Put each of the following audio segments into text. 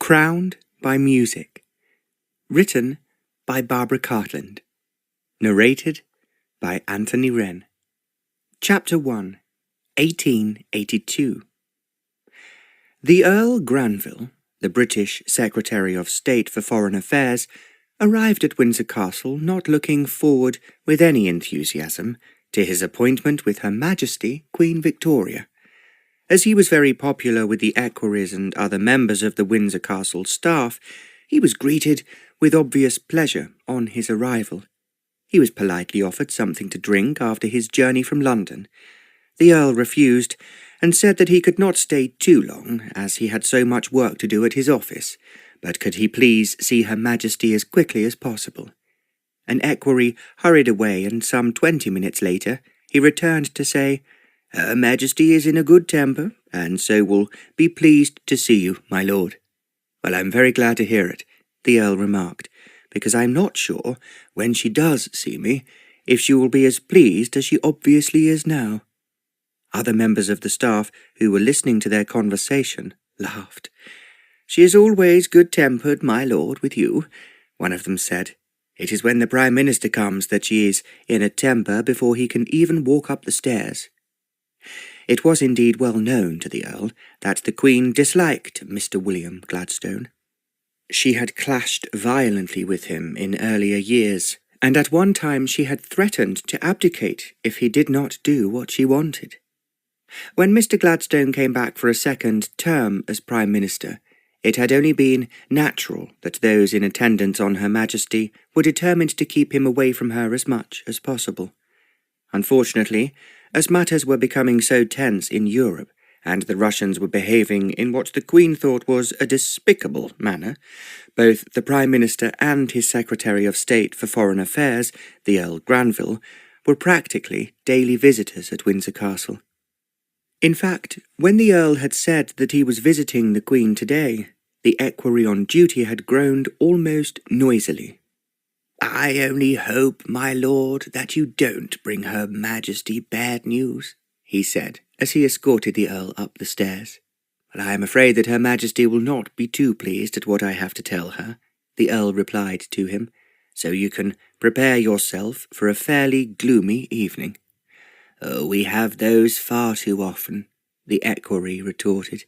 Crowned by Music. Written by Barbara Cartland. Narrated by Anthony Wren. Chapter 1, 1882. The Earl Granville, the British Secretary of State for Foreign Affairs, arrived at Windsor Castle not looking forward with any enthusiasm to his appointment with Her Majesty Queen Victoria. As he was very popular with the equerries and other members of the Windsor Castle staff, he was greeted with obvious pleasure on his arrival. He was politely offered something to drink after his journey from London. The Earl refused, and said that he could not stay too long, as he had so much work to do at his office, but could he please see Her Majesty as quickly as possible. An equerry hurried away, and some 20 minutes later he returned to say, "Her Majesty is in a good temper, and so will be pleased to see you, my lord." "Well, I'm very glad to hear it," the Earl remarked, "because I'm not sure, when she does see me, if she will be as pleased as she obviously is now." Other members of the staff, who were listening to their conversation, laughed. "She is always good-tempered, my lord, with you," one of them said. "It is when the Prime Minister comes that she is in a temper before he can even walk up the stairs." It was indeed well known to the Earl that the Queen disliked Mr. William Gladstone. She had clashed violently with him in earlier years, and at one time she had threatened to abdicate if he did not do what she wanted. When Mr. Gladstone came back for a second term as Prime Minister, it had only been natural that those in attendance on Her Majesty were determined to keep him away from her as much as possible. Unfortunately, as matters were becoming so tense in Europe, and the Russians were behaving in what the Queen thought was a despicable manner, both the Prime Minister and his Secretary of State for Foreign Affairs, the Earl Granville, were practically daily visitors at Windsor Castle. In fact, when the Earl had said that he was visiting the Queen today, the equerry on duty had groaned almost noisily. "I only hope, my lord, that you don't bring Her Majesty bad news," he said, as he escorted the Earl up the stairs. "Well, I am afraid that Her Majesty will not be too pleased at what I have to tell her," the Earl replied to him, "so you can prepare yourself for a fairly gloomy evening." "Oh, we have those far too often," the equerry retorted.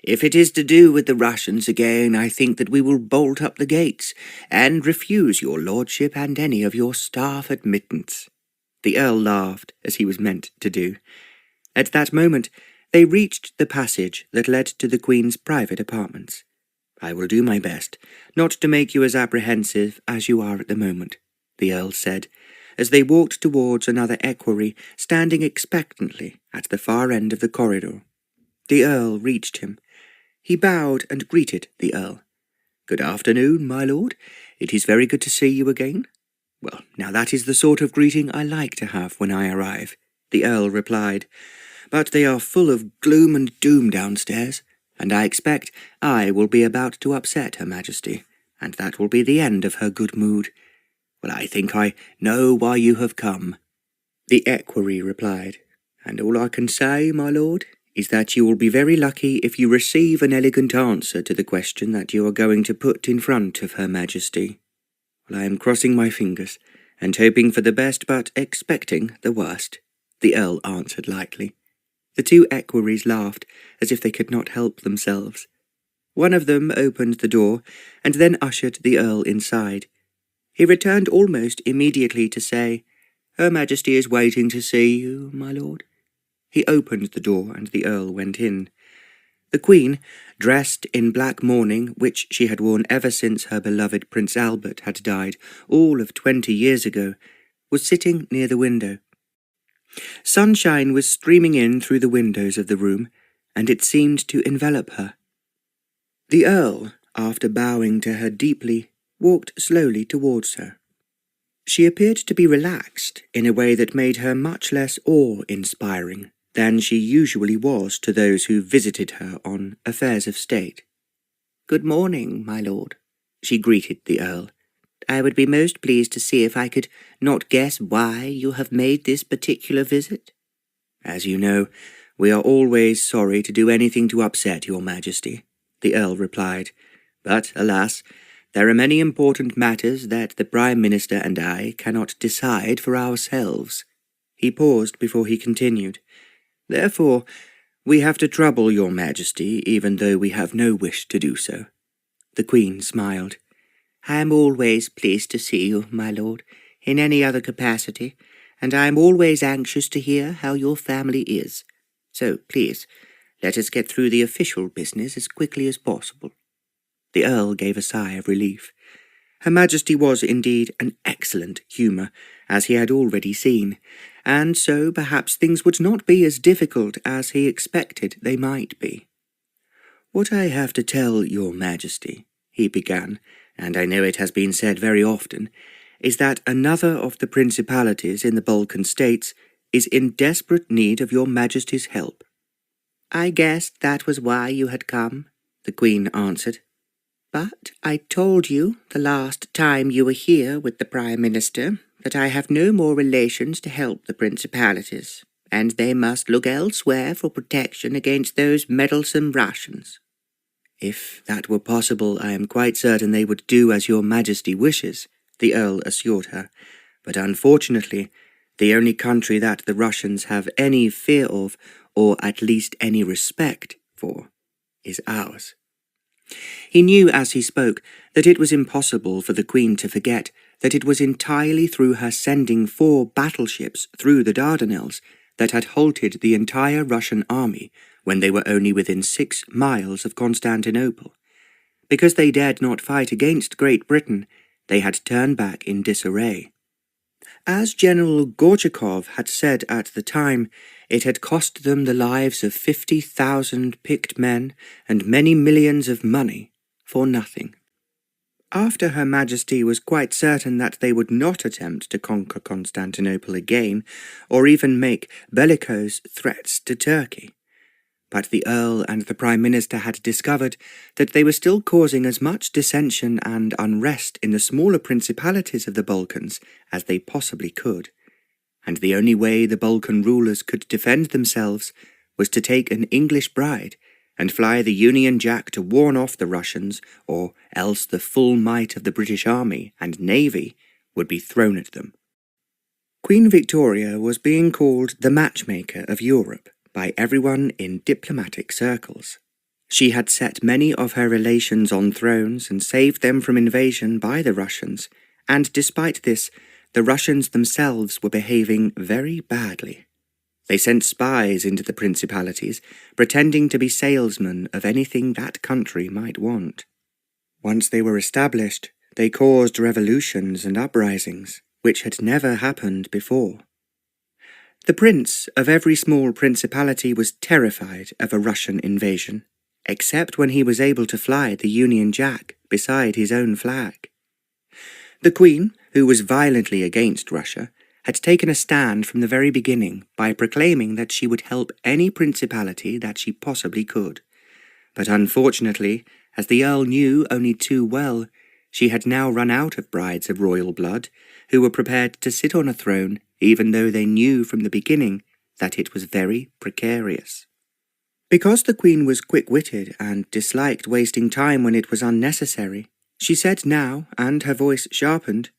"If it is to do with the Russians again, I think that we will bolt up the gates and refuse your lordship and any of your staff admittance." The Earl laughed, as he was meant to do. At that moment, they reached the passage that led to the Queen's private apartments. "I will do my best not to make you as apprehensive as you are at the moment," the Earl said, as they walked towards another equerry standing expectantly at the far end of the corridor. The Earl reached him. He bowed and greeted the Earl. "Good afternoon, my lord. It is very good to see you again." "Well, now that is the sort of greeting I like to have when I arrive," the Earl replied. "But they are full of gloom and doom downstairs, and I expect I will be about to upset Her Majesty, and that will be the end of her good mood. Well, I think I know why you have come." The equerry replied, "And all I can say, my lord, is that you will be very lucky if you receive an elegant answer to the question that you are going to put in front of Her Majesty." "Well, I am crossing my fingers, and hoping for the best but expecting the worst," the Earl answered lightly. The two equerries laughed as if they could not help themselves. One of them opened the door, and then ushered the Earl inside. He returned almost immediately to say, "Her Majesty is waiting to see you, my lord." He opened the door, and the Earl went in. The Queen, dressed in black mourning, which she had worn ever since her beloved Prince Albert had died all of 20 years ago, was sitting near the window. Sunshine was streaming in through the windows of the room, and it seemed to envelop her. The Earl, after bowing to her deeply, walked slowly towards her. She appeared to be relaxed in a way that made her much less awe-inspiring than she usually was to those who visited her on affairs of state. "Good morning, my lord," she greeted the Earl. "I would be most pleased to see if I could not guess why you have made this particular visit." "As you know, we are always sorry to do anything to upset your Majesty," the Earl replied, But, alas, there are many important matters that the Prime Minister and I cannot decide for ourselves." He paused before he continued. "Therefore, we have to trouble your Majesty, even though we have no wish to do so." The Queen smiled. "I am always pleased to see you, my lord, in any other capacity, and I am always anxious to hear how your family is. So, please, let us get through the official business as quickly as possible." The Earl gave a sigh of relief. Her Majesty was indeed an excellent humour, as he had already seen, and so perhaps things would not be as difficult as he expected they might be. "What I have to tell your Majesty," he began, "and I know it has been said very often, is that another of the principalities in the Balkan states is in desperate need of your Majesty's help." "I guessed that was why you had come," the Queen answered. "But I told you the last time you were here with the Prime Minister that I have no more relations to help the principalities, and they must look elsewhere for protection against those meddlesome Russians." "If that were possible, I am quite certain they would do as your Majesty wishes," the Earl assured her. "But unfortunately, the only country that the Russians have any fear of, or at least any respect for, is ours." He knew as he spoke that it was impossible for the Queen to forget that it was entirely through her sending 4 battleships through the Dardanelles that had halted the entire Russian army when they were only within 6 miles of Constantinople. Because they dared not fight against Great Britain, they had turned back in disarray. As General Gorchakov had said at the time, it had cost them the lives of 50,000 picked men and many millions of money for nothing. After Her Majesty was quite certain that they would not attempt to conquer Constantinople again, or even make bellicose threats to Turkey. But the Earl and the Prime Minister had discovered that they were still causing as much dissension and unrest in the smaller principalities of the Balkans as they possibly could, and the only way the Balkan rulers could defend themselves was to take an English bride and fly the Union Jack to warn off the Russians, or else the full might of the British Army and Navy would be thrown at them. Queen Victoria was being called the matchmaker of Europe by everyone in diplomatic circles. She had set many of her relations on thrones and saved them from invasion by the Russians, and despite this, the Russians themselves were behaving very badly. They sent spies into the principalities, pretending to be salesmen of anything that country might want. Once they were established, they caused revolutions and uprisings, which had never happened before. The prince of every small principality was terrified of a Russian invasion, except when he was able to fly the Union Jack beside his own flag. The Queen, who was violently against Russia, had taken a stand from the very beginning by proclaiming that she would help any principality that she possibly could. But unfortunately, as the Earl knew only too well, she had now run out of brides of royal blood who were prepared to sit on a throne even though they knew from the beginning that it was very precarious. Because the Queen was quick-witted and disliked wasting time when it was unnecessary, she said now, and her voice sharpened,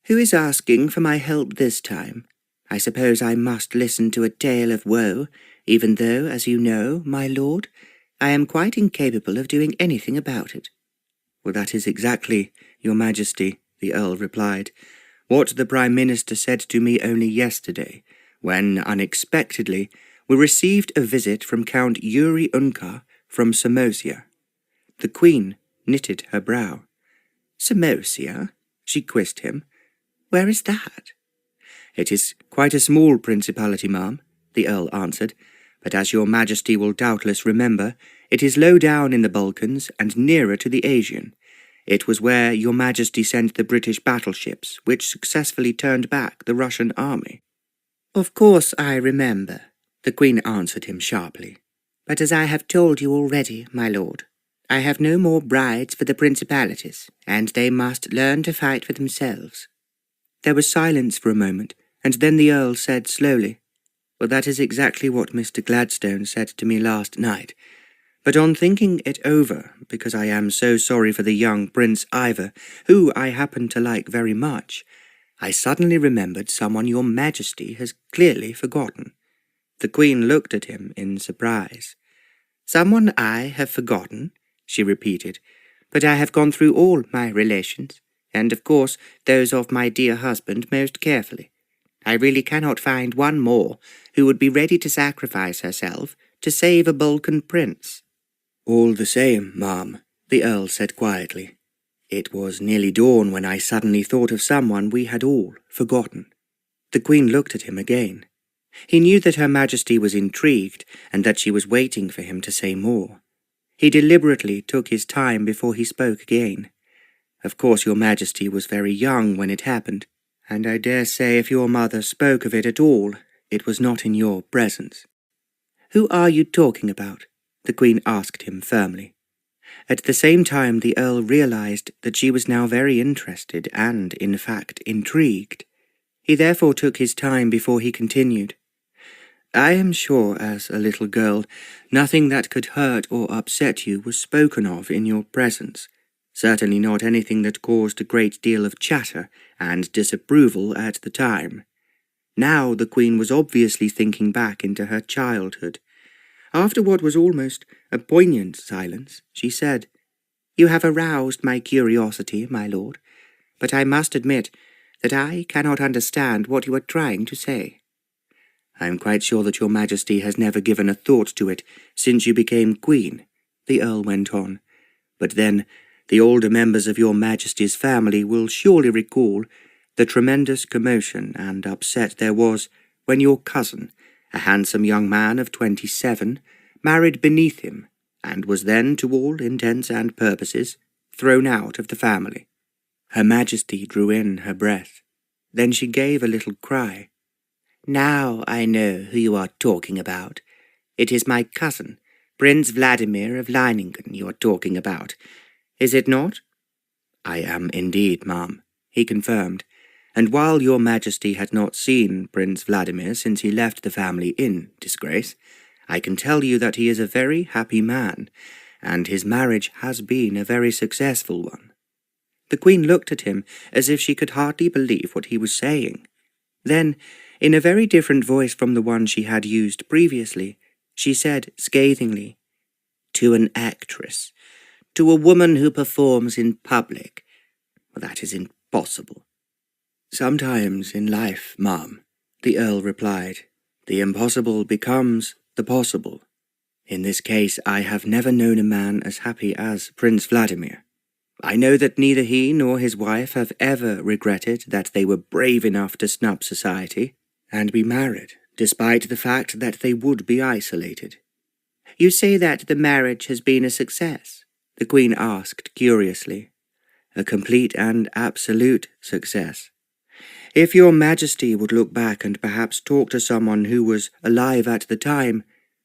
"Who is asking for my help this time? I suppose I must listen to a tale of woe, even though, as you know, my lord, I am quite incapable of doing anything about it." "Well, that is exactly, your Majesty," the Earl replied, "what the Prime Minister said to me only yesterday, when, unexpectedly, we received a visit from Count Yuri Unkar from Samosia." The Queen knitted her brow. "Samosia?" she quizzed him. "Where is that?" "It is quite a small principality, ma'am," the Earl answered, "but as your Majesty will doubtless remember, it is low down in the Balkans and nearer to the Aegean. It was where your Majesty sent the British battleships, which successfully turned back the Russian army." "Of course I remember," the Queen answered him sharply. "But as I have told you already, my lord, I have no more brides for the principalities, and they must learn to fight for themselves." There was silence for a moment, and then the Earl said slowly, "Well, that is exactly what Mr. Gladstone said to me last night. But on thinking it over, because I am so sorry for the young Prince Ivor, who I happen to like very much, I suddenly remembered someone your Majesty has clearly forgotten." The Queen looked at him in surprise. "Someone I have forgotten?" she repeated. "But I have gone through all my relations, and of course those of my dear husband most carefully. I really cannot find one more who would be ready to sacrifice herself to save a Balkan prince." "All the same, ma'am," the Earl said quietly, "it was nearly dawn when I suddenly thought of someone we had all forgotten." The Queen looked at him again. He knew that Her Majesty was intrigued and that she was waiting for him to say more. He deliberately took his time before he spoke again. "Of course your Majesty was very young when it happened, and I dare say if your mother spoke of it at all, it was not in your presence." "Who are you talking about?" the Queen asked him firmly. At the same time the Earl realized that she was now very interested and, in fact, intrigued. He therefore took his time before he continued. "I am sure, as a little girl, nothing that could hurt or upset you was spoken of in your presence, certainly not anything that caused a great deal of chatter and disapproval at the time." Now the Queen was obviously thinking back into her childhood. After what was almost a poignant silence, she said, "You have aroused my curiosity, my lord, but I must admit that I cannot understand what you are trying to say." "I am quite sure that your Majesty has never given a thought to it since you became Queen," the Earl went on. "But then, the older members of your Majesty's family will surely recall the tremendous commotion and upset there was when your cousin, a handsome young man of 27, married beneath him, and was then, to all intents and purposes, thrown out of the family." Her Majesty drew in her breath. Then she gave a little cry. "Now I know who you are talking about. It is my cousin, Prince Vladimir of Leiningen, you are talking about, is it not?" "I am indeed, ma'am," he confirmed. "And while your Majesty had not seen Prince Vladimir since he left the family in disgrace, I can tell you that he is a very happy man, and his marriage has been a very successful one." The Queen looked at him as if she could hardly believe what he was saying. Then, in a very different voice from the one she had used previously, she said scathingly, "To an actress, to a woman who performs in public, that is impossible." "Sometimes in life, ma'am," the Earl replied, "the impossible becomes the possible. In this case I have never known a man as happy as Prince Vladimir. I know that neither he nor his wife have ever regretted that they were brave enough to snub society and be married, despite the fact that they would be isolated." "You say that the marriage has been a success?" the Queen asked curiously. "A complete and absolute success. If your Majesty would look back and perhaps talk to someone who was alive at the time,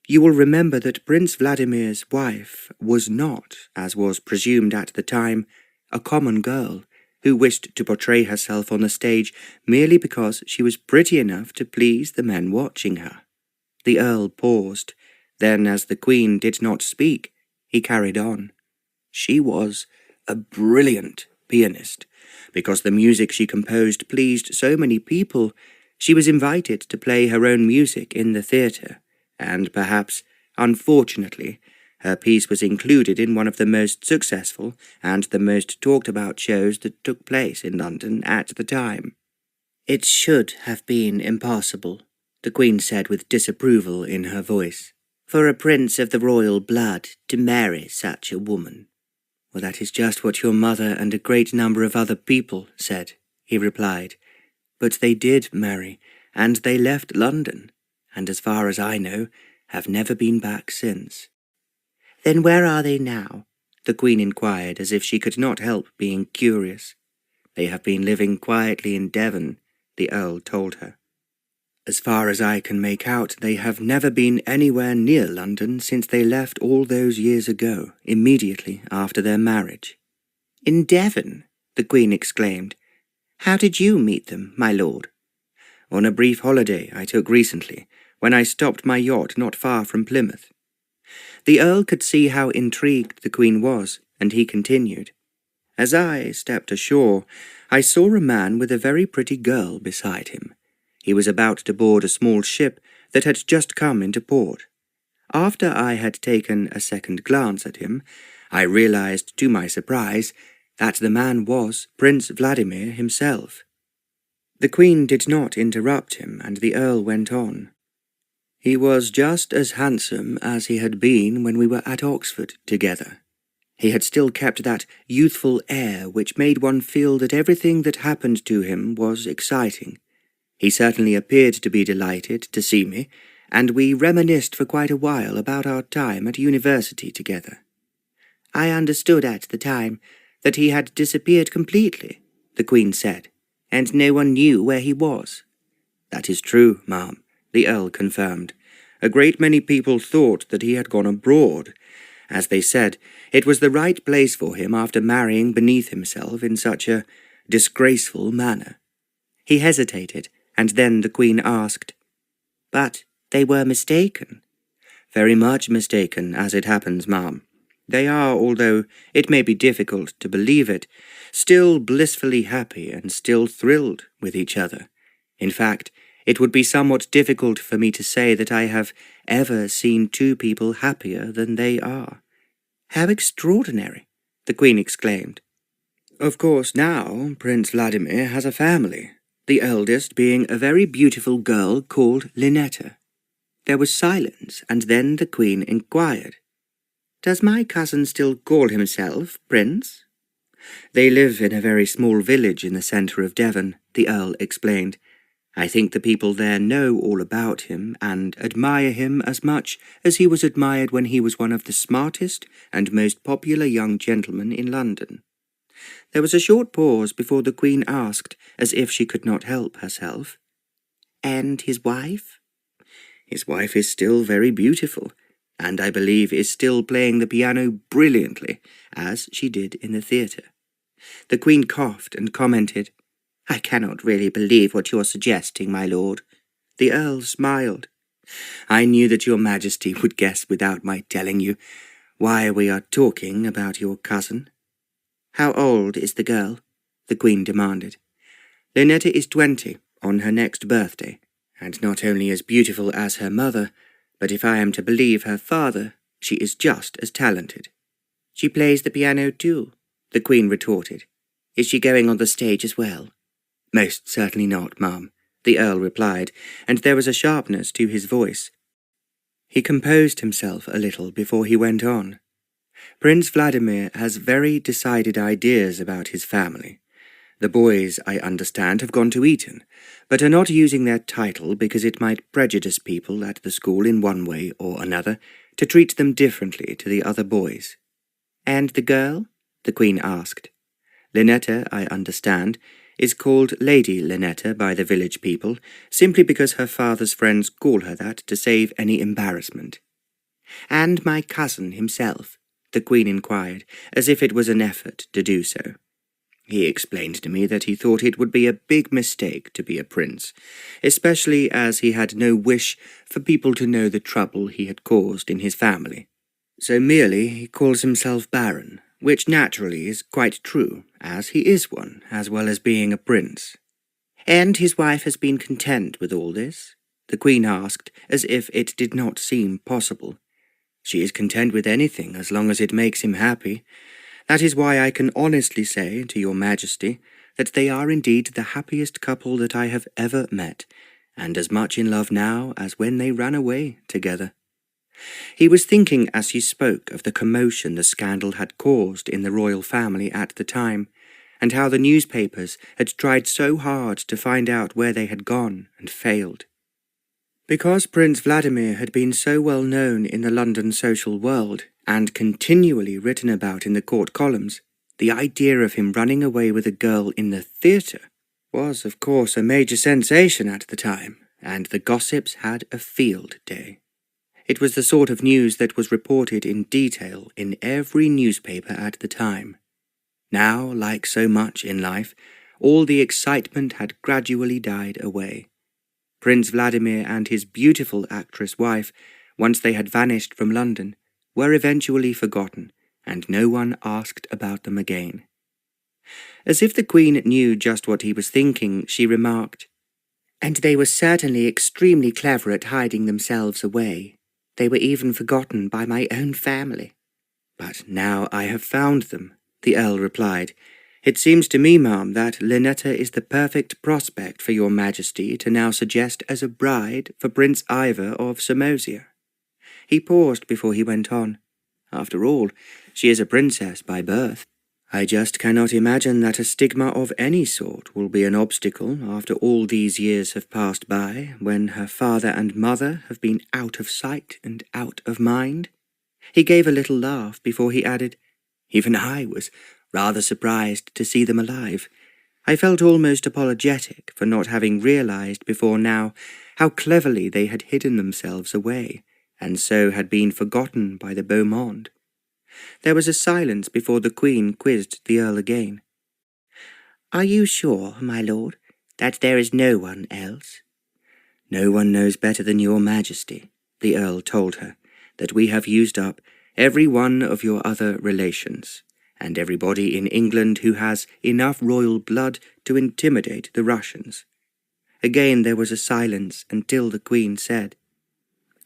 you will remember that Prince Vladimir's wife was not, as was presumed at the time, a common girl who wished to portray herself on the stage merely because she was pretty enough to please the men watching her." The Earl paused. Then, as the Queen did not speak, he carried on. "She was a brilliant pianist. Because the music she composed pleased so many people, she was invited to play her own music in the theatre, and perhaps, unfortunately, her piece was included in one of the most successful and the most talked-about shows that took place in London at the time." "It should have been impossible," the Queen said with disapproval in her voice, "for a prince of the royal blood to marry such a woman." "Well, that is just what your mother and a great number of other people said," he replied. "But they did marry, and they left London, and as far as I know, have never been back since." "Then where are they now?" the Queen inquired, as if she could not help being curious. "They have been living quietly in Devon," the Earl told her. "As far as I can make out, they have never been anywhere near London since they left all those years ago, immediately after their marriage." "In Devon?" the Queen exclaimed. "How did you meet them, my lord?" "On a brief holiday I took recently, when I stopped my yacht not far from Plymouth. The Earl could see how intrigued the Queen was, and he continued. As I stepped ashore, I saw a man with a very pretty girl beside him. He was about to board a small ship that had just come into port. After I had taken a second glance at him, I realized to my surprise that the man was Prince Vladimir himself. The Queen did not interrupt him, and the Earl went on. He was just as handsome as he had been when we were at Oxford together. He had still kept that youthful air which made one feel that everything that happened to him was exciting. He certainly appeared to be delighted to see me, and we reminisced for quite a while about our time at university together. I understood at the time that he had disappeared completely, the Queen said, and no one knew where he was. That is true, ma'am, the Earl confirmed. A great many people thought that he had gone abroad. As they said, it was the right place for him after marrying beneath himself in such a disgraceful manner. He hesitated, and then the Queen asked, But they were mistaken. Very much mistaken, as it happens, ma'am. They are, although it may be difficult to believe it, still blissfully happy and still thrilled with each other. In fact, it would be somewhat difficult for me to say that I have ever seen two people happier than they are. How extraordinary, the Queen exclaimed. Of course now Prince Vladimir has a family, the eldest being a very beautiful girl called Linetta. There was silence, and then the Queen inquired, Does my cousin still call himself Prince? They live in a very small village in the centre of Devon, the Earl explained. I think the people there know all about him and admire him as much as he was admired when he was one of the smartest and most popular young gentlemen in London. There was a short pause before the Queen asked, as if she could not help herself, And his wife? His wife is still very beautiful, and I believe is still playing the piano brilliantly, as she did in the theatre. The Queen coughed and commented, I cannot really believe what you are suggesting, my lord. The Earl smiled. I knew that your Majesty would guess without my telling you why we are talking about your cousin. How old is the girl? The Queen demanded. Linetta is 20 on her next birthday, and not only as beautiful as her mother, but if I am to believe her father, she is just as talented. She plays the piano too, the Queen retorted. Is she going on the stage as well? Most certainly not, ma'am, the Earl replied, and there was a sharpness to his voice. He composed himself a little before he went on. Prince Vladimir has very decided ideas about his family. The boys, I understand, have gone to Eton, but are not using their title because it might prejudice people at the school in one way or another to treat them differently to the other boys. And the girl? The Queen asked. Linetta, I understand, is called Lady Linetta by the village people, simply because her father's friends call her that to save any embarrassment. And my cousin himself? The Queen inquired, as if it was an effort to do so. He explained to me that he thought it would be a big mistake to be a prince, especially as he had no wish for people to know the trouble he had caused in his family. So merely he calls himself Baron, which naturally is quite true, as he is one, as well as being a prince. And his wife has been content with all this? The Queen asked, as if it did not seem possible. She is content with anything as long as it makes him happy. That is why I can honestly say to your Majesty that they are indeed the happiest couple that I have ever met, and as much in love now as when they ran away together. He was thinking as he spoke of the commotion the scandal had caused in the royal family at the time, and how the newspapers had tried so hard to find out where they had gone and failed. Because Prince Vladimir had been so well known in the London social world, and continually written about in the court columns, the idea of him running away with a girl in the theatre was, of course, a major sensation at the time, and the gossips had a field day. It was the sort of news that was reported in detail in every newspaper at the time. Now, like so much in life, all the excitement had gradually died away. Prince Vladimir and his beautiful actress wife once they had vanished from London, were eventually forgotten, and no one asked about them again. As if the Queen knew just what he was thinking, she remarked, "And they were certainly extremely clever at hiding themselves away. They were even forgotten by my own family." "But now I have found them," the Earl replied. "It seems to me, ma'am, that Linetta is the perfect prospect for your Majesty to now suggest as a bride for Prince Ivor of Samosia." He paused before he went on. "After all, she is a princess by birth. I just cannot imagine that a stigma of any sort will be an obstacle after all these years have passed by, when her father and mother have been out of sight and out of mind." He gave a little laugh before he added, "Even I was rather surprised to see them alive. I felt almost apologetic for not having realized before now how cleverly they had hidden themselves away, and so had been forgotten by the beau monde." There was a silence before the Queen quizzed the Earl again. "Are you sure, my lord, that there is no one else?" "No one knows better than your Majesty," the Earl told her, "that we have used up every one of your other relations, and everybody in England who has enough royal blood to intimidate the Russians." Again there was a silence until the Queen said,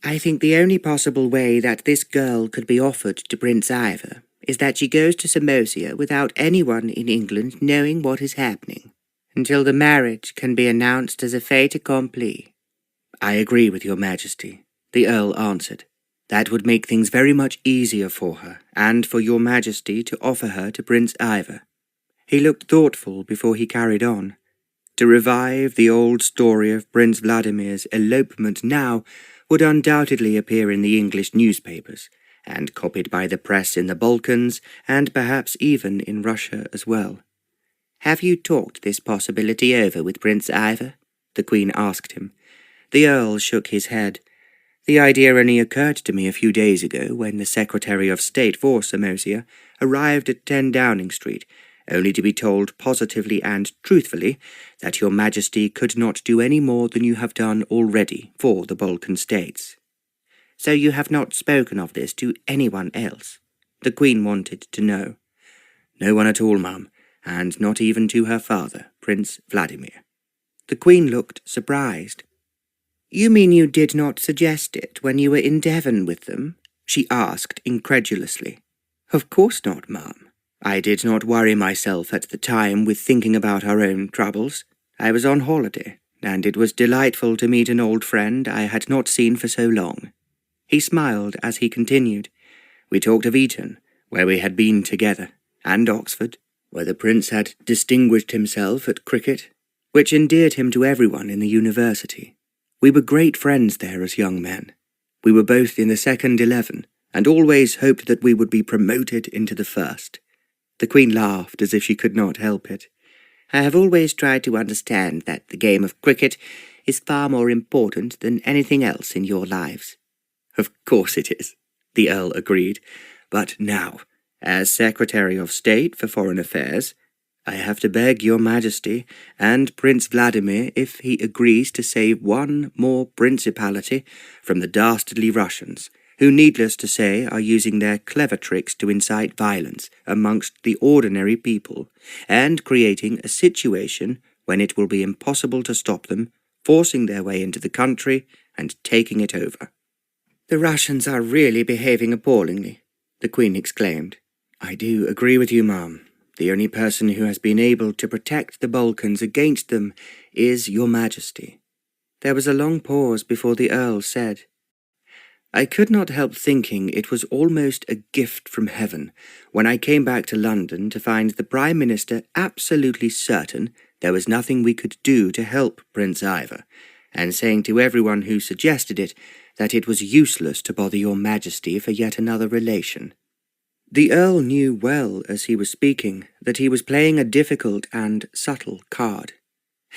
"I think the only possible way that this girl could be offered to Prince Ivor is that she goes to Samosia without anyone in England knowing what is happening, until the marriage can be announced as a fait accompli." "I agree with your Majesty," the Earl answered. "That would make things very much easier for her, and for your Majesty to offer her to Prince Ivor." He looked thoughtful before he carried on. To revive the old story of Prince Vladimir's elopement now would undoubtedly appear in the English newspapers, and copied by the press in the Balkans, and perhaps even in Russia as well. "Have you talked this possibility over with Prince Ivor?" the Queen asked him. The Earl shook his head. "The idea only occurred to me a few days ago when the Secretary of State for Samosia arrived at 10 Downing Street, only to be told positively and truthfully that your Majesty could not do any more than you have done already for the Balkan states." "So you have not spoken of this to anyone else?" the Queen wanted to know. "No one at all, ma'am, and not even to her father, Prince Vladimir." The Queen looked surprised. "You mean you did not suggest it when you were in Devon with them?" she asked incredulously. "Of course not, ma'am. I did not worry myself at the time with thinking about our own troubles. I was on holiday, and it was delightful to meet an old friend I had not seen for so long." He smiled as he continued. "We talked of Eton, where we had been together, and Oxford, where the Prince had distinguished himself at cricket, which endeared him to everyone in the university. We were great friends there as young men. We were both in the second 11, and always hoped that we would be promoted into the first." The Queen laughed as if she could not help it. "I have always tried to understand that the game of cricket is far more important than anything else in your lives." "Of course it is," the Earl agreed. "But now, as Secretary of State for Foreign Affairs, I have to beg your Majesty and Prince Vladimir if he agrees to save one more principality from the dastardly Russians, who, needless to say, are using their clever tricks to incite violence amongst the ordinary people, and creating a situation when it will be impossible to stop them, forcing their way into the country and taking it over." "The Russians are really behaving appallingly," the Queen exclaimed. "I do agree with you, ma'am. The only person who has been able to protect the Balkans against them is your Majesty." There was a long pause before the Earl said, "I could not help thinking it was almost a gift from heaven when I came back to London to find the Prime Minister absolutely certain there was nothing we could do to help Prince Ivor, and saying to everyone who suggested it that it was useless to bother your Majesty for yet another relation." The Earl knew well as he was speaking that he was playing a difficult and subtle card.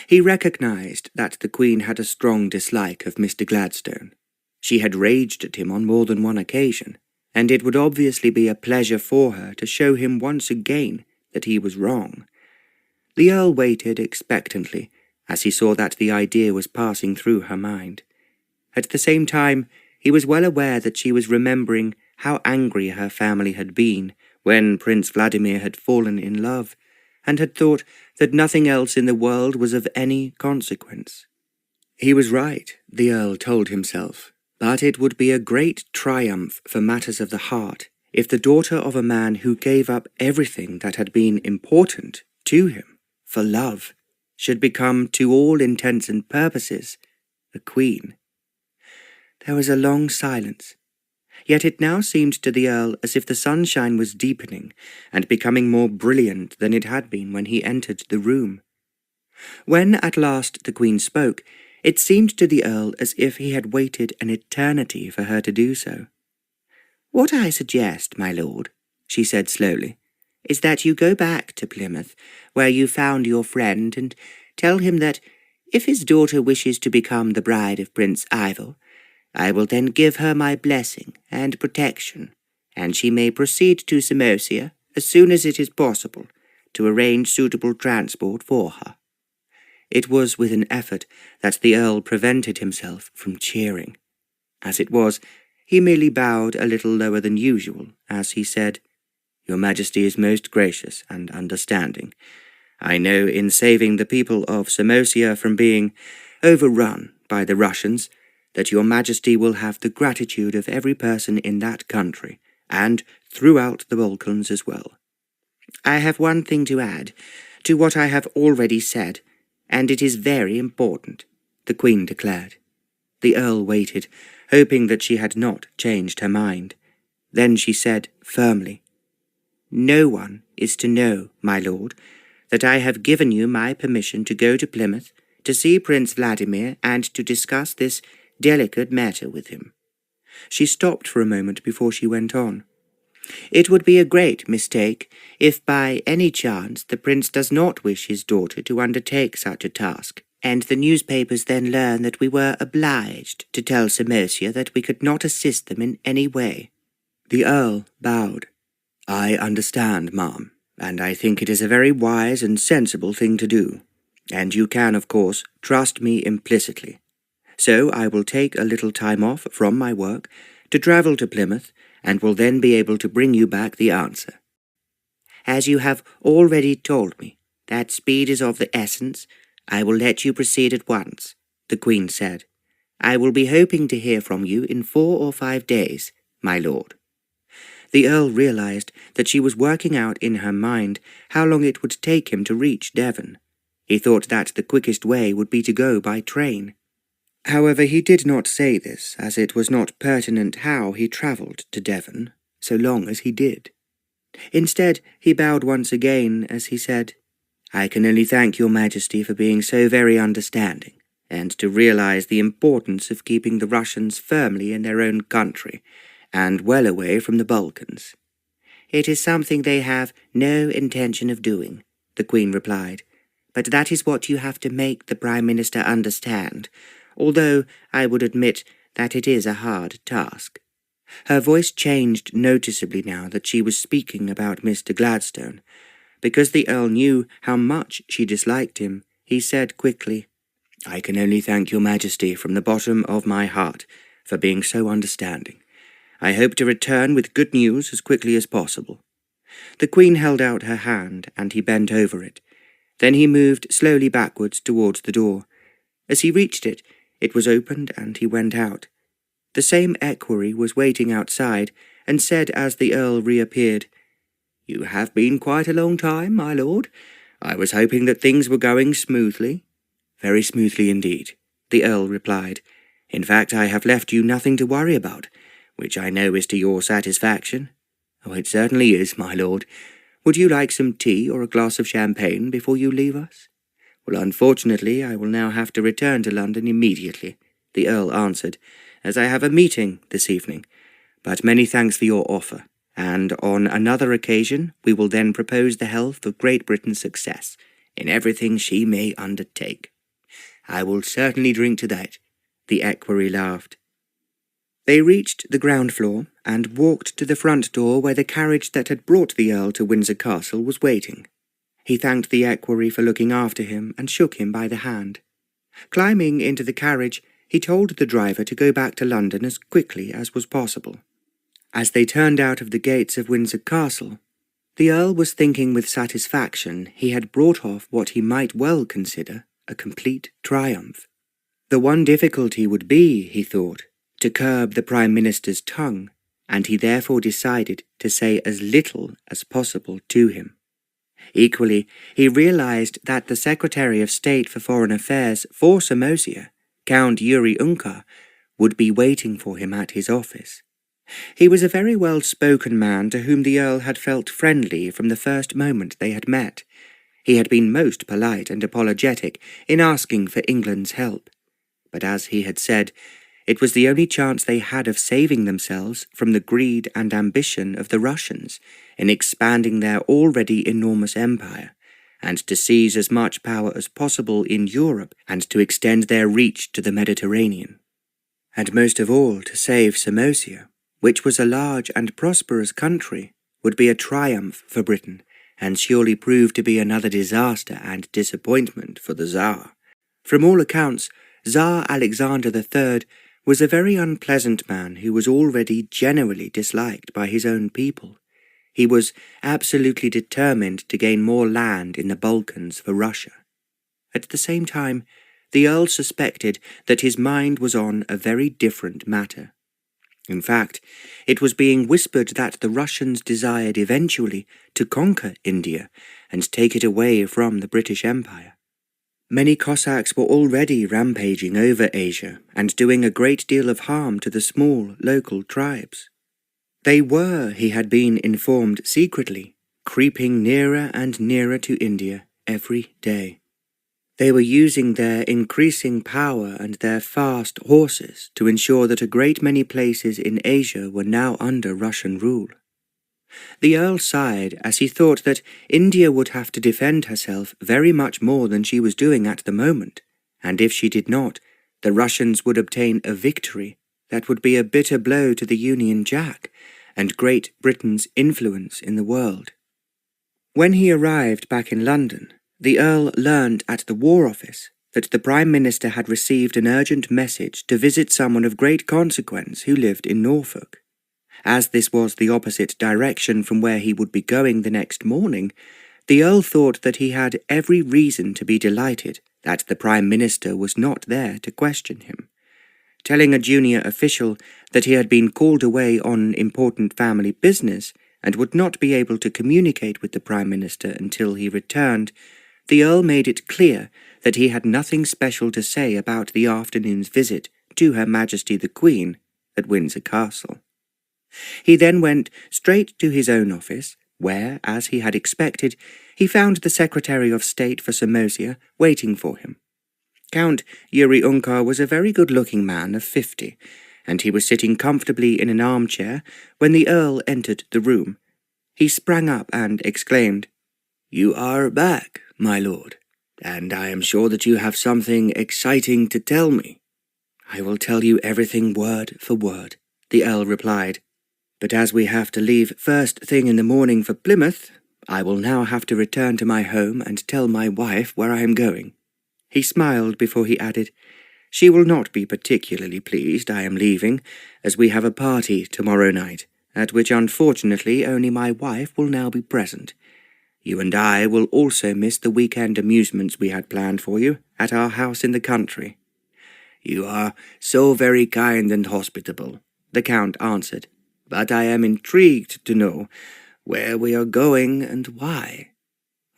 He recognized that the Queen had a strong dislike of Mr. Gladstone. She had raged at him on more than one occasion, and it would obviously be a pleasure for her to show him once again that he was wrong. The Earl waited expectantly as he saw that the idea was passing through her mind. At the same time, He was well aware that she was remembering how angry her family had been when Prince Vladimir had fallen in love, and had thought that nothing else in the world was of any consequence. He was right, the Earl told himself, but it would be a great triumph for matters of the heart if the daughter of a man who gave up everything that had been important to him for love should become, to all intents and purposes, a queen. There was a long silence, yet it now seemed to the Earl as if the sunshine was deepening and becoming more brilliant than it had been when he entered the room. When at last the Queen spoke, it seemed to the Earl as if he had waited an eternity for her to do so. "What I suggest, my lord," she said slowly, "is that you go back to Plymouth, where you found your friend, and tell him that, if his daughter wishes to become the bride of Prince Ivor, I will then give her my blessing and protection, and she may proceed to Samosia as soon as it is possible to arrange suitable transport for her." It was with an effort that the Earl prevented himself from cheering. As it was, he merely bowed a little lower than usual as he said, "Your Majesty is most gracious and understanding. I know in saving the people of Samosia from being overrun by the Russians that your Majesty will have the gratitude of every person in that country, and throughout the Balkans as well. I have one thing to add to what I have already said, and it is very important," the Queen declared. The Earl waited, hoping that she had not changed her mind. Then she said firmly, "No one is to know, my lord, that I have given you my permission to go to Plymouth, to see Prince Vladimir, and to discuss this delicate matter with him." She stopped for a moment before she went on. "It would be a great mistake if by any chance the prince does not wish his daughter to undertake such a task, and the newspapers then learn that we were obliged to tell Samosia that we could not assist them in any way." The Earl bowed. "I understand, ma'am, and I think it is a very wise and sensible thing to do, and you can, of course, trust me implicitly. So I will take a little time off from my work to travel to Plymouth, and will then be able to bring you back the answer. As you have already told me that speed is of the essence, I will let you proceed at once," the Queen said. "I will be hoping to hear from you in 4 or 5 days, my lord." The Earl realized that she was working out in her mind how long it would take him to reach Devon. He thought that the quickest way would be to go by train. However, he did not say this, as it was not pertinent how he travelled to Devon, so long as he did. Instead, he bowed once again as he said, "I can only thank your Majesty for being so very understanding, and to realize the importance of keeping the Russians firmly in their own country, and well away from the Balkans." "It is something they have no intention of doing," the Queen replied, "but that is what you have to make the Prime Minister understand, although I would admit that it is a hard task." Her voice changed noticeably now that she was speaking about Mr. Gladstone. Because the Earl knew how much she disliked him, he said quickly, "I can only thank your Majesty from the bottom of my heart for being so understanding. I hope to return with good news as quickly as possible." The Queen held out her hand, and he bent over it. Then he moved slowly backwards towards the door. As he reached it, it was opened, and he went out. The same equerry was waiting outside, and said as the Earl reappeared, "You have been quite a long time, my lord. I was hoping that things were going smoothly." "Very smoothly indeed," the Earl replied. "In fact, I have left you nothing to worry about, which I know is to your satisfaction." "Oh, it certainly is, my lord. Would you like some tea or a glass of champagne before you leave us?" "Well, unfortunately, I will now have to return to London immediately," the Earl answered, "as I have a meeting this evening. But many thanks for your offer, and on another occasion we will then propose the health of Great Britain's success in everything she may undertake." "I will certainly drink to that," the equerry laughed. They reached the ground floor and walked to the front door where the carriage that had brought the Earl to Windsor Castle was waiting. He thanked the equerry for looking after him and shook him by the hand. Climbing into the carriage, he told the driver to go back to London as quickly as was possible. As they turned out of the gates of Windsor Castle, the Earl was thinking with satisfaction he had brought off what he might well consider a complete triumph. The one difficulty would be, he thought, to curb the Prime Minister's tongue, and he therefore decided to say as little as possible to him. Equally, he realized that the Secretary of State for Foreign Affairs for Samosia, Count Yuri Unkar, would be waiting for him at his office. He was a very well-spoken man to whom the Earl had felt friendly from the first moment they had met. He had been most polite and apologetic in asking for England's help. But as he had said, it was the only chance they had of saving themselves from the greed and ambition of the Russians in expanding their already enormous empire, and to seize as much power as possible in Europe and to extend their reach to the Mediterranean. And most of all to save Samosia, which was a large and prosperous country, would be a triumph for Britain, and surely prove to be another disaster and disappointment for the Tsar. From all accounts, Tsar Alexander III was a very unpleasant man who was already generally disliked by his own people. He was absolutely determined to gain more land in the Balkans for Russia. At the same time, the Earl suspected that his mind was on a very different matter. In fact, it was being whispered that the Russians desired eventually to conquer India and take it away from the British Empire. Many Cossacks were already rampaging over Asia and doing a great deal of harm to the small local tribes. They were, he had been informed secretly, creeping nearer and nearer to India every day. They were using their increasing power and their fast horses to ensure that a great many places in Asia were now under Russian rule. The Earl sighed as he thought that India would have to defend herself very much more than she was doing at the moment, and if she did not, the Russians would obtain a victory that would be a bitter blow to the Union Jack and Great Britain's influence in the world. When he arrived back in London, the Earl learned at the War Office that the Prime Minister had received an urgent message to visit someone of great consequence who lived in Norfolk. As this was the opposite direction from where he would be going the next morning, the Earl thought that he had every reason to be delighted that the Prime Minister was not there to question him. Telling a junior official that he had been called away on important family business and would not be able to communicate with the Prime Minister until he returned, the Earl made it clear that he had nothing special to say about the afternoon's visit to Her Majesty the Queen at Windsor Castle. He then went straight to his own office, where, as he had expected, he found the Secretary of State for Samosia waiting for him. Count Yuri Unkar was a very good-looking man of 50, and he was sitting comfortably in an armchair when the Earl entered the room. He sprang up and exclaimed, "You are back, my lord, and I am sure that you have something exciting to tell me." "I will tell you everything word for word," the Earl replied. "But as we have to leave first thing in the morning for Plymouth, I will now have to return to my home and tell my wife where I am going." He smiled before he added, "She will not be particularly pleased I am leaving, as we have a party tomorrow night, at which unfortunately only my wife will now be present. You and I will also miss the weekend amusements we had planned for you at our house in the country." "You are so very kind and hospitable," the Count answered, "but I am intrigued to know where we are going and why."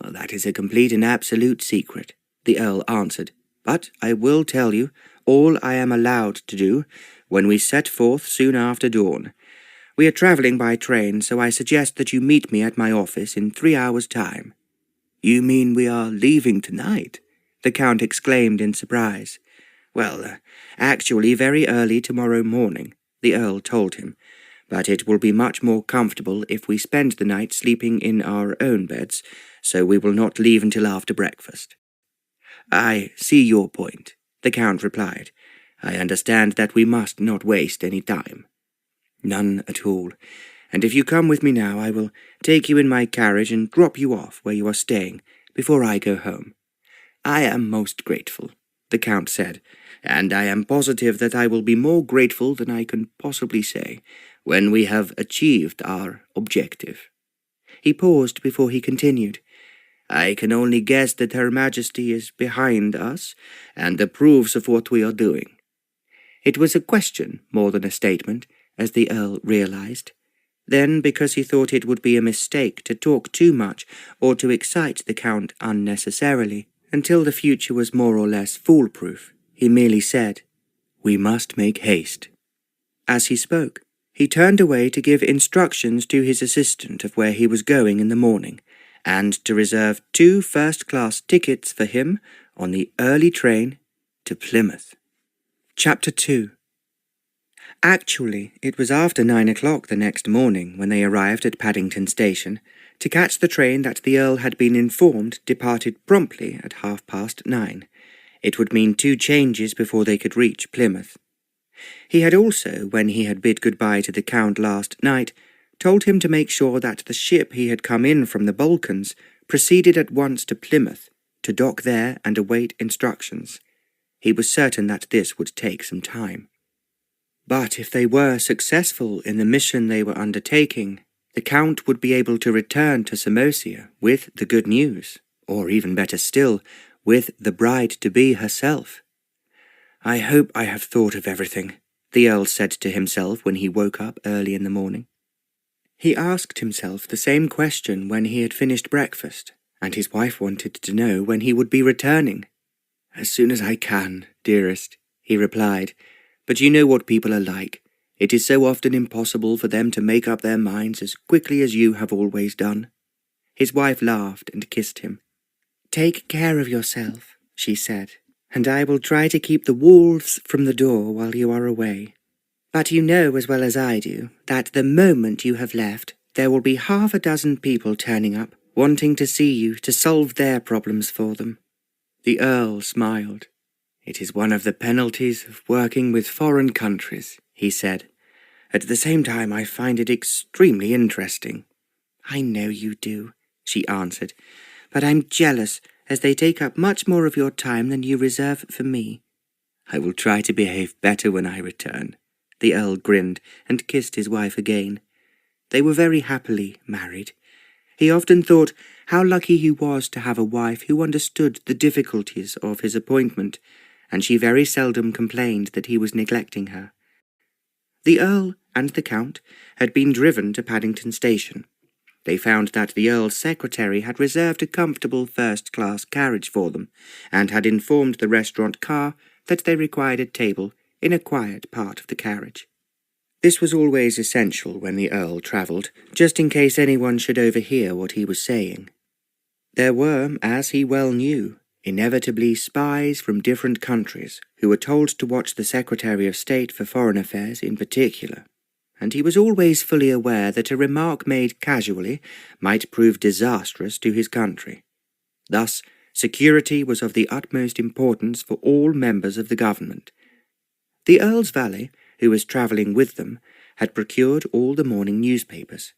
"Well, that is a complete and absolute secret," the Earl answered, "but I will tell you all I am allowed to do when we set forth soon after dawn. We are travelling by train, so I suggest that you meet me at my office in 3 hours' time." "You mean we are leaving tonight?" the Count exclaimed in surprise. "Well, actually very early tomorrow morning," the Earl told him, "but it will be much more comfortable if we spend the night sleeping in our own beds, so we will not leave until after breakfast." "I see your point," the Count replied. "I understand that we must not waste any time." "None at all, and if you come with me now I will take you in my carriage and drop you off where you are staying before I go home." "I am most grateful," the Count said, "and I am positive that I will be more grateful than I can possibly say when we have achieved our objective." He paused before he continued. "I can only guess that Her Majesty is behind us and approves of what we are doing." It was a question more than a statement, as the Earl realized. Then, because he thought it would be a mistake to talk too much or to excite the Count unnecessarily, until the future was more or less foolproof, he merely said, "We must make haste." As he spoke, he turned away to give instructions to his assistant of where he was going in the morning, and to reserve 2 first-class tickets for him on the early train to Plymouth. Chapter 2. Actually, it was after 9 o'clock the next morning when they arrived at Paddington Station, to catch the train that the Earl had been informed departed promptly at 9:30. It would mean 2 changes before they could reach Plymouth. He had also, when he had bid goodbye to the Count last night, told him to make sure that the ship he had come in from the Balkans proceeded at once to Plymouth, to dock there and await instructions. He was certain that this would take some time. But if they were successful in the mission they were undertaking, the Count would be able to return to Samosia with the good news, or even better still, with the bride-to-be herself. "I hope I have thought of everything," the Earl said to himself when he woke up early in the morning. He asked himself the same question when he had finished breakfast, and his wife wanted to know when he would be returning. "As soon as I can, dearest," he replied, "but you know what people are like. It is so often impossible for them to make up their minds as quickly as you have always done." His wife laughed and kissed him. "Take care of yourself," she said, "and I will try to keep the wolves from the door while you are away. But you know as well as I do that the moment you have left, there will be 6 people turning up, wanting to see you to solve their problems for them." The Earl smiled. "It is one of the penalties of working with foreign countries," he said. "At the same time, I find it extremely interesting." "I know you do," she answered, "but I'm jealous, as they take up much more of your time than you reserve for me." "I will try to behave better when I return." The Earl grinned and kissed his wife again. They were very happily married. He often thought how lucky he was to have a wife who understood the difficulties of his appointment, and she very seldom complained that he was neglecting her. The Earl and the Count had been driven to Paddington Station. They found that the Earl's secretary had reserved a comfortable first-class carriage for them, and had informed the restaurant car that they required a table in a quiet part of the carriage. This was always essential when the Earl travelled, just in case anyone should overhear what he was saying. There were, as he well knew, inevitably spies from different countries who were told to watch the Secretary of State for Foreign Affairs in particular, and he was always fully aware that a remark made casually might prove disastrous to his country. Thus, security was of the utmost importance for all members of the government. The Earl's valet, who was travelling with them, had procured all the morning newspapers.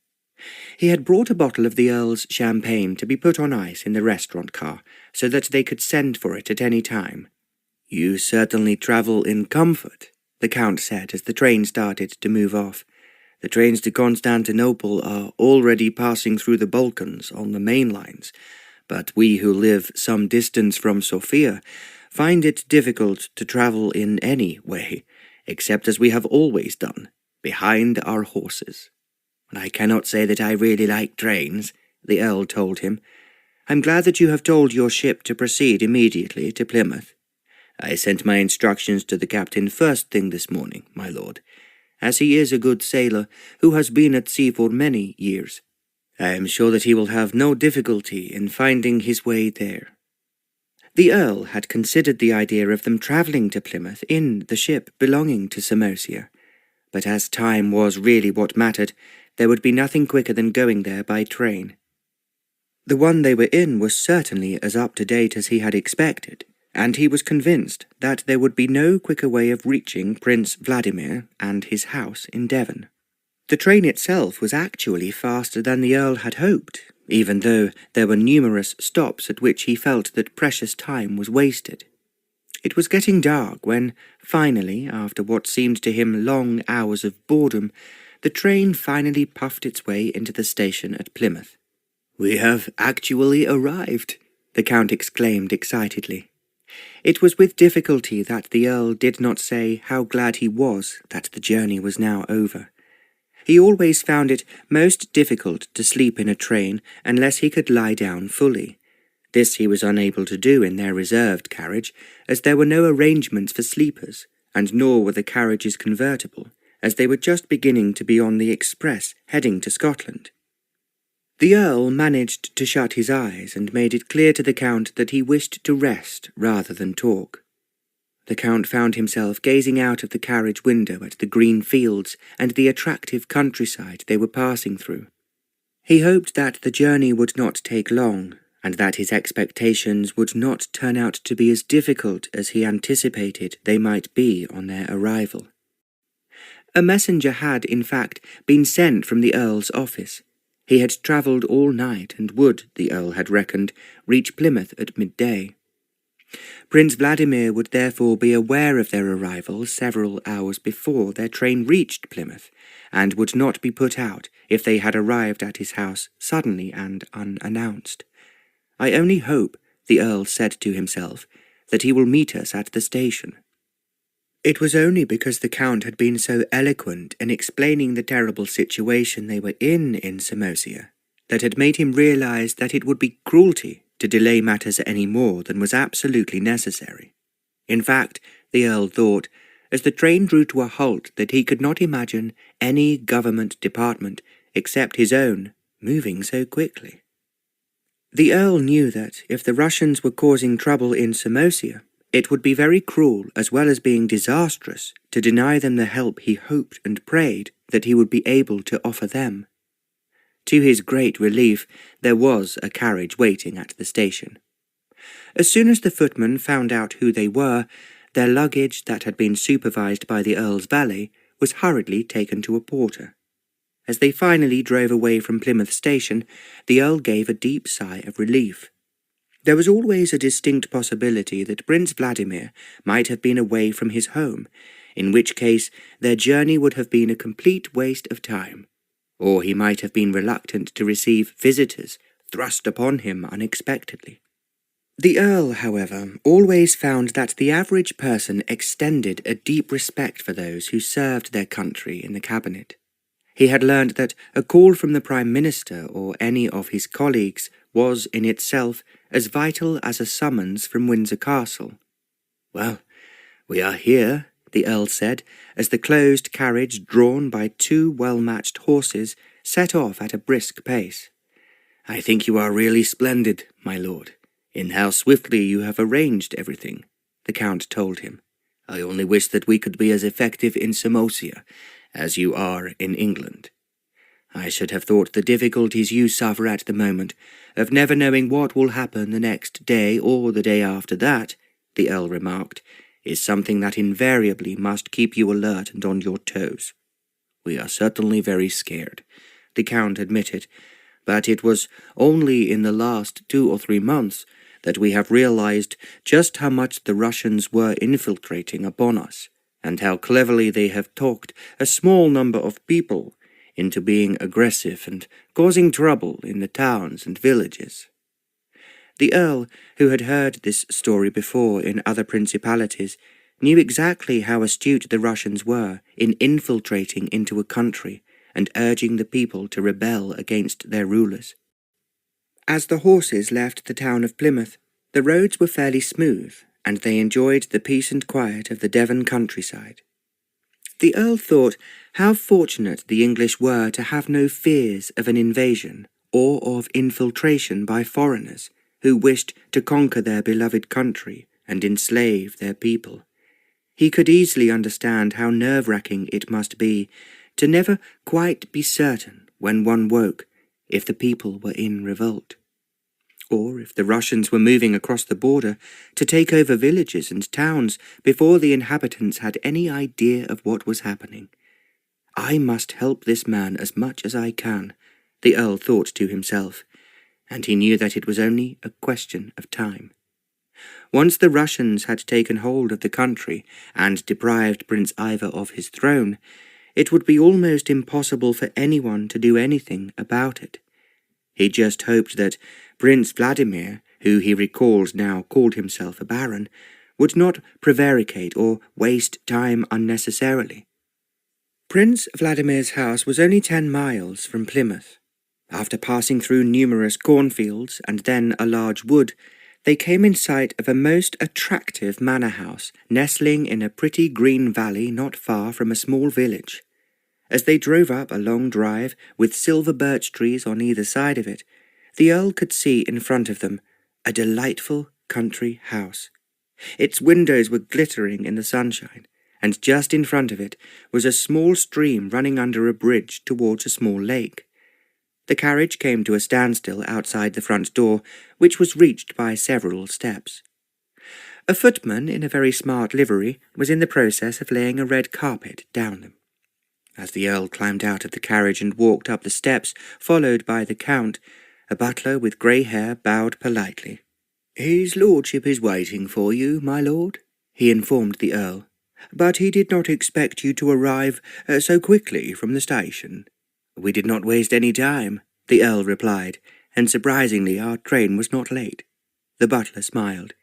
He had brought a bottle of the Earl's champagne to be put on ice in the restaurant car, so that they could send for it at any time. "You certainly travel in comfort," the Count said as the train started to move off. "The trains to Constantinople are already passing through the Balkans on the main lines, but we who live some distance from Sofia find it difficult to travel in any way, except as we have always done, behind our horses." "I cannot say that I really like trains," the Earl told him. "I'm glad that you have told your ship to proceed immediately to Plymouth. I sent my instructions to the captain first thing this morning, my lord, as he is a good sailor who has been at sea for many years. I am sure that he will have no difficulty in finding his way there." The Earl had considered the idea of them travelling to Plymouth in the ship belonging to Samosia, but as time was really what mattered, there would be nothing quicker than going there by train. The one they were in was certainly as up-to-date as he had expected, and he was convinced that there would be no quicker way of reaching Prince Vladimir and his house in Devon. The train itself was actually faster than the Earl had hoped, even though there were numerous stops at which he felt that precious time was wasted. It was getting dark when, finally, after what seemed to him long hours of boredom, the train finally puffed its way into the station at Plymouth. "We have actually arrived," the Count exclaimed excitedly. It was with difficulty that the Earl did not say how glad he was that the journey was now over. He always found it most difficult to sleep in a train unless he could lie down fully. This he was unable to do in their reserved carriage, as there were no arrangements for sleepers, and nor were the carriages convertible, as they were just beginning to be on the express heading to Scotland. The Earl managed to shut his eyes and made it clear to the Count that he wished to rest rather than talk. The Count found himself gazing out of the carriage window at the green fields and the attractive countryside they were passing through. He hoped that the journey would not take long, and that his expectations would not turn out to be as difficult as he anticipated they might be on their arrival. A messenger had, in fact, been sent from the Earl's office. He had travelled all night and would, the Earl had reckoned, reach Plymouth at midday. Prince Vladimir would therefore be aware of their arrival several hours before their train reached Plymouth, and would not be put out if they had arrived at his house suddenly and unannounced. "I only hope," the Earl said to himself, "that he will meet us at the station." It was only because the Count had been so eloquent in explaining the terrible situation they were in Samosia that had made him realize that it would be cruelty to delay matters any more than was absolutely necessary. In fact, the Earl thought, as the train drew to a halt, that he could not imagine any government department, except his own, moving so quickly. The Earl knew that if the Russians were causing trouble in Samosia, it would be very cruel as well as being disastrous to deny them the help he hoped and prayed that he would be able to offer them. To his great relief, there was a carriage waiting at the station. As soon as the footman found out who they were, their luggage that had been supervised by the Earl's valet was hurriedly taken to a porter. As they finally drove away from Plymouth station, the Earl gave a deep sigh of relief. There was always a distinct possibility that Prince Vladimir might have been away from his home, in which case their journey would have been a complete waste of time, or he might have been reluctant to receive visitors thrust upon him unexpectedly. The Earl, however, always found that the average person extended a deep respect for those who served their country in the cabinet. He had learned that a call from the Prime Minister or any of his colleagues was in itself as vital as a summons from Windsor Castle. "Well, we are here," the Earl said, as the closed carriage, drawn by two well-matched horses, set off at a brisk pace. "I think you are really splendid, my lord, in how swiftly you have arranged everything," the Count told him. "I only wish that we could be as effective in Samosia as you are in England. I should have thought the difficulties you suffer at the moment, of never knowing what will happen the next day or the day after that," the Earl remarked, "is something that invariably must keep you alert and on your toes." "We are certainly very scared," the Count admitted, "but it was only in the last 2 or 3 months that we have realized just how much the Russians were infiltrating upon us, and how cleverly they have talked a small number of people into being aggressive and causing trouble in the towns and villages." The Earl, who had heard this story before in other principalities, knew exactly how astute the Russians were in infiltrating into a country and urging the people to rebel against their rulers. As the horses left the town of Plymouth, the roads were fairly smooth, and they enjoyed the peace and quiet of the Devon countryside. The Earl thought how fortunate the English were to have no fears of an invasion or of infiltration by foreigners who wished to conquer their beloved country and enslave their people. He could easily understand how nerve-wracking it must be to never quite be certain when one woke if the people were in revolt, or if the Russians were moving across the border to take over villages and towns before the inhabitants had any idea of what was happening. "I must help this man as much as I can," the Earl thought to himself, and he knew that it was only a question of time. Once the Russians had taken hold of the country and deprived Prince Ivor of his throne, it would be almost impossible for anyone to do anything about it. He just hoped that Prince Vladimir, who he recalled now called himself a baron, would not prevaricate or waste time unnecessarily. Prince Vladimir's house was only 10 miles from Plymouth. After passing through numerous cornfields and then a large wood, they came in sight of a most attractive manor house nestling in a pretty green valley not far from a small village. As they drove up a long drive with silver birch trees on either side of it, the Earl could see in front of them a delightful country house. Its windows were glittering in the sunshine, and just in front of it was a small stream running under a bridge towards a small lake. The carriage came to a standstill outside the front door, which was reached by several steps. A footman in a very smart livery was in the process of laying a red carpet down them. As the Earl climbed out of the carriage and walked up the steps, followed by the Count, a butler with grey hair bowed politely. "His lordship is waiting for you, my lord," he informed the Earl, "but he did not expect you to arrive so quickly from the station." "We did not waste any time," the Earl replied, "and surprisingly our train was not late." The butler smiled.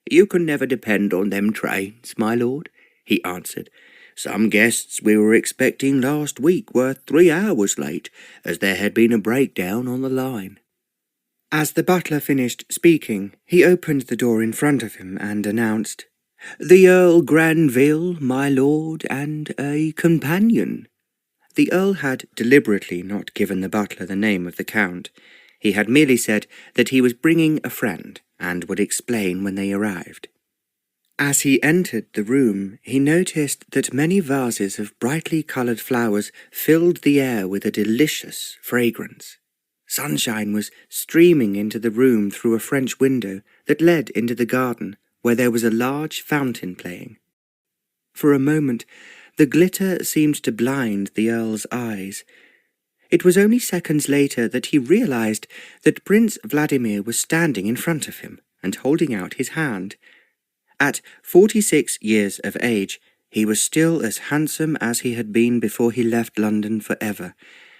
"You can never depend on them trains, my lord," he answered. "Some guests we were expecting last week were 3 hours late, as there had been a breakdown on the line." As the butler finished speaking, he opened the door in front of him and announced, "The Earl Granville, my lord, and a companion." The Earl had deliberately not given the butler the name of the Count. He had merely said that he was bringing a friend, and would explain when they arrived. As he entered the room, he noticed that many vases of brightly coloured flowers filled the air with a delicious fragrance. Sunshine was streaming into the room through a French window that led into the garden, where there was a large fountain playing. For a moment, the glitter seemed to blind the Earl's eyes. It was only seconds later that he realized that Prince Vladimir was standing in front of him and holding out his hand. At 46 years of age, he was still as handsome as he had been before he left London forever,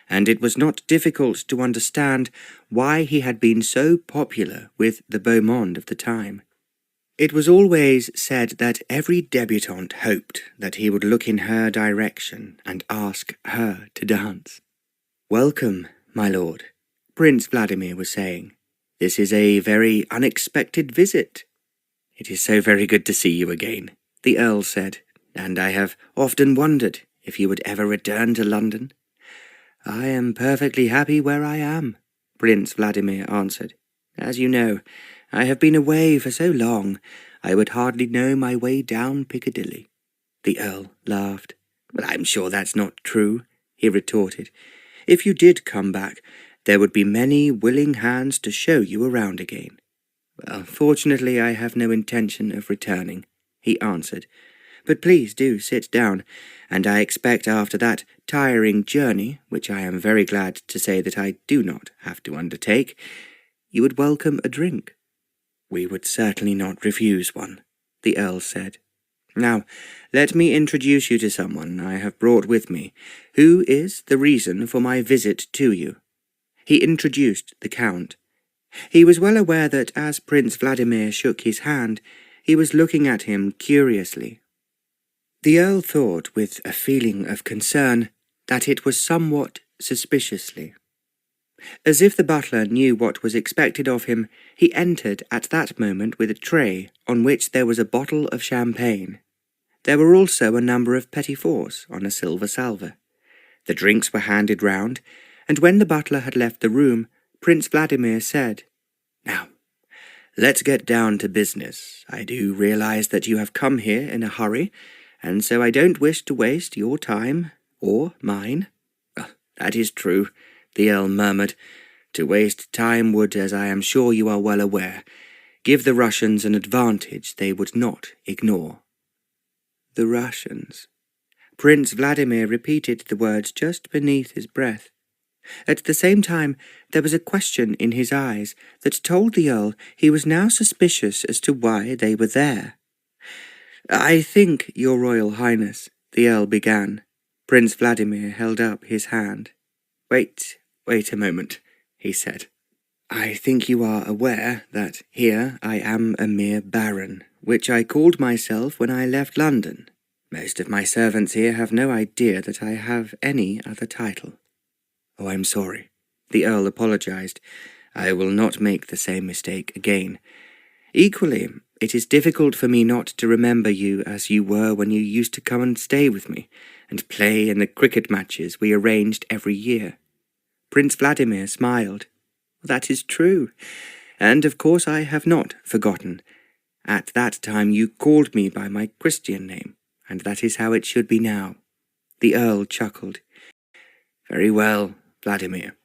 and it was not difficult to understand why he had been so popular with the beau monde of the time. It was always said that every debutante hoped that he would look in her direction and ask her to dance. "Welcome, my lord," Prince Vladimir was saying. "This is a very unexpected visit." "It is so very good to see you again," the Earl said, "and I have often wondered if you would ever return to London." "I am perfectly happy where I am," Prince Vladimir answered. "As you know, I have been away for so long, I would hardly know my way down Piccadilly." The Earl laughed. "But I'm sure that's not true," he retorted. "If you did come back, there would be many willing hands to show you around again." "Well, fortunately I have no intention of returning," he answered. "But please do sit down, and I expect after that tiring journey, which I am very glad to say that I do not have to undertake, you would welcome a drink." "We would certainly not refuse one," the Earl said. "Now, let me introduce you to someone I have brought with me, who is the reason for my visit to you." He introduced the Count. He was well aware that as Prince Vladimir shook his hand, he was looking at him curiously. The Earl thought, with a feeling of concern, that it was somewhat suspiciously. As if the butler knew what was expected of him, he entered at that moment with a tray on which there was a bottle of champagne. There were also a number of petits fours on a silver salver. The drinks were handed round, and when the butler had left the room, Prince Vladimir said, "Now, let's get down to business. I do realize that you have come here in a hurry, and so I don't wish to waste your time or mine." "That is true," the Earl murmured. "To waste time would, as I am sure you are well aware, give the Russians an advantage they would not ignore." The Russians. Prince Vladimir repeated the words just beneath his breath. At the same time, there was a question in his eyes that told the Earl he was now suspicious as to why they were there. "I think, Your Royal Highness," the Earl began. Prince Vladimir held up his hand. Wait a moment," he said. "I think you are aware that here I am a mere baron, which I called myself when I left London. Most of my servants here have no idea that I have any other title." "Oh, I'm sorry." The Earl apologized. "I will not make the same mistake again. Equally, it is difficult for me not to remember you as you were when you used to come and stay with me, and play in the cricket matches we arranged every year." Prince Vladimir smiled. "That is true, and of course I have not forgotten. At that time you called me by my Christian name, and that is how it should be now." The Earl chuckled. "Very well, Vladimir,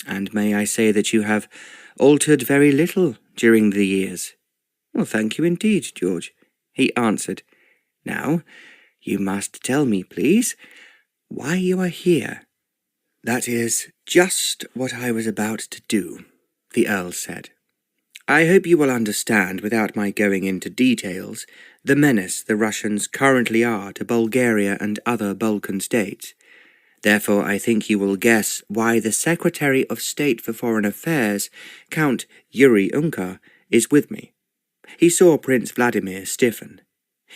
and may I say that you have altered very little during the years?" "Well, thank you indeed, George," he answered. "Now, you must tell me, please, why you are here." "That is just what I was about to do," the Earl said. "I hope you will understand, without my going into details, the menace the Russians currently are to Bulgaria and other Balkan states. Therefore, I think you will guess why the Secretary of State for Foreign Affairs, Count Yuri Unkar, is with me." He saw Prince Vladimir stiffen.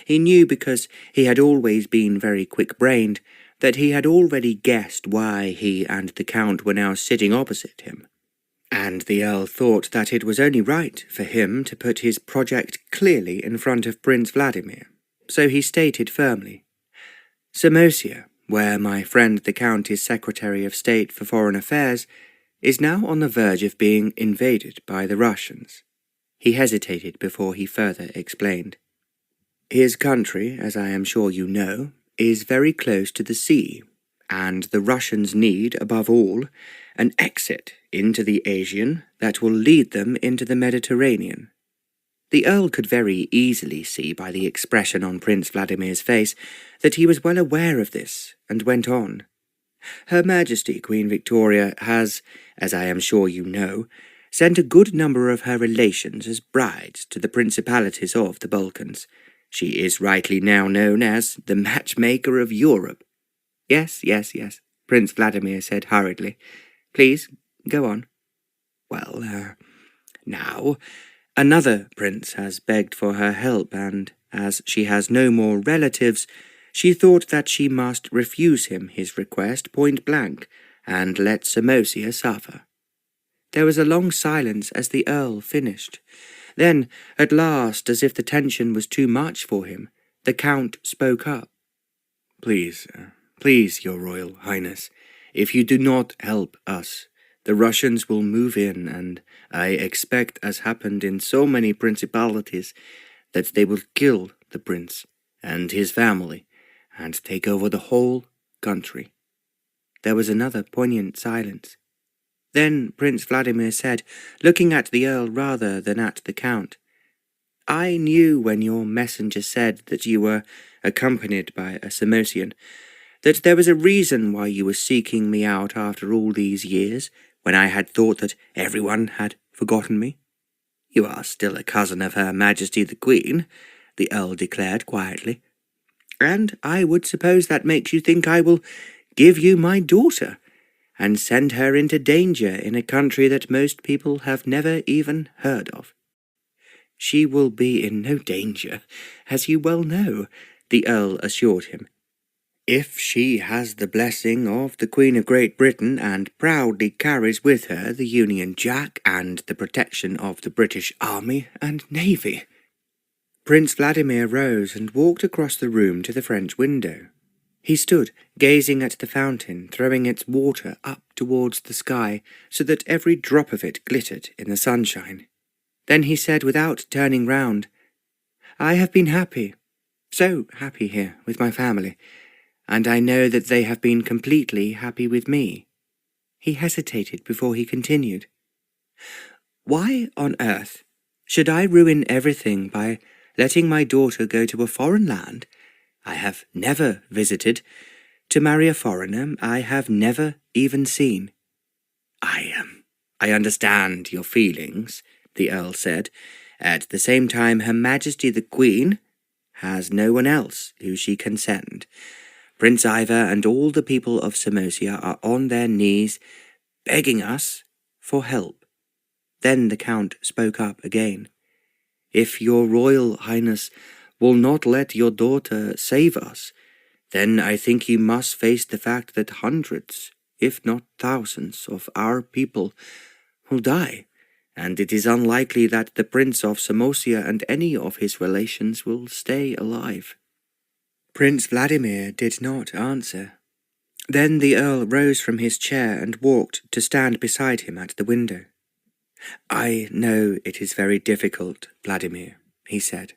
He knew, because he had always been very quick-brained, that he had already guessed why he and the Count were now sitting opposite him. And the Earl thought that it was only right for him to put his project clearly in front of Prince Vladimir. So he stated firmly, "Samosia, where my friend the Count is Secretary of State for Foreign Affairs, is now on the verge of being invaded by the Russians." He hesitated before he further explained. "His country, as I am sure you know, is very close to the sea, and the Russians need, above all, an exit into the Aegean that will lead them into the Mediterranean." The Earl could very easily see by the expression on Prince Vladimir's face that he was well aware of this, and went on. "Her Majesty Queen Victoria has, as I am sure you know, sent a good number of her relations as brides to the principalities of the Balkans. She is rightly now known as the matchmaker of Europe." Yes, Prince Vladimir said hurriedly. "Please, go on." "Well, now, another prince has begged for her help, and as she has no more relatives, she thought that she must refuse him his request point blank, and let Samosia suffer." There was a long silence as the Earl finished. Then, at last, as if the tension was too much for him, the Count spoke up. Please, Your Royal Highness, if you do not help us, the Russians will move in, and I expect, as happened in so many principalities, that they will kill the prince and his family, and take over the whole country." There was another poignant silence. Then Prince Vladimir said, looking at the Earl rather than at the Count, "I knew when your messenger said that you were accompanied by a Samosian, that there was a reason why you were seeking me out after all these years, when I had thought that everyone had forgotten me." "You are still a cousin of Her Majesty the Queen," the Earl declared quietly. "And I would suppose that makes you think I will give you my daughter, and send her into danger in a country that most people have never even heard of." "She will be in no danger, as you well know," the Earl assured him. "If she has the blessing of the Queen of Great Britain and proudly carries with her the Union Jack and the protection of the British Army and Navy." Prince Vladimir rose and walked across the room to the French window. He stood, gazing at the fountain, throwing its water up towards the sky, so that every drop of it glittered in the sunshine. Then he said, without turning round, "I have been happy, so happy here with my family, and I know that they have been completely happy with me." He hesitated before he continued. "Why on earth should I ruin everything by letting my daughter go to a foreign land I have never visited, to marry a foreigner I have never even seen? I understand your feelings," the Earl said. "At the same time, Her Majesty the Queen has no one else who she can send. Prince Ivor and all the people of Samosia are on their knees, begging us for help." Then the Count spoke up again. "If your Royal Highness will not let your daughter save us, then I think you must face the fact that hundreds, if not thousands, of our people will die, and it is unlikely that the Prince of Samosia and any of his relations will stay alive." Prince Vladimir did not answer. Then the Earl rose from his chair and walked to stand beside him at the window. "I know it is very difficult, Vladimir," he said,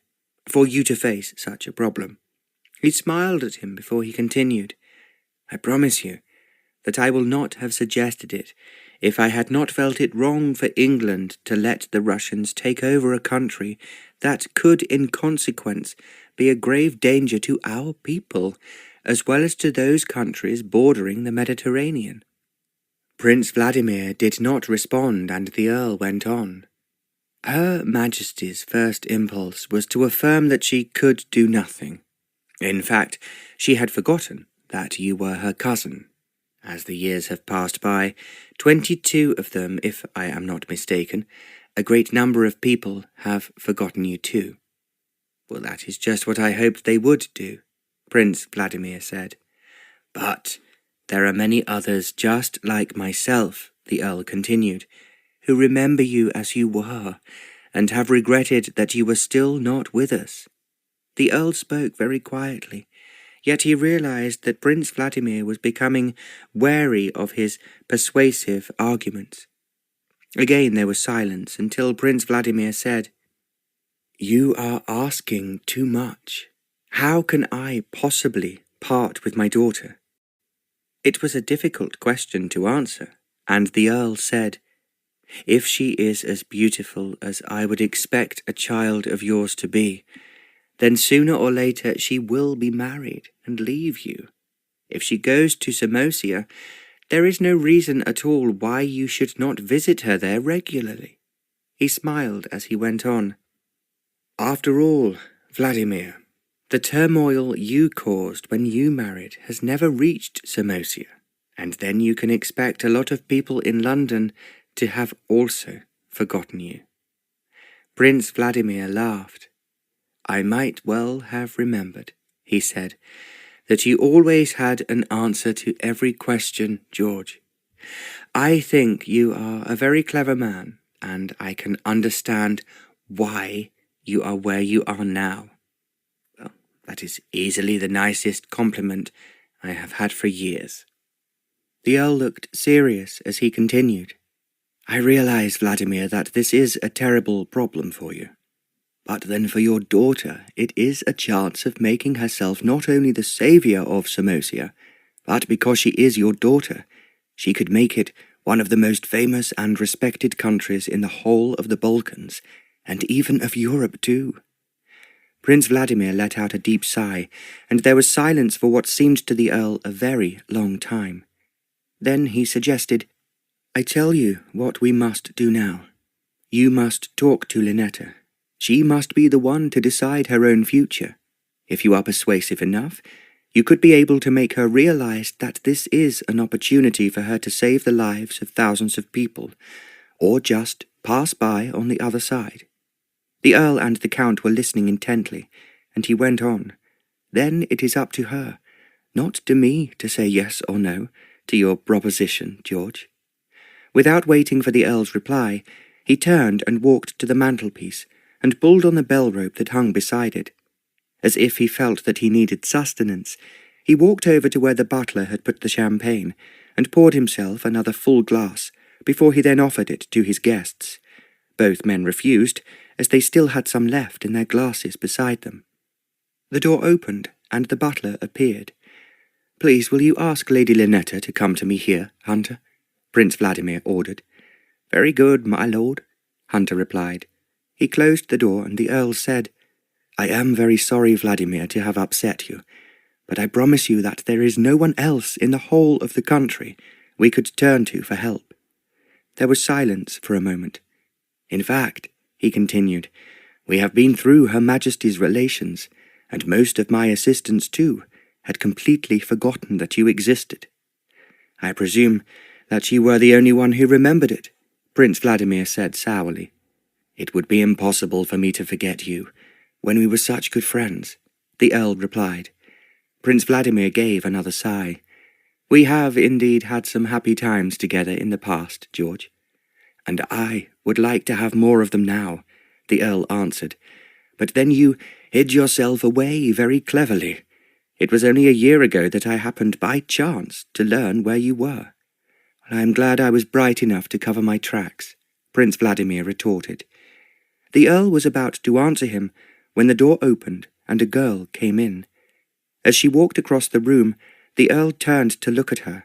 "for you to face such a problem." He smiled at him before he continued. "I promise you that I will not have suggested it if I had not felt it wrong for England to let the Russians take over a country that could in consequence be a grave danger to our people, as well as to those countries bordering the Mediterranean." Prince Vladimir did not respond, and the Earl went on. "Her Majesty's first impulse was to affirm that she could do nothing. In fact, she had forgotten that you were her cousin. As the years have passed by, 22 of them, if I am not mistaken, a great number of people have forgotten you too." "Well, that is just what I hoped they would do," Prince Vladimir said. "But there are many others just like myself," the Earl continued, "who remember you as you were, and have regretted that you were still not with us." The Earl spoke very quietly, yet he realized that Prince Vladimir was becoming wary of his persuasive arguments. Again there was silence until Prince Vladimir said, "You are asking too much. How can I possibly part with my daughter?" It was a difficult question to answer, and the Earl said, "If she is as beautiful as I would expect a child of yours to be, then sooner or later she will be married and leave you. If she goes to Samosia, there is no reason at all why you should not visit her there regularly." He smiled as he went on. "After all, Vladimir, the turmoil you caused when you married has never reached Samosia, and then you can expect a lot of people in London to have also forgotten you." Prince Vladimir laughed. "I might well have remembered," he said, "that you always had an answer to every question, George. I think you are a very clever man, and I can understand why you are where you are now." "Well, that is easily the nicest compliment I have had for years." The Earl looked serious as he continued. "I realize, Vladimir, that this is a terrible problem for you. But then for your daughter, it is a chance of making herself not only the saviour of Samosia, but because she is your daughter, she could make it one of the most famous and respected countries in the whole of the Balkans, and even of Europe too." Prince Vladimir let out a deep sigh, and there was silence for what seemed to the Earl a very long time. Then he suggested, "I tell you what we must do now. You must talk to Linetta. She must be the one to decide her own future. If you are persuasive enough, you could be able to make her realize that this is an opportunity for her to save the lives of thousands of people, or just pass by on the other side." The Earl and the Count were listening intently, and he went on, "Then it is up to her, not to me to say yes or no to your proposition, George." Without waiting for the Earl's reply, he turned and walked to the mantelpiece and pulled on the bell rope that hung beside it. As if he felt that he needed sustenance, he walked over to where the butler had put the champagne and poured himself another full glass before he then offered it to his guests. Both men refused, as they still had some left in their glasses beside them. The door opened, and the butler appeared. "Please, will you ask Lady Linetta to come to me here, Hunter?" Prince Vladimir ordered. "Very good, my lord," Hunter replied. He closed the door, and the Earl said, "I am very sorry, Vladimir, to have upset you, but I promise you that there is no one else in the whole of the country we could turn to for help. There was silence for a moment. "In fact," he continued, "we have been through Her Majesty's relations, and most of my assistants too had completely forgotten that you existed. I presume that you were the only one who remembered it," Prince Vladimir said sourly. "It would be impossible for me to forget you, when we were such good friends," the Earl replied. Prince Vladimir gave another sigh. "We have indeed had some happy times together in the past, George. And I would like to have more of them now," the Earl answered. "But then you hid yourself away very cleverly. It was only a year ago that I happened by chance to learn where you were." "I am glad I was bright enough to cover my tracks," Prince Vladimir retorted. The Earl was about to answer him when the door opened and a girl came in. As she walked across the room, the Earl turned to look at her.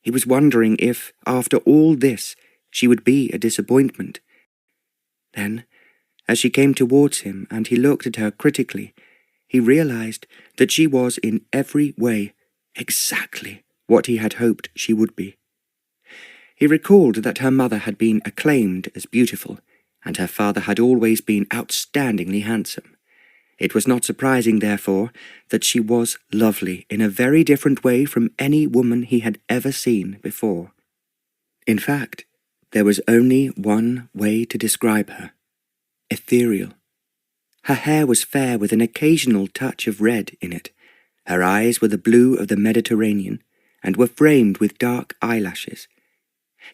He was wondering if, after all this, she would be a disappointment. Then, as she came towards him and he looked at her critically, he realized that she was in every way exactly what he had hoped she would be. He recalled that her mother had been acclaimed as beautiful, and her father had always been outstandingly handsome. It was not surprising, therefore, that she was lovely in a very different way from any woman he had ever seen before. In fact, there was only one way to describe her: ethereal. Her hair was fair with an occasional touch of red in it. Her eyes were the blue of the Mediterranean, and were framed with dark eyelashes.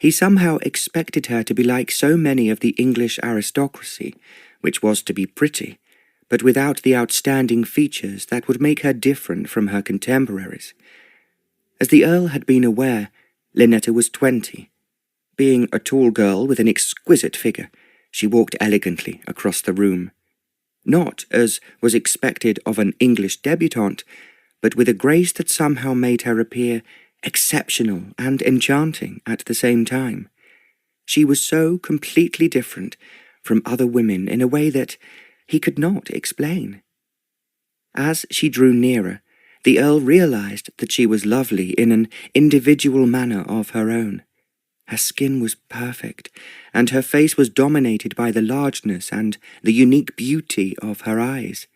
He somehow expected her to be like so many of the English aristocracy, which was to be pretty, but without the outstanding features that would make her different from her contemporaries. As the Earl had been aware, Linetta was 20. Being a tall girl with an exquisite figure, she walked elegantly across the room. Not, as was expected of an English debutante, but with a grace that somehow made her appear exceptional and enchanting at the same time. She was so completely different from other women in a way that he could not explain. As she drew nearer, the Earl realized that she was lovely in an individual manner of her own. Her skin was perfect, and her face was dominated by the largeness and the unique beauty of her eyes.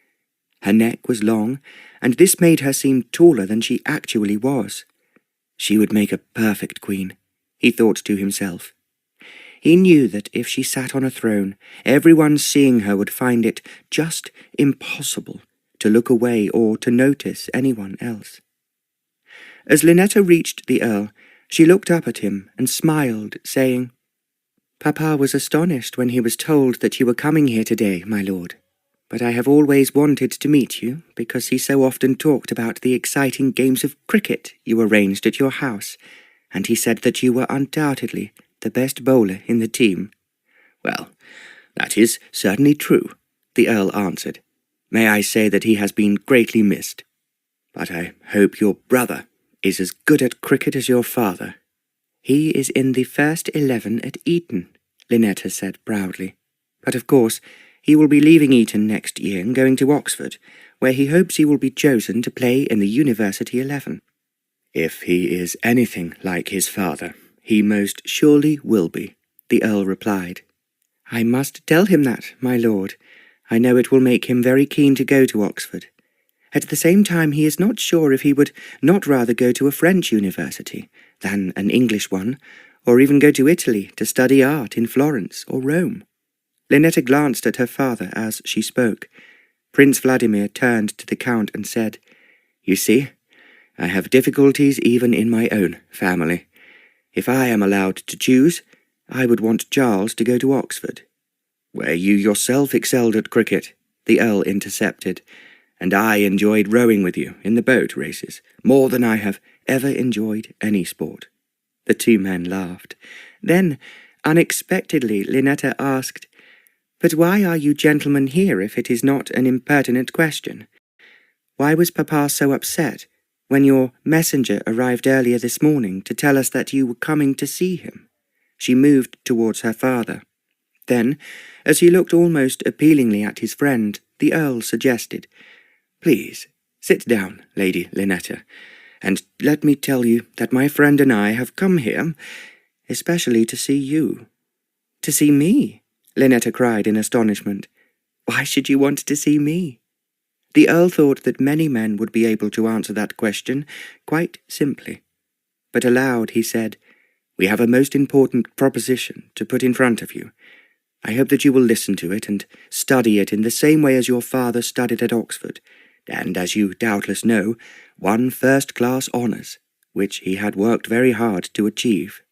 Her neck was long, and this made her seem taller than she actually was. She would make a perfect queen, he thought to himself. He knew that if she sat on a throne, everyone seeing her would find it just impossible to look away or to notice anyone else. As Linetta reached the Earl, she looked up at him and smiled, saying, "Papa was astonished when he was told that you were coming here today, my lord. But I have always wanted to meet you, because he so often talked about the exciting games of cricket you arranged at your house, and he said that you were undoubtedly the best bowler in the team." "Well, that is certainly true," the Earl answered. "May I say that he has been greatly missed. But I hope your brother is as good at cricket as your father." "He is in the first 11 at Eton," Linetta said proudly. "But of course, he will be leaving Eton next year and going to Oxford, where he hopes he will be chosen to play in the University 11. "If he is anything like his father, he most surely will be," the Earl replied. "I must tell him that, my lord. I know it will make him very keen to go to Oxford. At the same time, he is not sure if he would not rather go to a French university than an English one, or even go to Italy to study art in Florence or Rome." Linetta glanced at her father as she spoke. Prince Vladimir turned to the Count and said, "You see, I have difficulties even in my own family. If I am allowed to choose, I would want Charles to go to Oxford." "Where you yourself excelled at cricket," the Earl intercepted, "and I enjoyed rowing with you in the boat races more than I have ever enjoyed any sport." The two men laughed. Then, unexpectedly, Linetta asked, "But why are you gentlemen here if it is not an impertinent question? Why was Papa so upset when your messenger arrived earlier this morning to tell us that you were coming to see him?" She moved towards her father. Then, as he looked almost appealingly at his friend, the Earl suggested, "Please, sit down, Lady Linetta, and let me tell you that my friend and I have come here especially to see you." "To see me?" Linetta cried in astonishment. "Why should you want to see me?" The Earl thought that many men would be able to answer that question quite simply. But aloud he said, "We have a most important proposition to put in front of you. I hope that you will listen to it and study it in the same way as your father studied at Oxford, and, as you doubtless know, won first-class honours, which he had worked very hard to achieve."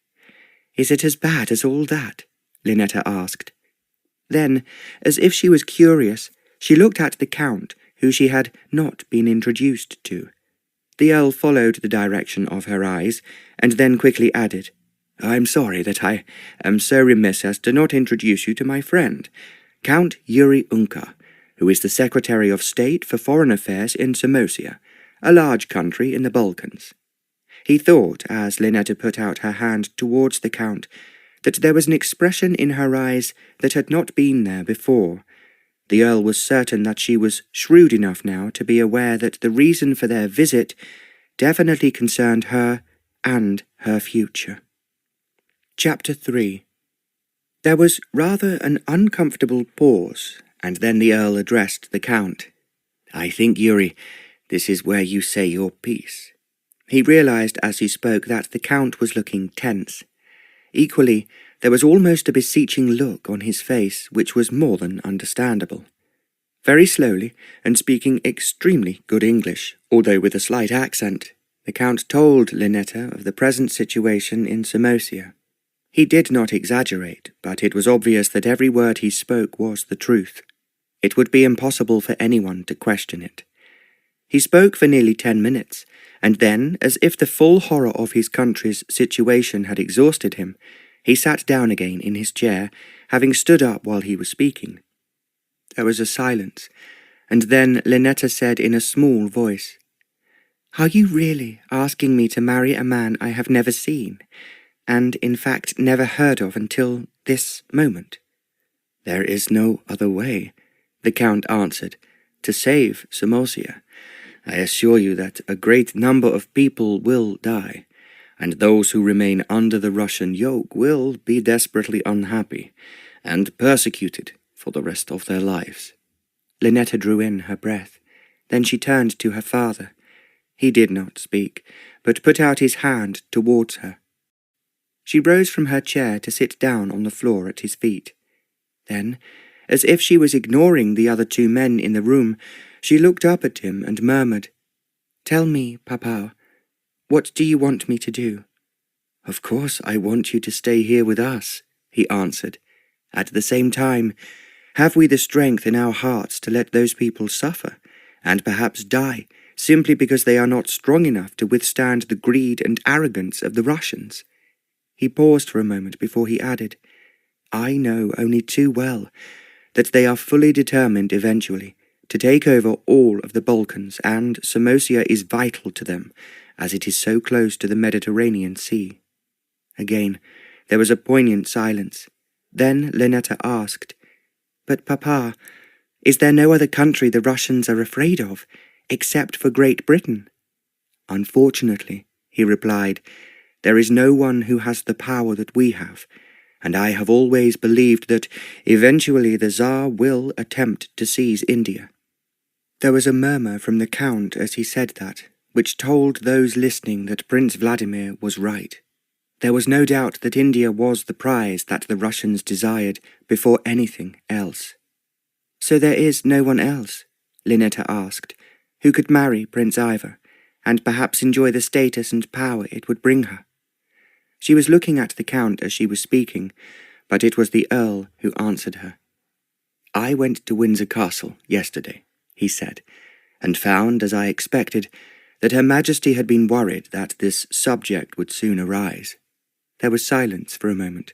"Is it as bad as all that?" Linetta asked. Then, as if she was curious, she looked at the Count, who she had not been introduced to. The Earl followed the direction of her eyes, and then quickly added, "I'm sorry that I am so remiss as to not introduce you to my friend, Count Yuri Unkar, who is the Secretary of State for Foreign Affairs in Samosia, a large country in the Balkans." He thought, as Linetta put out her hand towards the Count, that there was an expression in her eyes that had not been there before. The Earl was certain that she was shrewd enough now to be aware that the reason for their visit definitely concerned her and her future. Chapter 3. There was rather an uncomfortable pause, and then the Earl addressed the Count. "I think, Yuri, this is where you say your piece." He realized as he spoke that the Count was looking tense. Equally, there was almost a beseeching look on his face, which was more than understandable. Very slowly, and speaking extremely good English, although with a slight accent, the Count told Linetta of the present situation in Samosia. He did not exaggerate, but it was obvious that every word he spoke was the truth. It would be impossible for anyone to question it. He spoke for nearly 10 minutes, and then, as if the full horror of his country's situation had exhausted him, he sat down again in his chair, having stood up while he was speaking. There was a silence, and then Linetta said in a small voice, "Are you really asking me to marry a man I have never seen, and in fact never heard of until this moment?" "There is no other way," the Count answered, "to save Samosia. I assure you that a great number of people will die, and those who remain under the Russian yoke will be desperately unhappy and persecuted for the rest of their lives." Linetta drew in her breath. Then she turned to her father. He did not speak, but put out his hand towards her. She rose from her chair to sit down on the floor at his feet. Then, as if she was ignoring the other two men in the room, she looked up at him and murmured, "Tell me, Papa, what do you want me to do?" "Of course I want you to stay here with us," he answered. "At the same time, have we the strength in our hearts to let those people suffer, and perhaps die, simply because they are not strong enough to withstand the greed and arrogance of the Russians?" He paused for a moment before he added, "I know only too well that they are fully determined eventually to take over all of the Balkans, and Samosia is vital to them, as it is so close to the Mediterranean Sea." Again, there was a poignant silence. Then Linetta asked, "But, Papa, is there no other country the Russians are afraid of, except for Great Britain?" "Unfortunately," he replied, "there is no one who has the power that we have, and I have always believed that eventually the Tsar will attempt to seize India." There was a murmur from the Count as he said that, which told those listening that Prince Vladimir was right. There was no doubt that India was the prize that the Russians desired before anything else. "So there is no one else," Linetta asked, "who could marry Prince Ivor, and perhaps enjoy the status and power it would bring her?" She was looking at the Count as she was speaking, but it was the Earl who answered her. "I went to Windsor Castle yesterday," he said, "and found, as I expected, that Her Majesty had been worried that this subject would soon arise." There was silence for a moment.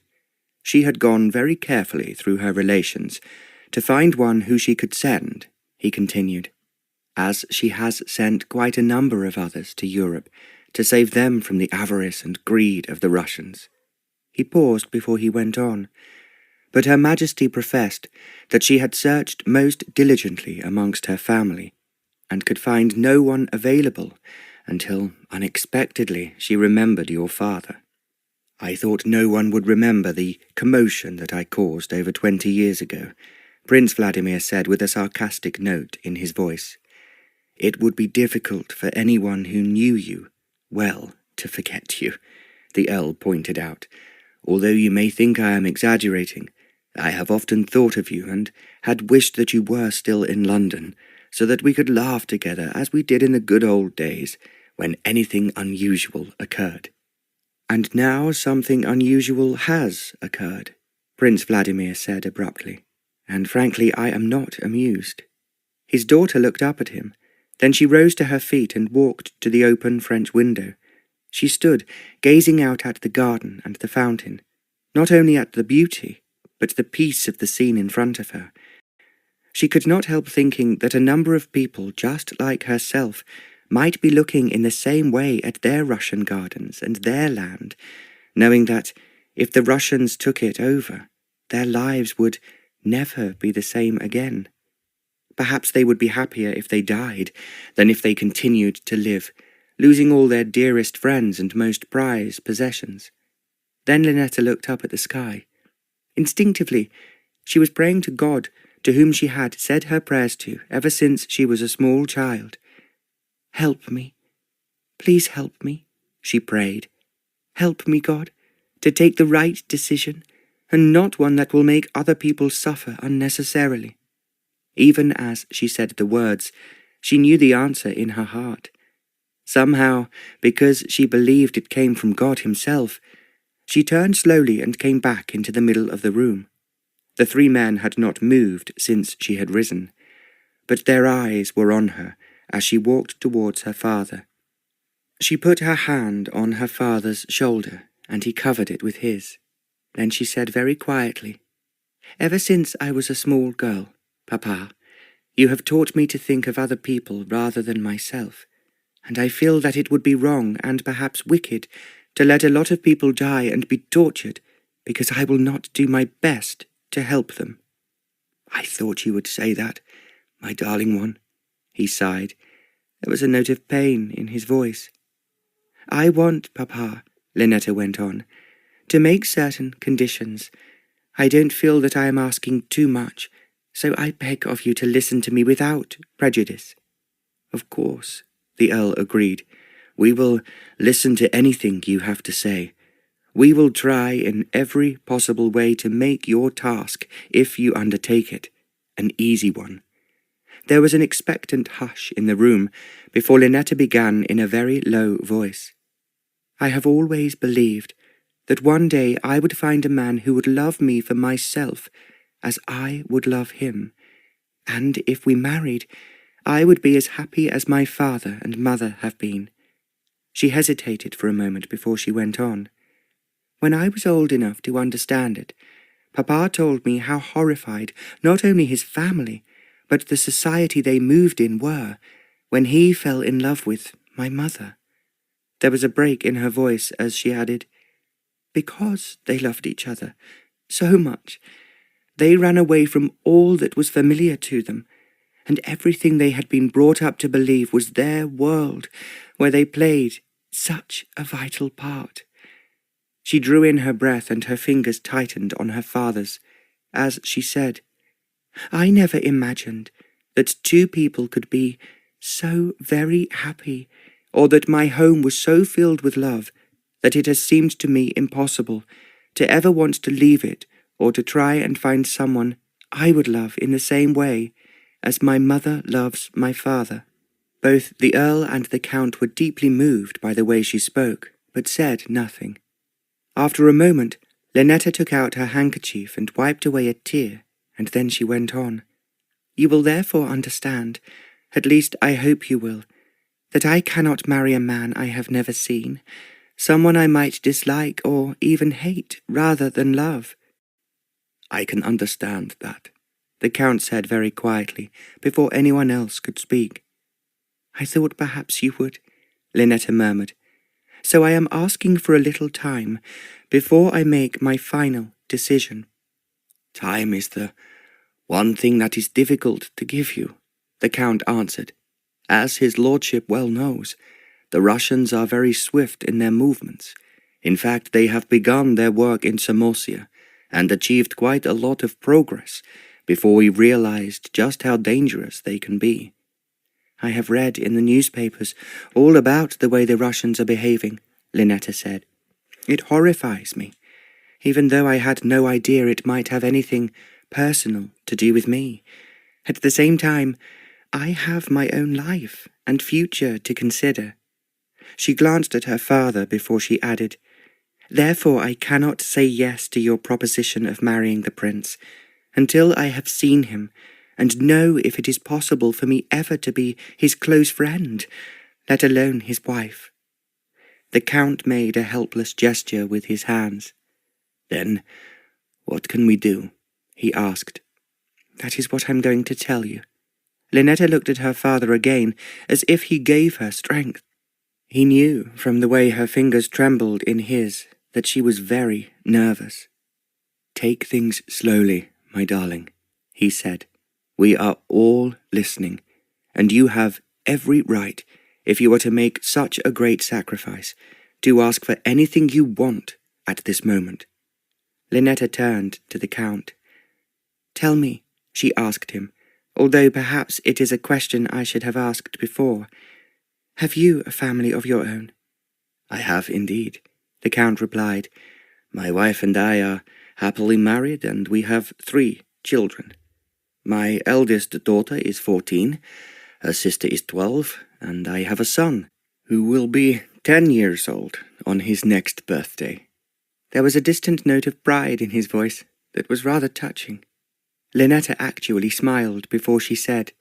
She had gone very carefully through her relations to find one who she could send, he continued, as she has sent quite a number of others to Europe to save them from the avarice and greed of the Russians. He paused before he went on, but Her Majesty professed that she had searched most diligently amongst her family, and could find no one available until, unexpectedly, she remembered your father. I thought no one would remember the commotion that I caused over 20 years ago, Prince Vladimir said with a sarcastic note in his voice. It would be difficult for anyone who knew you well to forget you, the Earl pointed out. Although you may think I am exaggerating, I have often thought of you and had wished that you were still in London, so that we could laugh together as we did in the good old days when anything unusual occurred. And now something unusual has occurred, Prince Vladimir said abruptly, and frankly I am not amused. His daughter looked up at him. Then she rose to her feet and walked to the open French window. She stood, gazing out at the garden and the fountain, not only at the beauty, but the peace of the scene in front of her. She could not help thinking that a number of people just like herself might be looking in the same way at their Russian gardens and their land, knowing that if the Russians took it over, their lives would never be the same again. Perhaps they would be happier if they died than if they continued to live, losing all their dearest friends and most prized possessions. Then Linetta looked up at the sky. Instinctively, she was praying to God, to whom she had said her prayers to ever since she was a small child. "Help me. Please help me," she prayed. "Help me, God, to take the right decision, and not one that will make other people suffer unnecessarily." Even as she said the words, she knew the answer in her heart. Somehow, because she believed it came from God himself, she turned slowly and came back into the middle of the room. The three men had not moved since she had risen, but their eyes were on her as she walked towards her father. She put her hand on her father's shoulder, and he covered it with his. Then she said very quietly, "Ever since I was a small girl, Papa, you have taught me to think of other people rather than myself, and I feel that it would be wrong and perhaps wicked to let a lot of people die and be tortured because I will not do my best to help them." "I thought you would say that, my darling one," he sighed. There was a note of pain in his voice. "I want, Papa," Linetta went on, "to make certain conditions. I don't feel that I am asking too much, so I beg of you to listen to me without prejudice." "Of course," the Earl agreed. "We will listen to anything you have to say. We will try in every possible way to make your task, if you undertake it, an easy one." There was an expectant hush in the room before Linetta began in a very low voice. "I have always believed that one day I would find a man who would love me for myself as I would love him, and if we married, I would be as happy as my father and mother have been." She hesitated for a moment before she went on. "When I was old enough to understand it, Papa told me how horrified not only his family, but the society they moved in were, when he fell in love with my mother." There was a break in her voice as she added, "Because they loved each other so much, they ran away from all that was familiar to them, and everything they had been brought up to believe was their world, where they played such a vital part." She drew in her breath and her fingers tightened on her father's, as she said, "I never imagined that two people could be so very happy, or that my home was so filled with love that it has seemed to me impossible to ever want to leave it or to try and find someone I would love in the same way as my mother loves my father." Both the Earl and the Count were deeply moved by the way she spoke, but said nothing. After a moment, Linetta took out her handkerchief and wiped away a tear, and then she went on. "You will therefore understand, at least I hope you will, that I cannot marry a man I have never seen, someone I might dislike or even hate rather than love." "I can understand that," the Count said very quietly, before anyone else could speak. "I thought perhaps you would," Linetta murmured. "So I am asking for a little time before I make my final decision." "Time is the one thing that is difficult to give you," the Count answered. "As his lordship well knows, the Russians are very swift in their movements. In fact, they have begun their work in Samosia and achieved quite a lot of progress before we realized just how dangerous they can be. I have read in the newspapers all about the way the Russians are behaving, Linetta said. It horrifies me, even though I had no idea it might have anything personal to do with me. At the same time, I have my own life and future to consider. She glanced at her father before she added, Therefore I cannot say yes to your proposition of marrying the prince until I have seen him and know if it is possible for me ever to be his close friend, let alone his wife. The Count made a helpless gesture with his hands. Then, what can we do? He asked. That is what I'm going to tell you. Linetta looked at her father again, as if he gave her strength. He knew, from the way her fingers trembled in his, that she was very nervous. Take things slowly, my darling, he said. We are all listening, and you have every right, if you are to make such a great sacrifice, to ask for anything you want at this moment. Linetta turned to the Count. Tell me, she asked him, although perhaps it is a question I should have asked before. Have you a family of your own? I have indeed, the Count replied. My wife and I are happily married, and we have 3 children. My eldest daughter is 14, her sister is 12, and I have a son, who will be 10 years old on his next birthday. There was a distant note of pride in his voice that was rather touching. Linetta actually smiled before she said,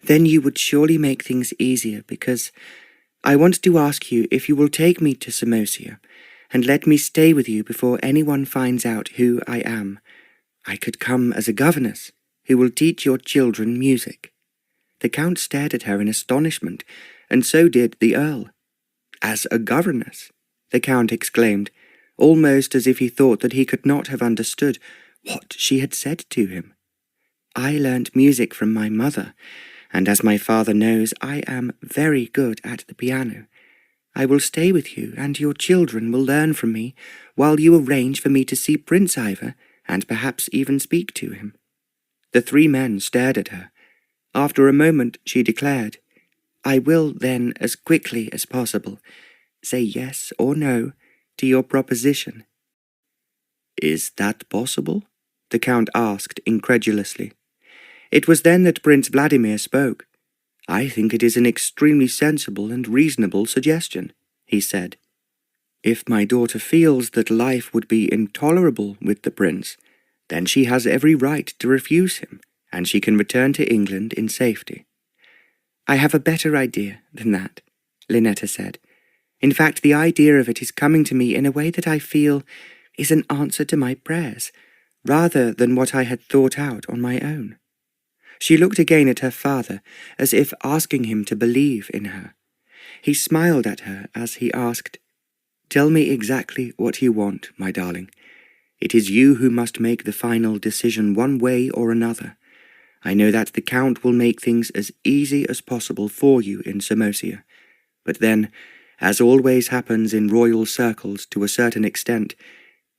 Then you would surely make things easier, because I want to ask you if you will take me to Samosia and let me stay with you before anyone finds out who I am. I could come as a governess who will teach your children music. The Count stared at her in astonishment, and so did the Earl. As a governess, the Count exclaimed, almost as if he thought that he could not have understood what she had said to him. I learnt music from my mother, and as my father knows, I am very good at the piano. I will stay with you, and your children will learn from me, while you arrange for me to see Prince Ivor, and perhaps even speak to him. The 3 men stared at her. After a moment she declared, I will then, as quickly as possible, say yes or no to your proposition. Is that possible? The Count asked incredulously. It was then that Prince Vladimir spoke. I think it is an extremely sensible and reasonable suggestion, he said. If my daughter feels that life would be intolerable with the prince, then she has every right to refuse him, and she can return to England in safety. I have a better idea than that, Linetta said. In fact, the idea of it is coming to me in a way that I feel is an answer to my prayers, rather than what I had thought out on my own. She looked again at her father, as if asking him to believe in her. He smiled at her as he asked, Tell me exactly what you want, my darling. It is you who must make the final decision one way or another. I know that the Count will make things as easy as possible for you in Samosia, but then, as always happens in royal circles to a certain extent,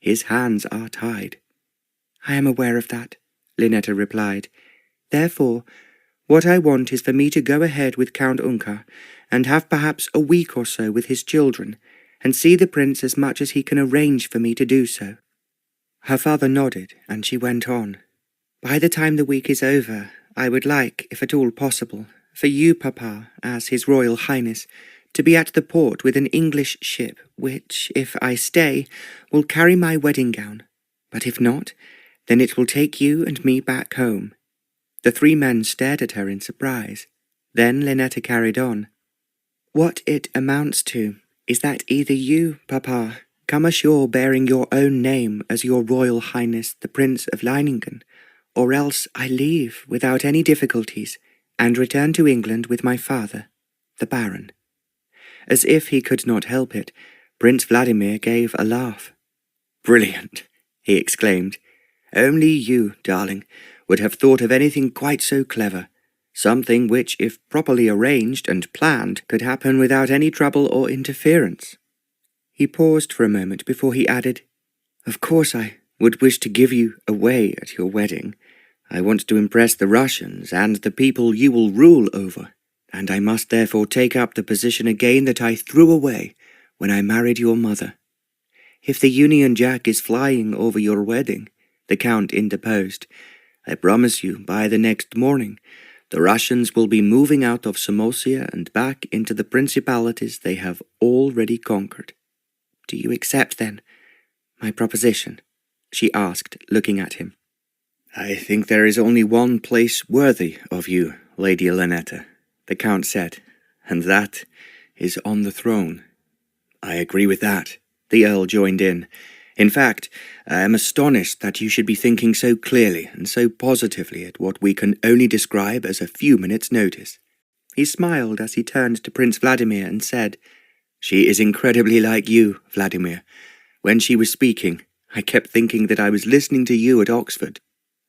his hands are tied. I am aware of that, Linetta replied. Therefore, what I want is for me to go ahead with Count Unkar and have perhaps a week or so with his children, and see the prince as much as he can arrange for me to do so. Her father nodded, and she went on. By the time the week is over, I would like, if at all possible, for you, Papa, as His Royal Highness, to be at the port with an English ship, which, if I stay, will carry my wedding gown. But if not, then it will take you and me back home. The 3 men stared at her in surprise. Then Linetta carried on. What it amounts to is that either you, Papa, come ashore bearing your own name as your Royal Highness the Prince of Leiningen, or else I leave without any difficulties and return to England with my father, the Baron. As if he could not help it, Prince Vladimir gave a laugh. Brilliant, he exclaimed. Only you, darling, would have thought of anything quite so clever. Something which, if properly arranged and planned, could happen without any trouble or interference. He paused for a moment before he added, "Of course I would wish to give you away at your wedding. I want to impress the Russians and the people you will rule over, and I must therefore take up the position again that I threw away when I married your mother." "If the Union Jack is flying over your wedding," the Count interposed, "I promise you by the next morning the Russians will be moving out of Samosia and back into the principalities they have already conquered." "Do you accept, then, my proposition?" she asked, looking at him. "I think there is only one place worthy of you, Lady Linetta," the Count said, "and that is on the throne." "I agree with that," the Earl joined in. "In fact, I am astonished that you should be thinking so clearly and so positively at what we can only describe as a few minutes' notice." He smiled as he turned to Prince Vladimir and said, "She is incredibly like you, Vladimir. When she was speaking, I kept thinking that I was listening to you at Oxford,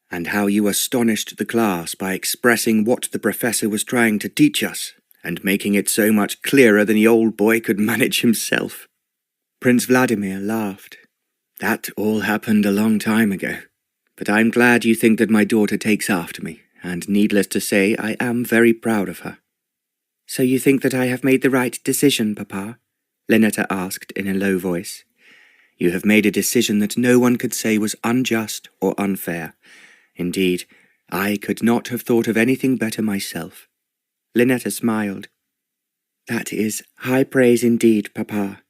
and how you astonished the class by expressing what the professor was trying to teach us, and making it so much clearer than the old boy could manage himself." Prince Vladimir laughed. "That all happened a long time ago, but I'm glad you think that my daughter takes after me, and needless to say, I am very proud of her." "So you think that I have made the right decision, Papa?" Linetta asked in a low voice. "You have made a decision that no one could say was unjust or unfair. Indeed, I could not have thought of anything better myself." Linetta smiled. "That is high praise indeed, Papa.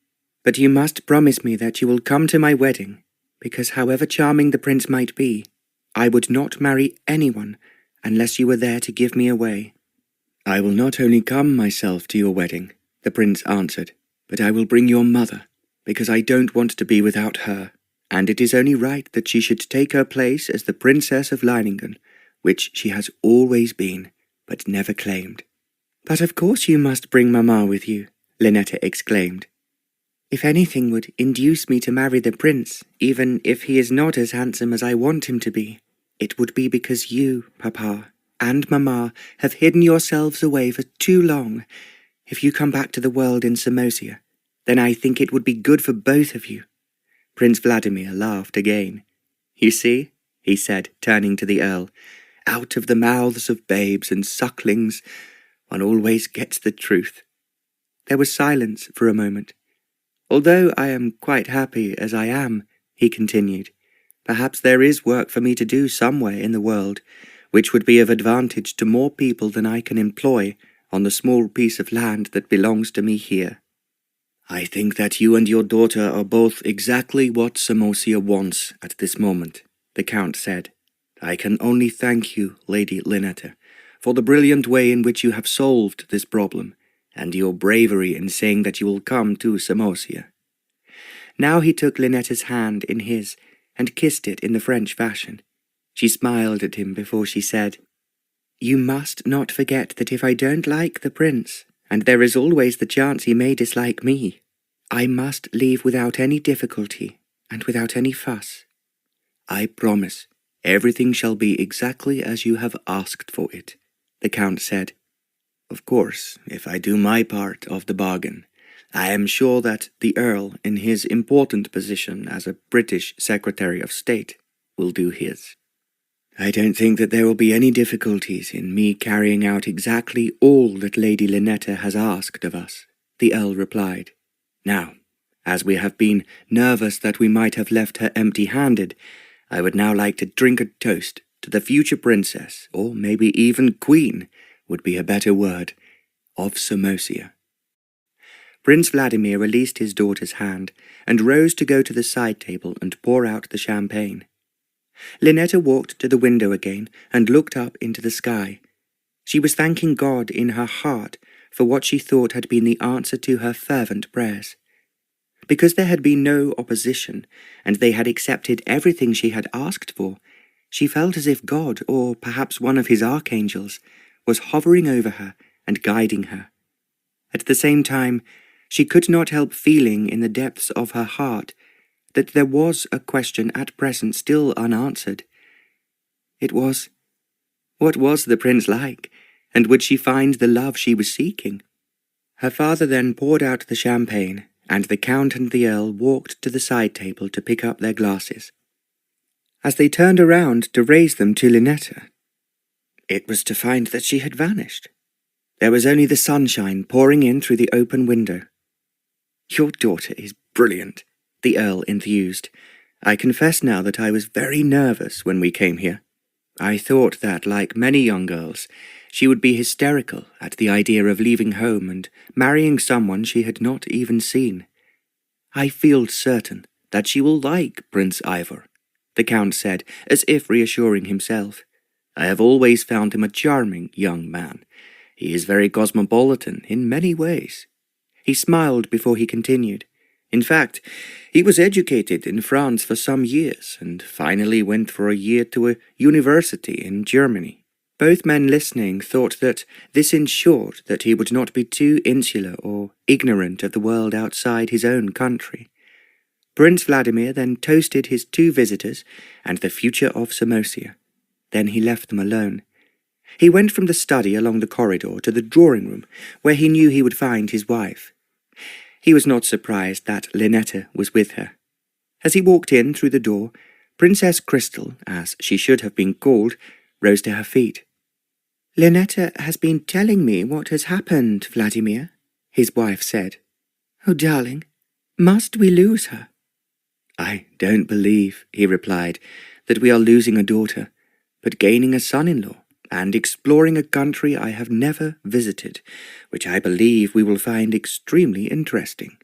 But you must promise me that you will come to my wedding, because however charming the prince might be, I would not marry anyone unless you were there to give me away." "I will not only come myself to your wedding," the prince answered, "but I will bring your mother, because I don't want to be without her, and it is only right that she should take her place as the Princess of Leiningen, which she has always been, but never claimed." "But of course you must bring Mamma with you," Linetta exclaimed. "If anything would induce me to marry the prince, even if he is not as handsome as I want him to be, it would be because you, Papa, and Mamma have hidden yourselves away for too long. If you come back to the world in Samosia, then I think it would be good for both of you." Prince Vladimir laughed again. "You see," he said, turning to the Earl, "out of the mouths of babes and sucklings, one always gets the truth." There was silence for a moment. "Although I am quite happy as I am," he continued, "perhaps there is work for me to do somewhere in the world, which would be of advantage to more people than I can employ on the small piece of land that belongs to me here." "I think that you and your daughter are both exactly what Samosia wants at this moment," the Count said. "I can only thank you, Lady Linetta, for the brilliant way in which you have solved this problem, and your bravery in saying that you will come to Samosia." Now he took Linetta's hand in his and kissed it in the French fashion. She smiled at him before she said, "You must not forget that if I don't like the prince, and there is always the chance he may dislike me, I must leave without any difficulty and without any fuss." "I promise everything shall be exactly as you have asked for it," the Count said. "Of course, if I do my part of the bargain, I am sure that the Earl, in his important position as a British Secretary of State, will do his." "I don't think that there will be any difficulties in me carrying out exactly all that Lady Linetta has asked of us," the Earl replied. "Now, as we have been nervous that we might have left her empty-handed, I would now like to drink a toast to the future princess, or maybe even queen, would be a better word, of Samosia." Prince Vladimir released his daughter's hand and rose to go to the side table and pour out the champagne. Linetta walked to the window again and looked up into the sky. She was thanking God in her heart for what she thought had been the answer to her fervent prayers. Because there had been no opposition, and they had accepted everything she had asked for, she felt as if God, or perhaps one of his archangels, was hovering over her and guiding her. At the same time, she could not help feeling in the depths of her heart that there was a question at present still unanswered. It was, what was the prince like, and would she find the love she was seeking? Her father then poured out the champagne, and the Count and the Earl walked to the side table to pick up their glasses. As they turned around to raise them to Linetta, it was to find that she had vanished. There was only the sunshine pouring in through the open window. "Your daughter is brilliant," the Earl enthused. "I confess now that I was very nervous when we came here. I thought that, like many young girls, she would be hysterical at the idea of leaving home and marrying someone she had not even seen. I feel certain that she will like Prince Ivor," the Count said, as if reassuring himself. "I have always found him a charming young man. He is very cosmopolitan in many ways." He smiled before he continued. "In fact, he was educated in France for some years and finally went for a year to a university in Germany." Both men listening thought that this ensured that he would not be too insular or ignorant of the world outside his own country. Prince Vladimir then toasted his two visitors and the future of Samosia. Then he left them alone. He went from the study along the corridor to the drawing-room, where he knew he would find his wife. He was not surprised that Linetta was with her. As he walked in through the door, Princess Crystal, as she should have been called, rose to her feet. "Linetta has been telling me what has happened, Vladimir," his wife said. "Oh, darling, must we lose her?" "I don't believe," he replied, "that we are losing a daughter, but gaining a son-in-law, and exploring a country I have never visited, which I believe we will find extremely interesting."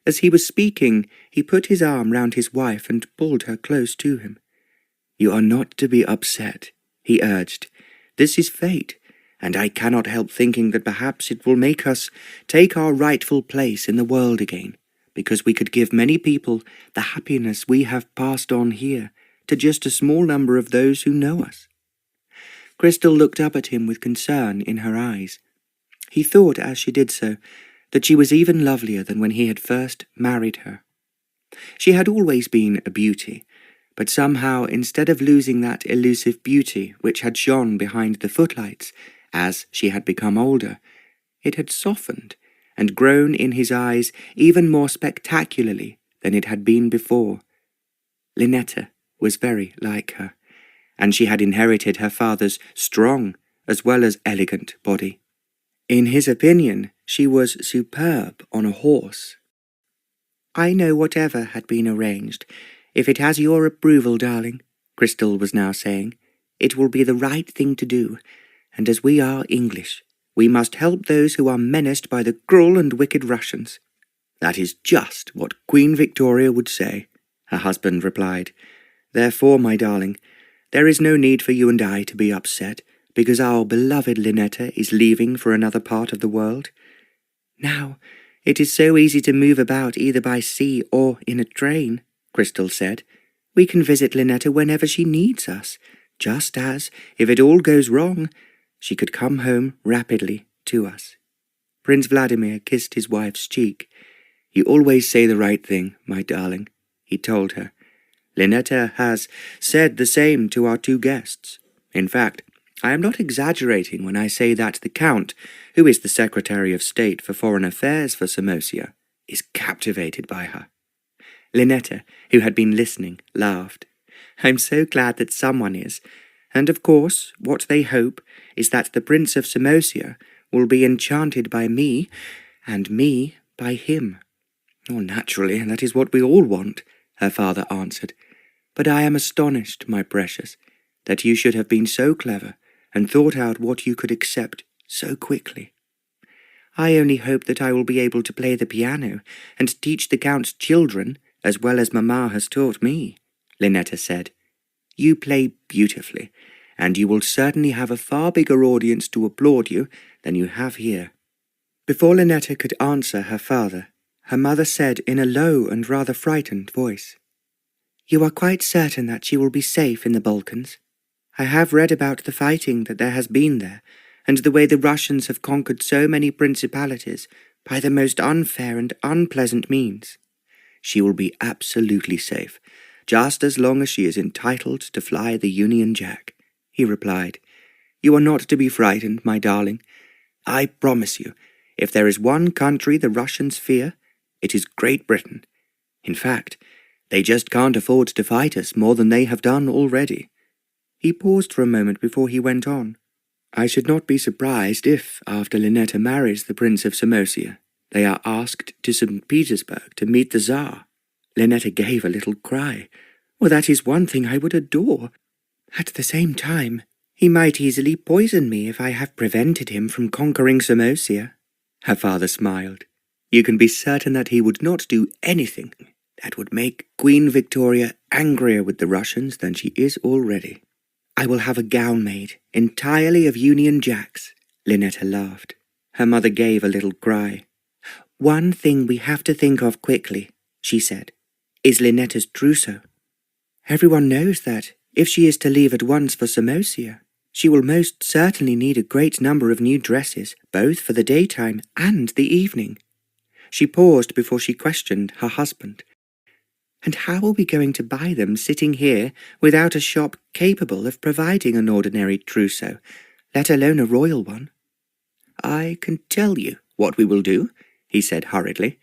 As he was speaking, he put his arm round his wife and pulled her close to him. "You are not to be upset," he urged. "This is fate, and I cannot help thinking that perhaps it will make us take our rightful place in the world again, because we could give many people the happiness we have passed on here to just a small number of those who know us." Crystal looked up at him with concern in her eyes. He thought, as she did so, that she was even lovelier than when he had first married her. She had always been a beauty, but somehow, instead of losing that elusive beauty which had shone behind the footlights as she had become older, it had softened and grown in his eyes even more spectacularly than it had been before. Linetta was very like her, and she had inherited her father's strong as well as elegant body. In his opinion, she was superb on a horse. "I know whatever had been arranged. If it has your approval, darling," Crystal was now saying, "it will be the right thing to do, and as we are English, we must help those who are menaced by the cruel and wicked Russians." "That is just what Queen Victoria would say," her husband replied. "Therefore, my darling, there is no need for you and I to be upset because our beloved Linetta is leaving for another part of the world. Now, it is so easy to move about either by sea or in a train," Crystal said. "We can visit Linetta whenever she needs us, just as, if it all goes wrong, she could come home rapidly to us." Prince Vladimir kissed his wife's cheek. "You always say the right thing, my darling," he told her. "Linetta has said the same to our two guests. In fact, I am not exaggerating when I say that the Count, who is the Secretary of State for Foreign Affairs for Samosia, is captivated by her." Linetta, who had been listening, laughed. "I'm so glad that someone is, and of course what they hope is that the Prince of Samosia will be enchanted by me, and me by him." "Oh, naturally, that is what we all want," her father answered. "But I am astonished, my precious, that you should have been so clever and thought out what you could accept so quickly." "I only hope that I will be able to play the piano and teach the Count's children as well as Mamma has taught me," Linetta said. "You play beautifully, and you will certainly have a far bigger audience to applaud you than you have here." Before Linetta could answer her father, her mother said in a low and rather frightened voice, "You are quite certain that she will be safe in the Balkans? I have read about the fighting that there has been there, and the way the Russians have conquered so many principalities by the most unfair and unpleasant means." "She will be absolutely safe, just as long as she is entitled to fly the Union Jack," he replied. "You are not to be frightened, my darling. I promise you, if there is one country the Russians fear, It is Great Britain. In fact, they just can't afford to fight us more than they have done already." He paused for a moment before he went on. "I should not be surprised if, after Linetta marries the Prince of Samosia, they are asked to St. Petersburg to meet the Tsar." Linetta gave a little cry. "Well, that is one thing I would adore. At the same time, he might easily poison me if I have prevented him from conquering Samosia." Her father smiled. "You can be certain that he would not do anything that would make Queen Victoria angrier with the Russians than she is already." "I will have a gown made, entirely of Union Jacks," Linetta laughed. Her mother gave a little cry. "One thing we have to think of quickly," she said, "is Linetta's trousseau. Everyone knows that, if she is to leave at once for Samosia, she will most certainly need a great number of new dresses, both for the daytime and the evening." She paused before she questioned her husband. "And how are we going to buy them sitting here without a shop capable of providing an ordinary trousseau, let alone a royal one?" "I can tell you what we will do," he said hurriedly.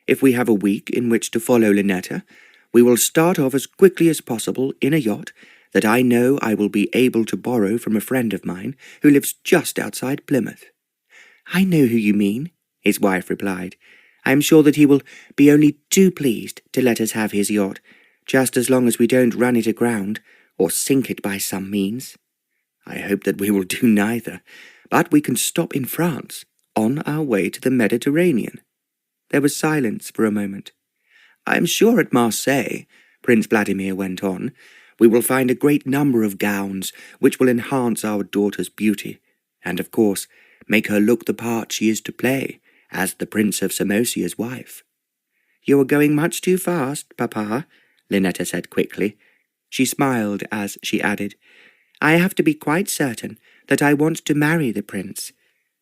"If we have a week in which to follow Linetta, we will start off as quickly as possible in a yacht that I know I will be able to borrow from a friend of mine who lives just outside Plymouth." "I know who you mean," his wife replied. "I am sure that he will be only too pleased to let us have his yacht, just as long as we don't run it aground or sink it by some means." "I hope that we will do neither, but we can stop in France on our way to the Mediterranean." There was silence for a moment. "I am sure at Marseille," Prince Vladimir went on, "we will find a great number of gowns which will enhance our daughter's beauty, and of course make her look the part she is to play as the Prince of Samosia's wife." "You are going much too fast, Papa," Linetta said quickly. She smiled as she added, "I have to be quite certain that I want to marry the prince.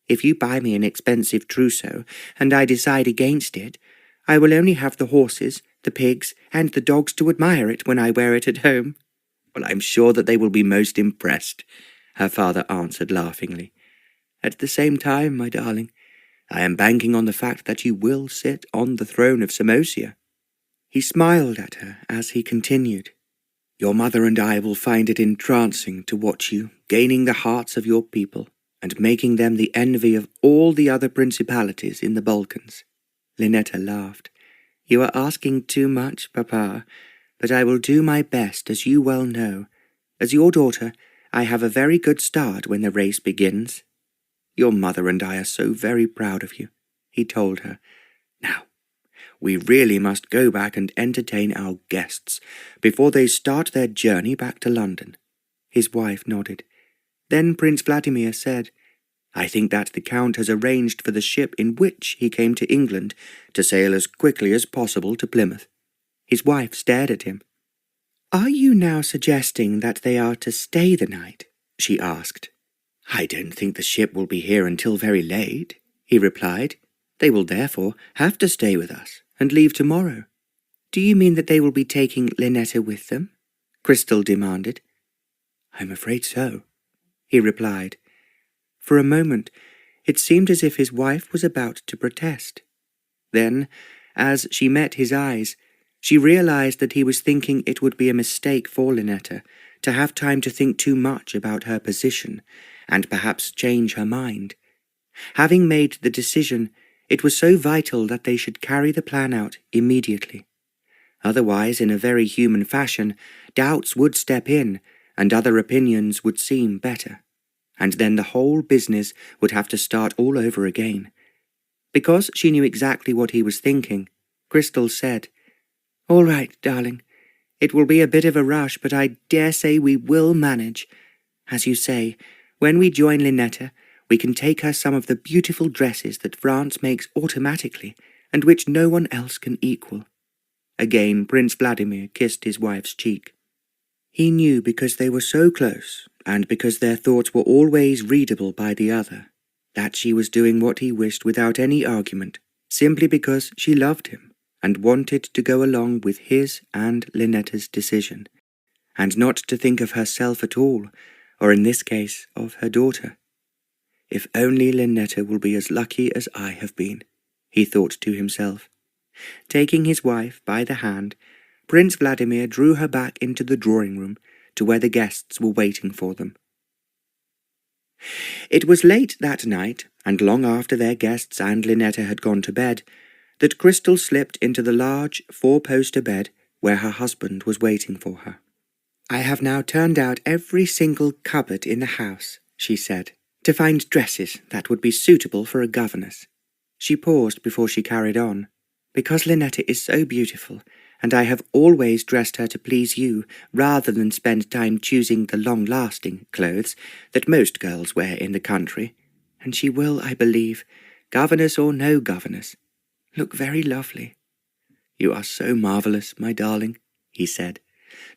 If you buy me an expensive trousseau, and I decide against it, I will only have the horses, the pigs, and the dogs to admire it when I wear it at home." "Well, I'm sure that they will be most impressed," her father answered laughingly. "At the same time, my darling, I am banking on the fact that you will sit on the throne of Samosia." He smiled at her as he continued, "Your mother and I will find it entrancing to watch you gaining the hearts of your people and making them the envy of all the other principalities in the Balkans." Linetta laughed. "You are asking too much, Papa, but I will do my best, as you well know. As your daughter, I have a very good start when the race begins." "Your mother and I are so very proud of you," he told her. "Now, we really must go back and entertain our guests before they start their journey back to London." His wife nodded. Then Prince Vladimir said, "I think that the Count has arranged for the ship in which he came to England to sail as quickly as possible to Plymouth." His wife stared at him. "Are you now suggesting that they are to stay the night?" she asked. "I don't think the ship will be here until very late," he replied. "They will therefore have to stay with us and leave tomorrow." "Do you mean that they will be taking Linetta with them?" Crystal demanded. "I'm afraid so," he replied. For a moment, it seemed as if his wife was about to protest. Then, as she met his eyes, she realized that he was thinking it would be a mistake for Linetta to have time to think too much about her position and perhaps change her mind. Having made the decision, it was so vital that they should carry the plan out immediately. Otherwise, in a very human fashion, doubts would step in and other opinions would seem better, and then the whole business would have to start all over again. Because she knew exactly what he was thinking, Crystal said, "All right, darling. It will be a bit of a rush, but I dare say we will manage. As you say, when we join Linetta, we can take her some of the beautiful dresses that France makes automatically and which no one else can equal." Again Prince Vladimir kissed his wife's cheek. He knew because they were so close, and because their thoughts were always readable by the other, that she was doing what he wished without any argument, simply because she loved him and wanted to go along with his and Linetta's decision, and not to think of herself at all, or in this case of her daughter. "If only Linetta will be as lucky as I have been," he thought to himself. Taking his wife by the hand, Prince Vladimir drew her back into the drawing-room to where the guests were waiting for them. It was late that night, and long after their guests and Linetta had gone to bed, that Crystal slipped into the large four-poster bed where her husband was waiting for her. "I have now turned out every single cupboard in the house," she said, "to find dresses that would be suitable for a governess." She paused before she carried on. "Because Linetta is so beautiful, and I have always dressed her to please you, rather than spend time choosing the long-lasting clothes that most girls wear in the country, and she will, I believe, governess or no governess, look very lovely." "You are so marvellous, my darling," he said.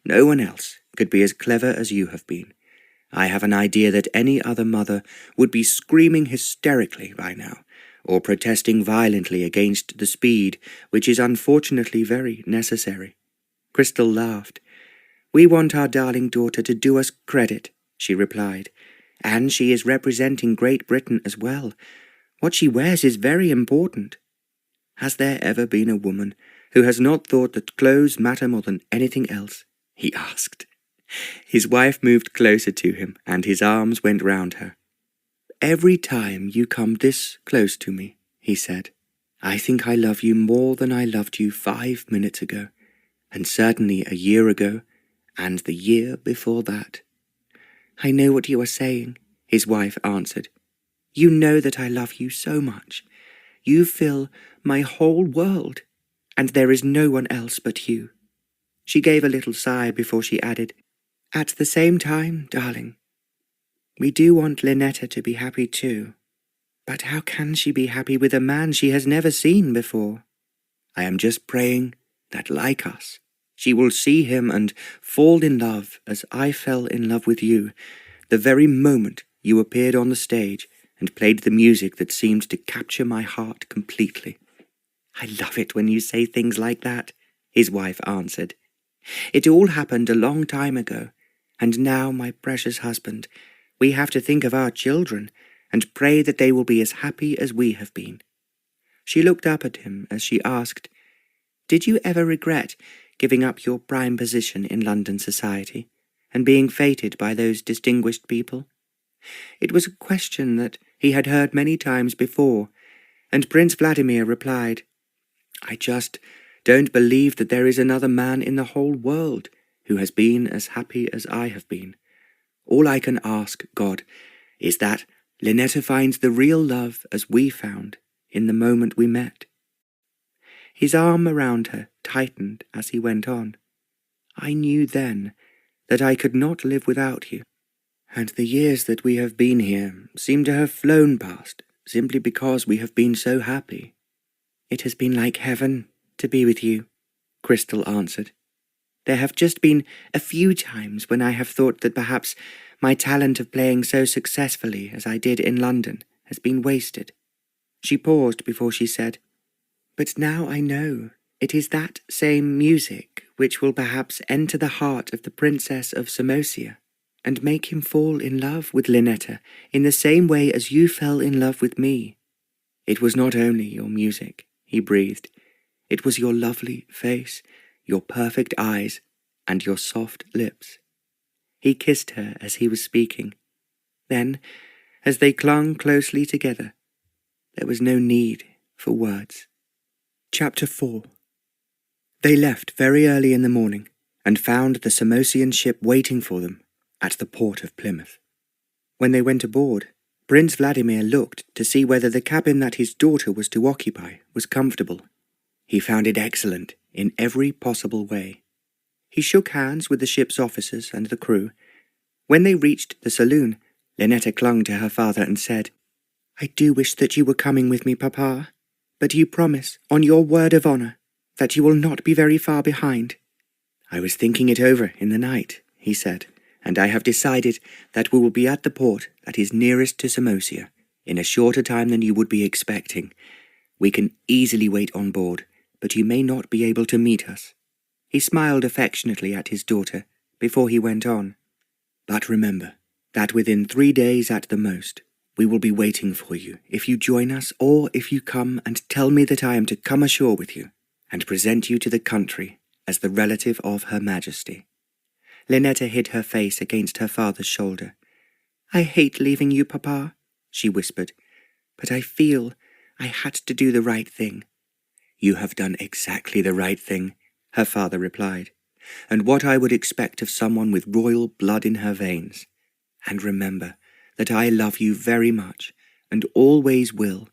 "No one else could be as clever as you have been. I have an idea that any other mother would be screaming hysterically by now, or protesting violently against the speed which is unfortunately very necessary." Crystal laughed. "We want our darling daughter to do us credit," she replied, "and she is representing Great Britain as well. What she wears is very important." "Has there ever been a woman who has not thought that clothes matter more than anything else?" he asked. His wife moved closer to him, and his arms went round her. "Every time you come this close to me," he said, "I think I love you more than I loved you 5 minutes ago, and certainly a year ago, and the year before that." "I know what you are saying," his wife answered. "You know that I love you so much. You fill my whole world, and there is no one else but you." She gave a little sigh before she added, "At the same time, darling, we do want Linetta to be happy too. But how can she be happy with a man she has never seen before? I am just praying that, like us, she will see him and fall in love as I fell in love with you the very moment you appeared on the stage and played the music that seemed to capture my heart completely." "I love it when you say things like that," his wife answered. "It all happened a long time ago, and now, my precious husband, we have to think of our children and pray that they will be as happy as we have been." She looked up at him as she asked, "Did you ever regret giving up your prime position in London society and being feted by those distinguished people?" It was a question that he had heard many times before, and Prince Vladimir replied, "I just don't believe that there is another man in the whole world who has been as happy as I have been. All I can ask God is that Linetta finds the real love as we found in the moment we met." His arm around her tightened as he went on. "I knew then that I could not live without you, and the years that we have been here seem to have flown past simply because we have been so happy." "It has been like heaven to be with you," Crystal answered. "There have just been a few times when I have thought that perhaps my talent of playing so successfully as I did in London has been wasted." She paused before she said, "But now I know it is that same music which will perhaps enter the heart of the Princess of Samosia and make him fall in love with Linetta in the same way as you fell in love with me. It was not only your music," he breathed. "It was your lovely face, your perfect eyes, and your soft lips." He kissed her as he was speaking. Then, as they clung closely together, there was no need for words. Chapter 4. They left very early in the morning and found the Samosian ship waiting for them at the port of Plymouth. When they went aboard, Prince Vladimir looked to see whether the cabin that his daughter was to occupy was comfortable. He found it excellent in every possible way. He shook hands with the ship's officers and the crew. When they reached the saloon, Linetta clung to her father and said, "I do wish that you were coming with me, Papa, but you promise, on your word of honour, that you will not be very far behind." "I was thinking it over in the night," he said, "and I have decided that we will be at the port that is nearest to Samosia in a shorter time than you would be expecting. We can easily wait on board, but you may not be able to meet us." He smiled affectionately at his daughter before he went on. "But remember that within 3 days at the most, we will be waiting for you if you join us or if you come and tell me that I am to come ashore with you. and present you to the country as the relative of Her Majesty." Linetta hid her face against her father's shoulder. "I hate leaving you, Papa," she whispered, "but I feel I had to do the right thing." "You have done exactly the right thing," her father replied, "and what I would expect of someone with royal blood in her veins. And remember that I love you very much, and always will.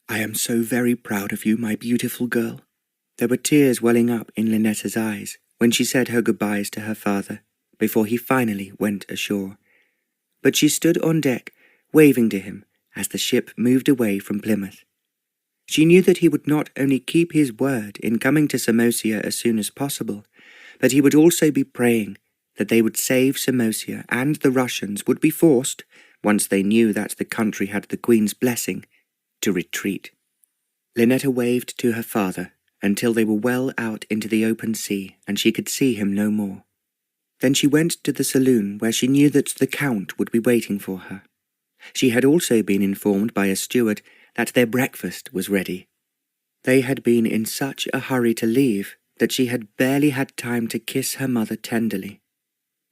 I am so very proud of you, my beautiful girl." There were tears welling up in Linetta's eyes when she said her goodbyes to her father, before he finally went ashore. But she stood on deck, waving to him as the ship moved away from Plymouth. She knew that he would not only keep his word in coming to Samosia as soon as possible, but he would also be praying that they would save Samosia, and the Russians would be forced, once they knew that the country had the Queen's blessing, to retreat. Linetta waved to her father until they were well out into the open sea and she could see him no more. Then she went to the saloon where she knew that the Count would be waiting for her. She had also been informed by a steward that their breakfast was ready. They had been in such a hurry to leave that she had barely had time to kiss her mother tenderly.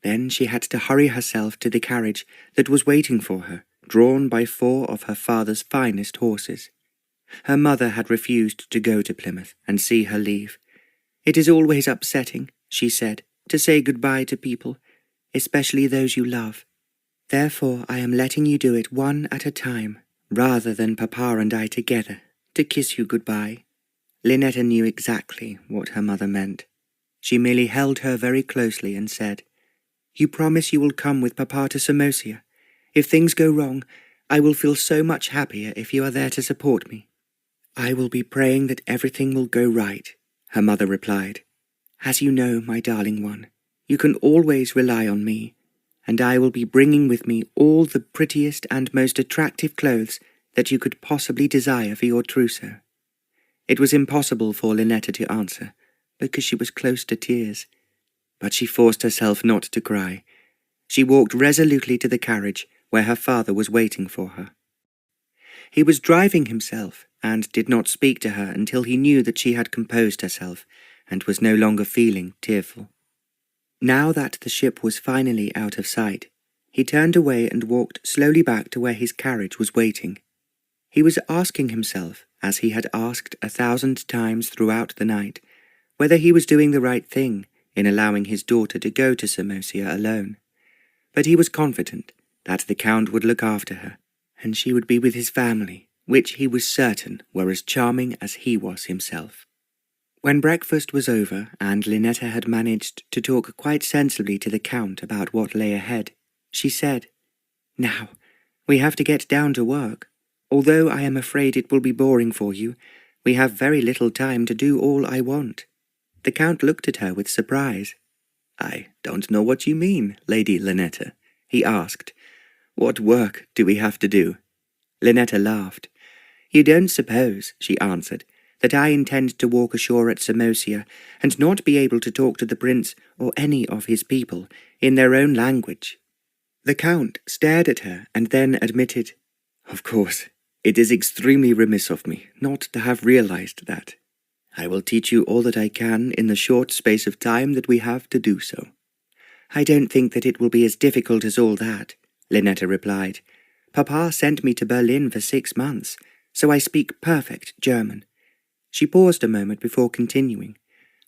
Then she had to hurry herself to the carriage that was waiting for her, drawn by 4 of her father's finest horses. Her mother had refused to go to Plymouth and see her leave. "It is always upsetting," she said, "to say goodbye to people, especially those you love. Therefore I am letting you do it one at a time, rather than Papa and I together, to kiss you goodbye." Linetta knew exactly what her mother meant. She merely held her very closely and said, "You promise you will come with Papa to Samosia. If things go wrong, I will feel so much happier if you are there to support me." "I will be praying that everything will go right," her mother replied. "As you know, my darling one, you can always rely on me, and I will be bringing with me all the prettiest and most attractive clothes that you could possibly desire for your trousseau." It was impossible for Linetta to answer, because she was close to tears. But she forced herself not to cry. She walked resolutely to the carriage where her father was waiting for her. He was driving himself, and did not speak to her until he knew that she had composed herself, and was no longer feeling tearful. Now that the ship was finally out of sight, he turned away and walked slowly back to where his carriage was waiting. He was asking himself, as he had asked 1,000 times throughout the night, whether he was doing the right thing in allowing his daughter to go to Samosia alone. But he was confident that the Count would look after her, and she would be with his family, which he was certain were as charming as he was himself. When breakfast was over, and Linetta had managed to talk quite sensibly to the Count about what lay ahead, she said, "Now, we have to get down to work. Although I am afraid it will be boring for you, we have very little time to do all I want." The Count looked at her with surprise. "I don't know what you mean, Lady Linetta," he asked. "What work do we have to do?" Linetta laughed. "You don't suppose," she answered, "that I intend to walk ashore at Samosia and not be able to talk to the prince or any of his people in their own language?" The Count stared at her and then admitted, "Of course, it is extremely remiss of me not to have realized that. I will teach you all that I can in the short space of time that we have to do so." "I don't think that it will be as difficult as all that," Linetta replied. "Papa sent me to Berlin for 6 months, so I speak perfect German." She paused a moment before continuing.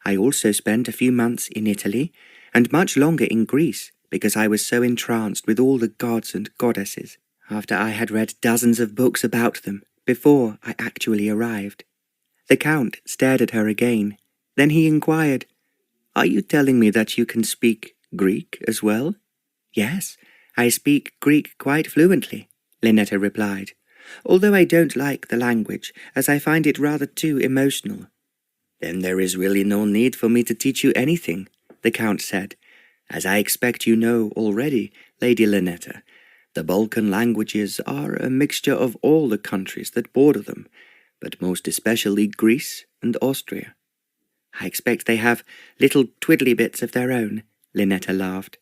"I also spent a few months in Italy, and much longer in Greece, because I was so entranced with all the gods and goddesses, after I had read dozens of books about them, before I actually arrived." The Count stared at her again. Then he inquired, "Are you telling me that you can speak Greek as well?" "Yes, I speak Greek quite fluently," Linetta replied, "although I don't like the language, as I find it rather too emotional." "Then there is really no need for me to teach you anything," the Count said. "As I expect you know already, Lady Linetta, the Balkan languages are a mixture of all the countries that border them, but most especially Greece and Austria." "I expect they have little twiddly bits of their own," Linetta laughed.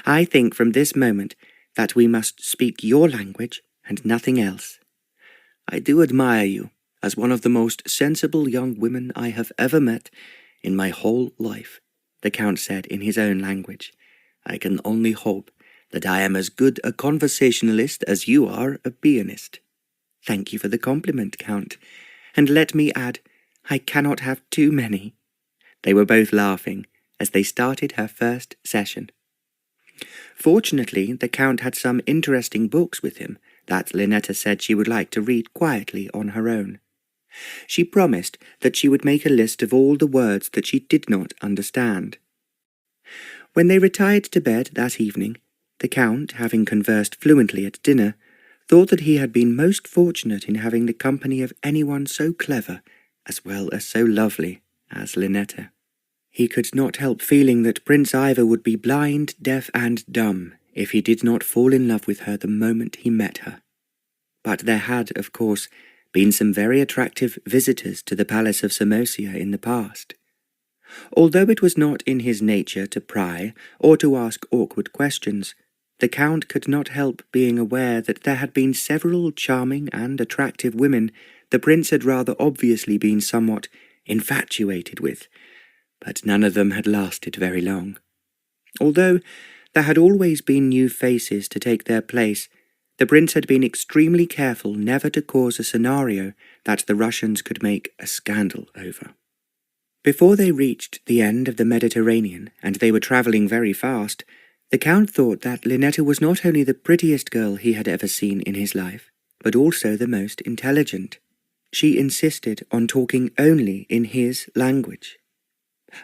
"I think from this moment that we must speak your language and nothing else." "I do admire you, as one of the most sensible young women I have ever met in my whole life," the Count said in his own language. "I can only hope that I am as good a conversationalist as you are a pianist." "Thank you for the compliment, Count, and let me add, I cannot have too many." They were both laughing as they started her first session. Fortunately, the Count had some interesting books with him that Linetta said she would like to read quietly on her own. She promised that she would make a list of all the words that she did not understand. When they retired to bed that evening, the Count, having conversed fluently at dinner, thought that he had been most fortunate in having the company of anyone so clever, as well as so lovely, as Linetta. He could not help feeling that Prince Ivor would be blind, deaf, and dumb if he did not fall in love with her the moment he met her. But there had, of course, been some very attractive visitors to the palace of Samosia in the past. Although it was not in his nature to pry or to ask awkward questions, the Count could not help being aware that there had been several charming and attractive women the Prince had rather obviously been somewhat infatuated with, but none of them had lasted very long. Although there had always been new faces to take their place, the Prince had been extremely careful never to cause a scenario that the Russians could make a scandal over. Before they reached the end of the Mediterranean, and they were travelling very fast, the Count thought that Linetta was not only the prettiest girl he had ever seen in his life, but also the most intelligent. She insisted on talking only in his language.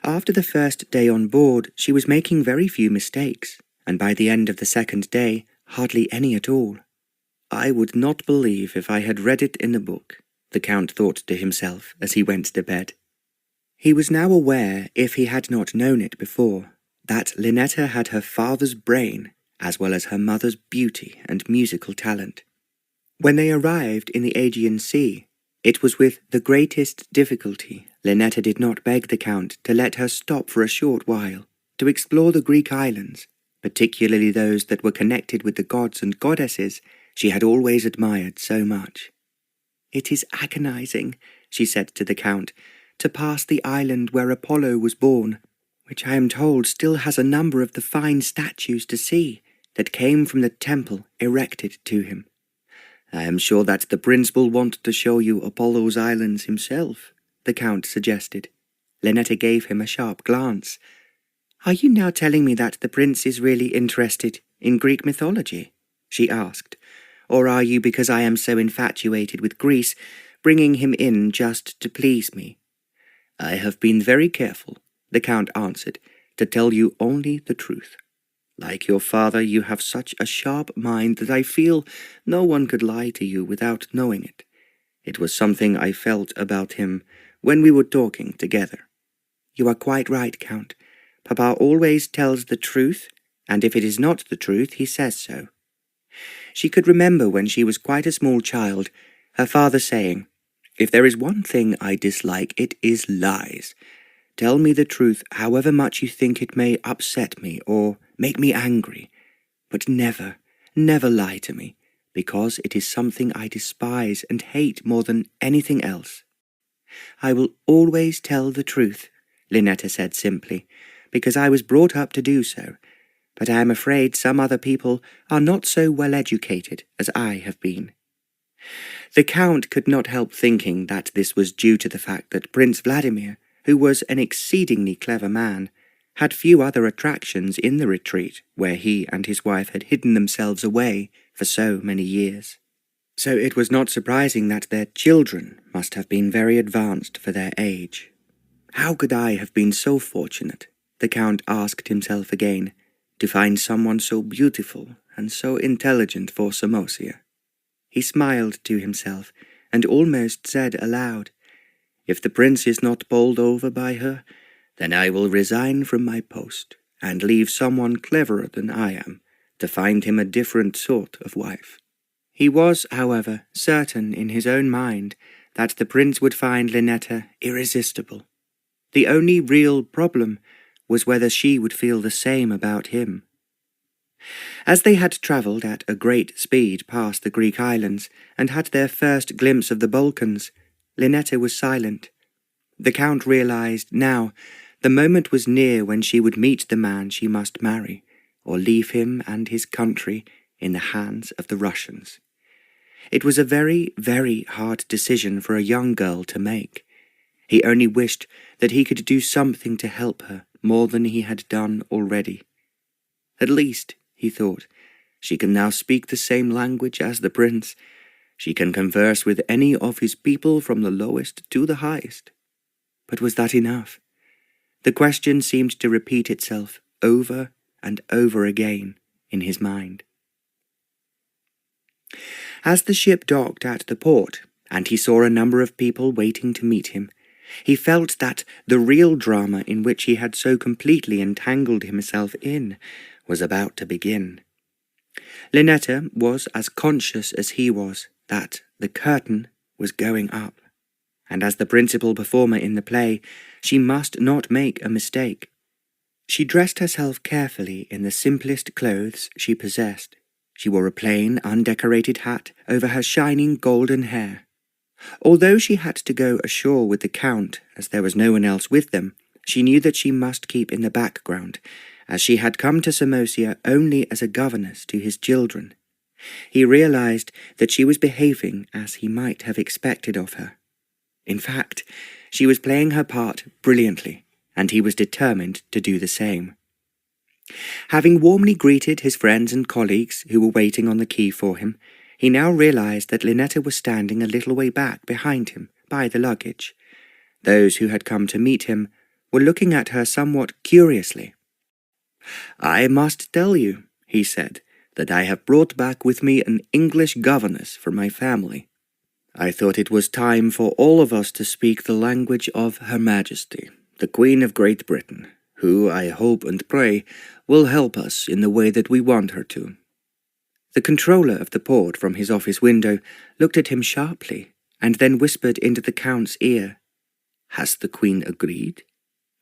After the first day on board, she was making very few mistakes, and by the end of the second day, hardly any at all. "I would not believe if I had read it in a book," the Count thought to himself as he went to bed. He was now aware, if he had not known it before, that Linetta had her father's brain, as well as her mother's beauty and musical talent. When they arrived in the Aegean Sea, it was with the greatest difficulty Linetta did not beg the Count to let her stop for a short while, to explore the Greek islands, particularly those that were connected with the gods and goddesses she had always admired so much. "It is agonizing," she said to the Count, "to pass the island where Apollo was born, which I am told still has a number of the fine statues to see that came from the temple erected to him." "I am sure that the Prince will want to show you Apollo's islands himself," the Count suggested. Linetta gave him a sharp glance. "Are you now telling me that the Prince is really interested in Greek mythology?" she asked. "Or are you, because I am so infatuated with Greece, bringing him in just to please me?" "I have been very careful," the Count answered, "to tell you only the truth. Like your father, you have such a sharp mind that I feel no one could lie to you without knowing it. It was something I felt about him when we were talking together." "You are quite right, Count. Papa always tells the truth, and if it is not the truth, he says so." She could remember when she was quite a small child, her father saying, "If there is one thing I dislike, it is lies. Tell me the truth, however much you think it may upset me or make me angry, but never, never lie to me, because it is something I despise and hate more than anything else." "I will always tell the truth," Linetta said simply, "because I was brought up to do so, but I am afraid some other people are not so well educated as I have been." The Count could not help thinking that this was due to the fact that Prince Vladimir, who was an exceedingly clever man, had few other attractions in the retreat where he and his wife had hidden themselves away for so many years. So it was not surprising that their children must have been very advanced for their age. How could I have been so fortunate, the Count asked himself again, to find someone so beautiful and so intelligent for Samosia? He smiled to himself and almost said aloud, "If the prince is not bowled over by her, then I will resign from my post and leave someone cleverer than I am to find him a different sort of wife." He was, however, certain in his own mind that the prince would find Linetta irresistible. The only real problem was whether she would feel the same about him. As they had travelled at a great speed past the Greek islands and had their first glimpse of the Balkans, Linetta was silent. The Count realized now the moment was near when she would meet the man she must marry, or leave him and his country in the hands of the Russians. It was a very, very hard decision for a young girl to make. He only wished that he could do something to help her more than he had done already. At least, he thought, she can now speak the same language as the prince. She can converse with any of his people from the lowest to the highest. But was that enough? The question seemed to repeat itself over and over again in his mind. As the ship docked at the port, and he saw a number of people waiting to meet him, he felt that the real drama in which he had so completely entangled himself in was about to begin. Linetta was as conscious as he was that the curtain was going up, and as the principal performer in the play, she must not make a mistake. She dressed herself carefully in the simplest clothes she possessed. She wore a plain, undecorated hat over her shining golden hair. Although she had to go ashore with the Count, as there was no one else with them, she knew that she must keep in the background, as she had come to Samosia only as a governess to his children. He realized that she was behaving as he might have expected of her. In fact, she was playing her part brilliantly, and he was determined to do the same. Having warmly greeted his friends and colleagues who were waiting on the quay for him, he now realized that Linetta was standing a little way back behind him, by the luggage. Those who had come to meet him were looking at her somewhat curiously. "I must tell you," he said, "that I have brought back with me an English governess for my family. I thought it was time for all of us to speak the language of Her Majesty, the Queen of Great Britain, who, I hope and pray, will help us in the way that we want her to." The controller of the port from his office window looked at him sharply, and then whispered into the Count's ear. "Has the Queen agreed?"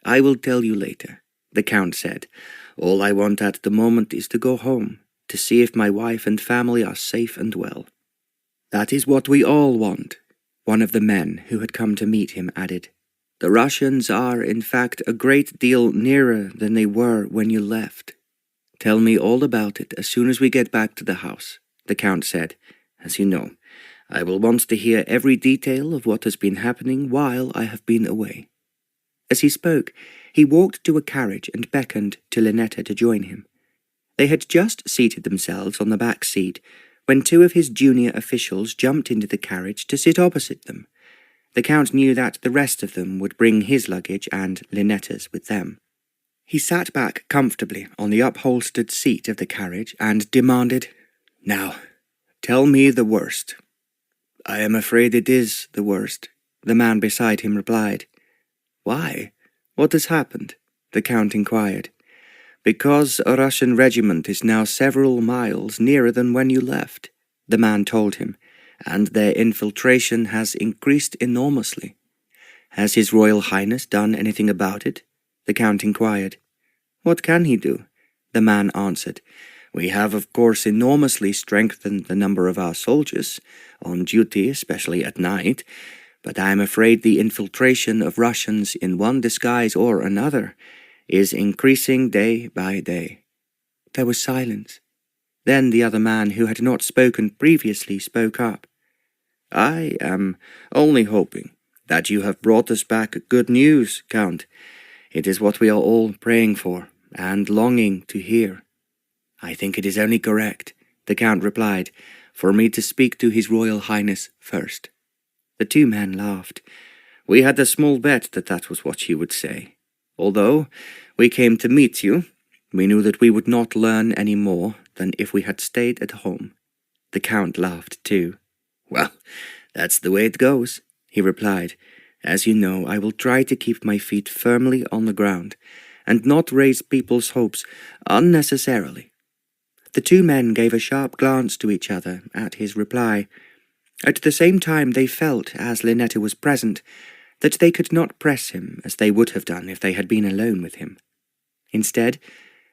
"I will tell you later," the Count said. "All I want at the moment is to go home, to see if my wife and family are safe and well." "That is what we all want," one of the men who had come to meet him added. "The Russians are, in fact, a great deal nearer than they were when you left." "Tell me all about it as soon as we get back to the house," the Count said. "As you know, I will want to hear every detail of what has been happening while I have been away." As he spoke, he walked to a carriage and beckoned to Linetta to join him. They had just seated themselves on the back seat when two of his junior officials jumped into the carriage to sit opposite them. The Count knew that the rest of them would bring his luggage and Linetta's with them. He sat back comfortably on the upholstered seat of the carriage and demanded, "Now, tell me the worst." "I am afraid it is the worst," the man beside him replied. "Why? What has happened?" the Count inquired. "Because a Russian regiment is now several miles nearer than when you left," the man told him, "and their infiltration has increased enormously." "Has His Royal Highness done anything about it?" the Count inquired. "What can he do?" the man answered. "We have, of course, enormously strengthened the number of our soldiers, on duty, especially at night, but I am afraid the infiltration of Russians in one disguise or another is increasing day by day." There was silence. Then the other man, who had not spoken previously, spoke up. "I am only hoping that you have brought us back good news, Count. It is what we are all praying for, and longing to hear." "I think it is only correct," the Count replied, "for me to speak to His Royal Highness first." The two men laughed. "We had a small bet that that was what you would say. Although we came to meet you, we knew that we would not learn any more than if we had stayed at home." The Count laughed too. "Well, that's the way it goes," he replied. "As you know, I will try to keep my feet firmly on the ground, and not raise people's hopes unnecessarily." The two men gave a sharp glance to each other at his reply. At the same time they felt, as Linetta was present, that they could not press him as they would have done if they had been alone with him. Instead,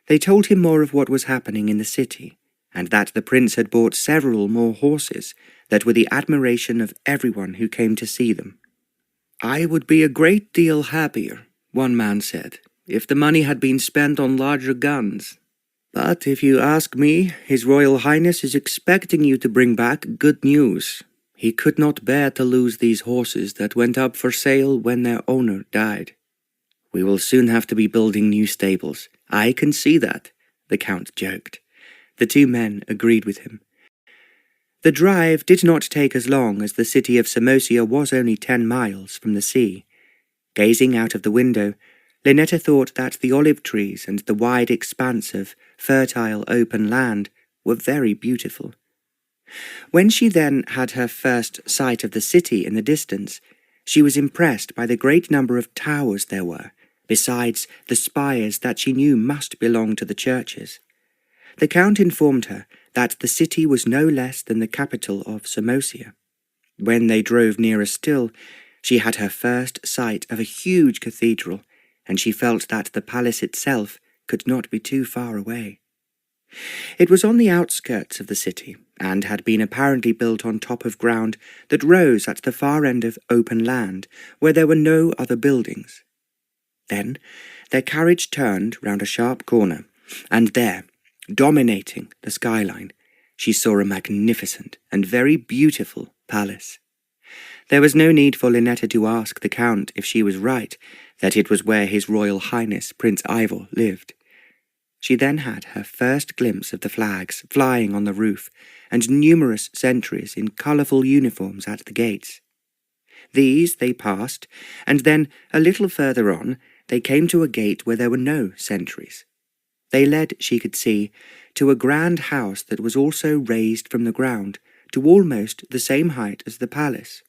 they told him more of what was happening in the city, and that the prince had bought several more horses that were the admiration of everyone who came to see them. "I would be a great deal happier," one man said, "if the money had been spent on larger guns. But if you ask me, His Royal Highness is expecting you to bring back good news. He could not bear to lose these horses that went up for sale when their owner died." "We will soon have to be building new stables. I can see that," the Count joked. The two men agreed with him. The drive did not take as long, as the city of Samosia was only 10 miles from the sea. Gazing out of the window, Linetta thought that the olive trees and the wide expanse of fertile open land were very beautiful. When she then had her first sight of the city in the distance, she was impressed by the great number of towers there were, besides the spires that she knew must belong to the churches. The Count informed her that the city was no less than the capital of Samosia. When they drove nearer still, she had her first sight of a huge cathedral, and she felt that the palace itself could not be too far away. It was on the outskirts of the city, and had been apparently built on top of ground that rose at the far end of open land, where there were no other buildings. Then their carriage turned round a sharp corner, and there, dominating the skyline, she saw a magnificent and very beautiful palace. There was no need for Linetta to ask the Count if she was right, that it was where His Royal Highness Prince Ivor lived. She then had her first glimpse of the flags flying on the roof, and numerous sentries in colourful uniforms at the gates. These they passed, and then, a little further on, they came to a gate where there were no sentries. They led, she could see, to a grand house that was also raised from the ground to almost the same height as the palace.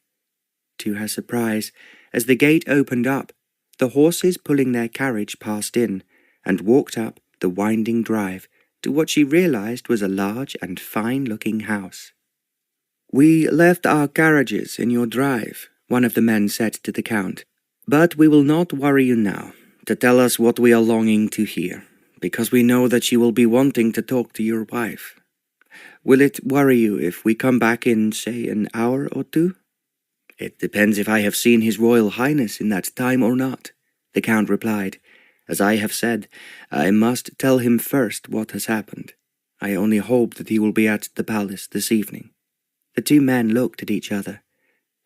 To her surprise, as the gate opened up, the horses pulling their carriage passed in, and walked up the winding drive to what she realized was a large and fine-looking house. "We left our carriages in your drive," one of the men said to the Count, "but we will not worry you now to tell us what we are longing to hear, because we know that you will be wanting to talk to your wife. Will it worry you if we come back in, say, an hour or two?" "It depends if I have seen His Royal Highness in that time or not," the Count replied. "As I have said, I must tell him first what has happened. I only hope that he will be at the palace this evening." The two men looked at each other.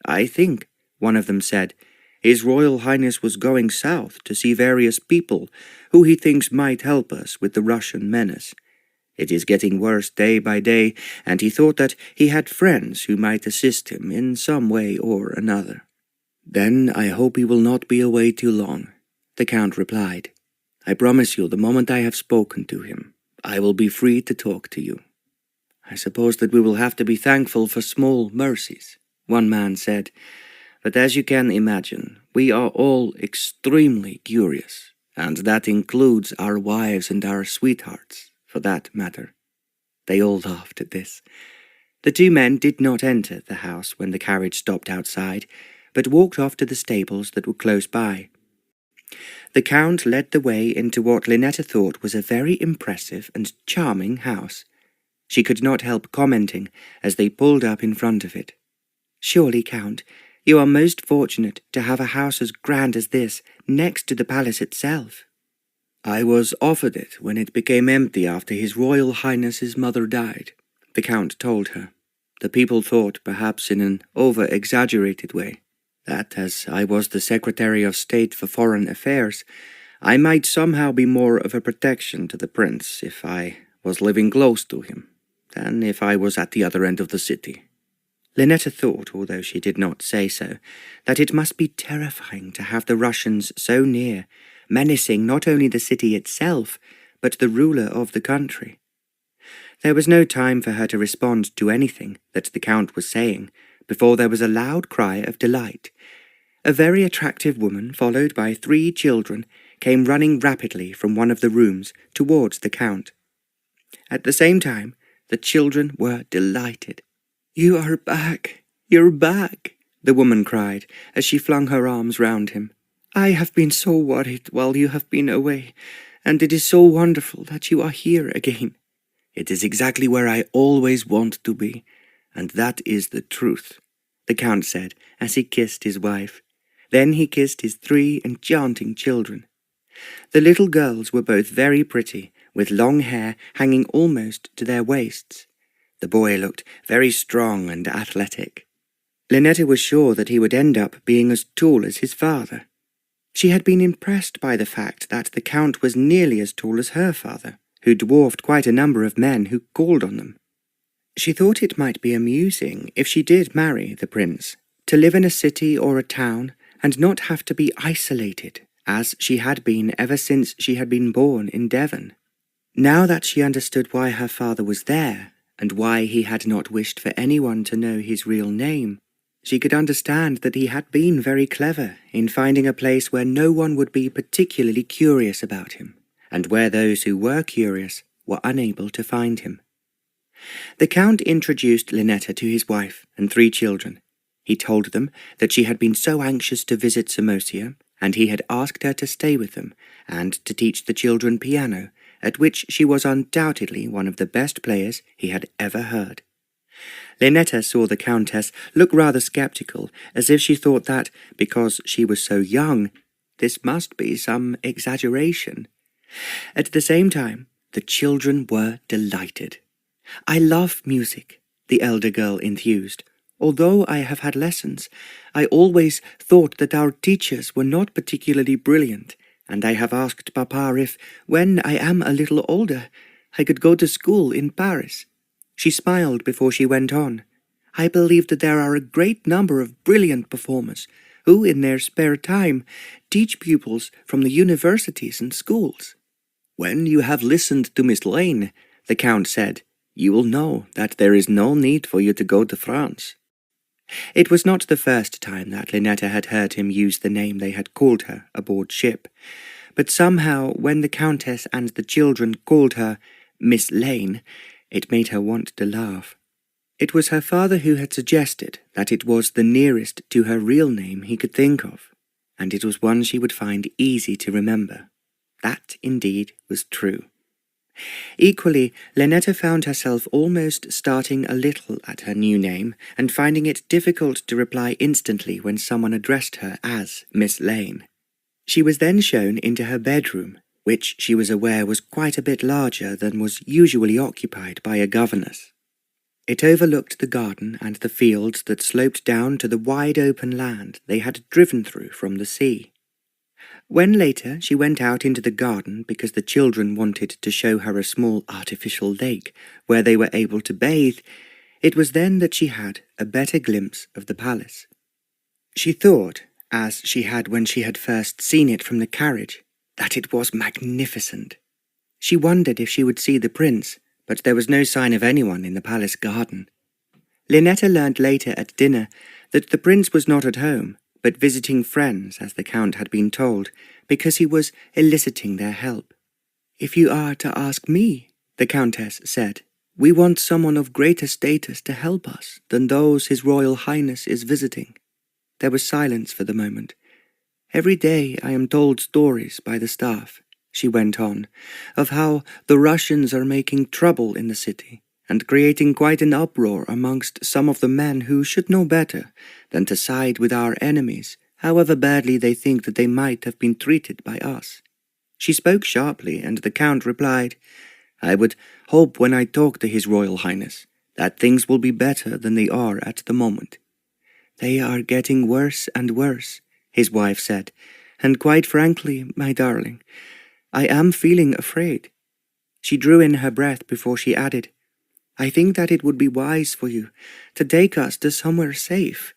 "I think," one of them said, "His Royal Highness was going south to see various people who he thinks might help us with the Russian menace. It is getting worse day by day, and he thought that he had friends who might assist him in some way or another." "Then I hope he will not be away too long," the Count replied. "I promise you, the moment I have spoken to him, I will be free to talk to you." "I suppose that we will have to be thankful for small mercies," one man said, "but as you can imagine, we are all extremely curious, and that includes our wives and our sweethearts, for that matter." They all laughed at this. The two men did not enter the house when the carriage stopped outside, but walked off to the stables that were close by. The Count led the way into what Linetta thought was a very impressive and charming house. She could not help commenting as they pulled up in front of it. "Surely, Count, you are most fortunate to have a house as grand as this next to the palace itself." "I was offered it when it became empty after His Royal Highness's mother died," the Count told her. "The people thought, perhaps in an over-exaggerated way, that as I was the Secretary of State for Foreign Affairs, I might somehow be more of a protection to the prince if I was living close to him than if I was at the other end of the city." Linetta thought, although she did not say so, that it must be terrifying to have the Russians so near, menacing not only the city itself, but the ruler of the country. There was no time for her to respond to anything that the Count was saying, before there was a loud cry of delight. A very attractive woman, followed by 3 children, came running rapidly from one of the rooms towards the Count. At the same time, the children were delighted. "You are back! You're back!" the woman cried, as she flung her arms round him. "I have been so worried while you have been away, and it is so wonderful that you are here again." "It is exactly where I always want to be, and that is the truth," the Count said as he kissed his wife. Then he kissed his 3 enchanting children. The little girls were both very pretty, with long hair hanging almost to their waists. The boy looked very strong and athletic. Linetta was sure that he would end up being as tall as his father. She had been impressed by the fact that the Count was nearly as tall as her father, who dwarfed quite a number of men who called on them. She thought it might be amusing, if she did marry the prince, to live in a city or a town and not have to be isolated, as she had been ever since she had been born in Devon. Now that she understood why her father was there, and why he had not wished for anyone to know his real name, she could understand that he had been very clever in finding a place where no one would be particularly curious about him, and where those who were curious were unable to find him. The Count introduced Linetta to his wife and 3 children. He told them that she had been so anxious to visit Samosia, and he had asked her to stay with them and to teach the children piano, at which she was undoubtedly one of the best players he had ever heard. Linetta saw the Countess look rather sceptical, as if she thought that, because she was so young, this must be some exaggeration. At the same time, the children were delighted. "I love music," the elder girl enthused. "Although I have had lessons, I always thought that our teachers were not particularly brilliant, and I have asked Papa if, when I am a little older, I could go to school in Paris." She smiled before she went on. "I believe that there are a great number of brilliant performers who, in their spare time, teach pupils from the universities and schools." "When you have listened to Miss Lane," the Count said, "you will know that there is no need for you to go to France." It was not the first time that Linetta had heard him use the name they had called her aboard ship, but somehow when the Countess and the children called her Miss Lane, it made her want to laugh. It was her father who had suggested that it was the nearest to her real name he could think of, and it was one she would find easy to remember. That, indeed, was true. Equally, Linetta found herself almost starting a little at her new name and finding it difficult to reply instantly when someone addressed her as Miss Lane. She was then shown into her bedroom, which she was aware was quite a bit larger than was usually occupied by a governess. It overlooked the garden and the fields that sloped down to the wide open land they had driven through from the sea. When later she went out into the garden because the children wanted to show her a small artificial lake where they were able to bathe, it was then that she had a better glimpse of the palace. She thought, as she had when she had first seen it from the carriage, that it was magnificent. She wondered if she would see the prince, but there was no sign of anyone in the palace garden. Linetta learned later at dinner that the prince was not at home, but visiting friends, as the Count had been told, because he was eliciting their help. "If you are to ask me," the Countess said, "we want someone of greater status to help us than those His Royal Highness is visiting." There was silence for the moment. "Every day I am told stories by the staff," she went on, "of how the Russians are making trouble in the city, and creating quite an uproar amongst some of the men who should know better than to side with our enemies, however badly they think that they might have been treated by us." She spoke sharply, and the Count replied, "I would hope when I talk to His Royal Highness that things will be better than they are at the moment." "They are getting worse and worse," his wife said, "and quite frankly, my darling, I am feeling afraid." She drew in her breath before she added, "I think that it would be wise for you to take us to somewhere safe.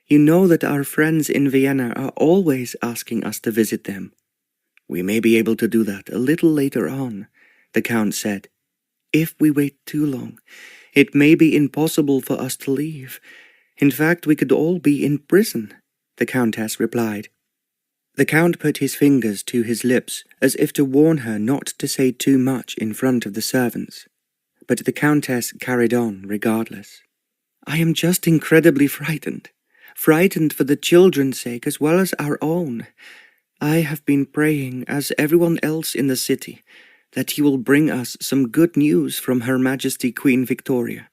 You know that our friends in Vienna are always asking us to visit them." "We may be able to do that a little later on," the Count said. "If we wait too long, it may be impossible for us to leave. In fact, we could all be in prison," the Countess replied. The Count put his fingers to his lips as if to warn her not to say too much in front of the servants. But the Countess carried on regardless. "I am just incredibly frightened for the children's sake as well as our own. I have been praying, as everyone else in the city, that he will bring us some good news from Her Majesty Queen Victoria."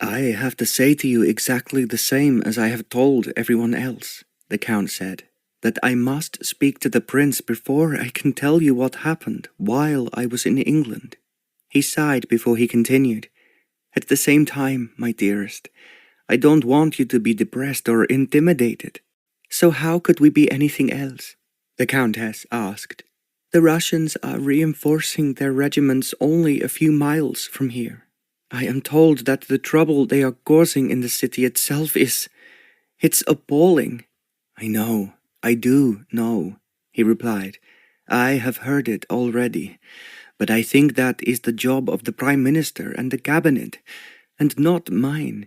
"I have to say to you exactly the same as I have told everyone else," the Count said. that I must speak to the prince before I can tell you what happened while I was in England." He sighed before he continued. "At the same time, my dearest, I don't want you to be depressed or intimidated." "So how could we be anything else?" the Countess asked. "The Russians are reinforcing their regiments only a few miles from here. I am told that the trouble they are causing in the city itself it's appalling." I do know," he replied. "I have heard it already, but I think that is the job of the Prime Minister and the Cabinet, and not mine.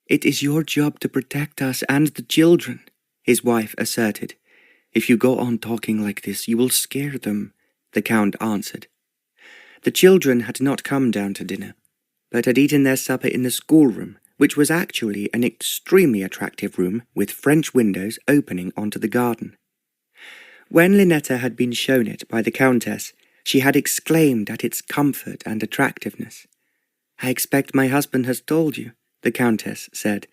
It is your job to protect us and the children," his wife asserted. "If you go on talking like this, you will scare them," the Count answered. The children had not come down to dinner, but had eaten their supper in the schoolroom, which was actually an extremely attractive room with French windows opening onto the garden. When Linetta had been shown it by the Countess, she had exclaimed at its comfort and attractiveness. "I expect my husband has told you," the Countess said,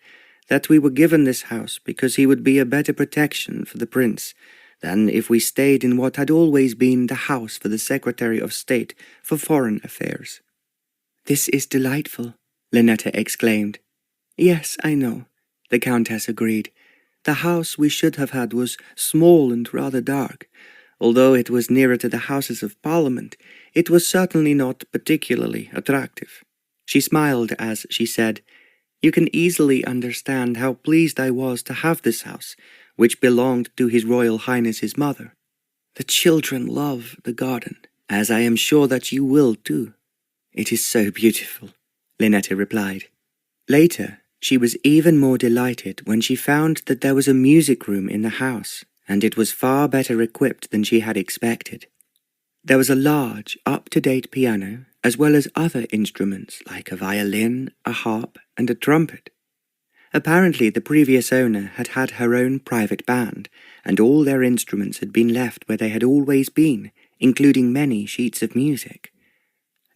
"that we were given this house because he would be a better protection for the prince than if we stayed in what had always been the house for the Secretary of State for Foreign Affairs." "This is delightful," Linetta exclaimed. "Yes, I know," the Countess agreed. "The house we should have had was small and rather dark. Although it was nearer to the Houses of Parliament, it was certainly not particularly attractive." She smiled as she said, "You can easily understand how pleased I was to have this house, which belonged to His Royal Highness's mother. The children love the garden, as I am sure that you will too." "It is so beautiful," Linetta replied. Later, she was even more delighted when she found that there was a music room in the house, and it was far better equipped than she had expected. There was a large, up-to-date piano, as well as other instruments like a violin, a harp, and a trumpet. Apparently, the previous owner had had her own private band, and all their instruments had been left where they had always been, including many sheets of music.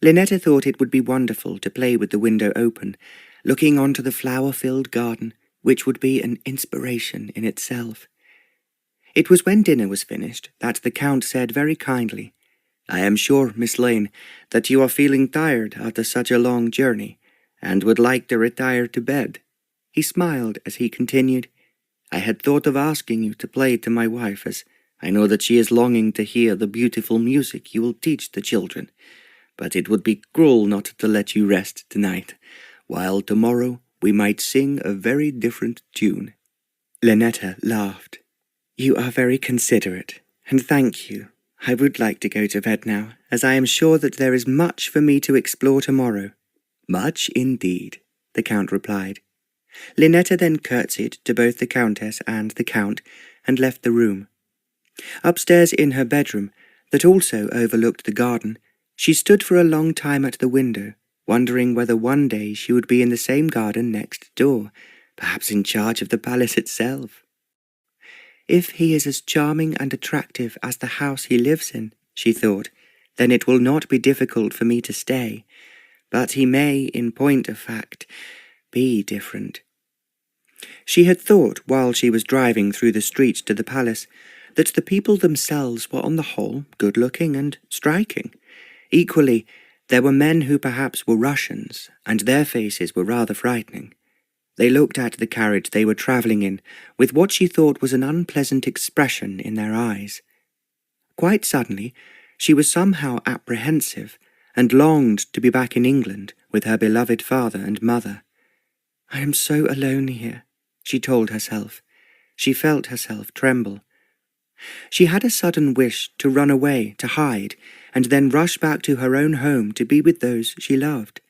Linetta thought it would be wonderful to play with the window open, looking onto the flower-filled garden, which would be an inspiration in itself. It was when dinner was finished that the Count said very kindly, "I am sure, Miss Lane, that you are feeling tired after such a long journey, and would like to retire to bed." He smiled as he continued, "I had thought of asking you to play to my wife, as I know that she is longing to hear the beautiful music you will teach the children, but it would be cruel not to let you rest tonight, while tomorrow we might sing a very different tune." Linetta laughed. "You are very considerate, and thank you. I would like to go to bed now, as I am sure that there is much for me to explore tomorrow." "Much indeed," the Count replied. Linetta then curtsied to both the Countess and the Count, and left the room. Upstairs in her bedroom, that also overlooked the garden, she stood for a long time at the window, wondering whether one day she would be in the same garden next door, perhaps in charge of the palace itself. "If he is as charming and attractive as the house he lives in," she thought, "then it will not be difficult for me to stay. But he may, in point of fact, be different." She had thought, while she was driving through the streets to the palace, that the people themselves were on the whole good-looking and striking. Equally, there were men who perhaps were Russians, and their faces were rather frightening. They looked at the carriage they were travelling in with what she thought was an unpleasant expression in their eyes. Quite suddenly, she was somehow apprehensive, and longed to be back in England with her beloved father and mother. "I am so alone here," she told herself. She felt herself tremble. She had a sudden wish to run away, to hide, and then rush back to her own home to be with those she loved.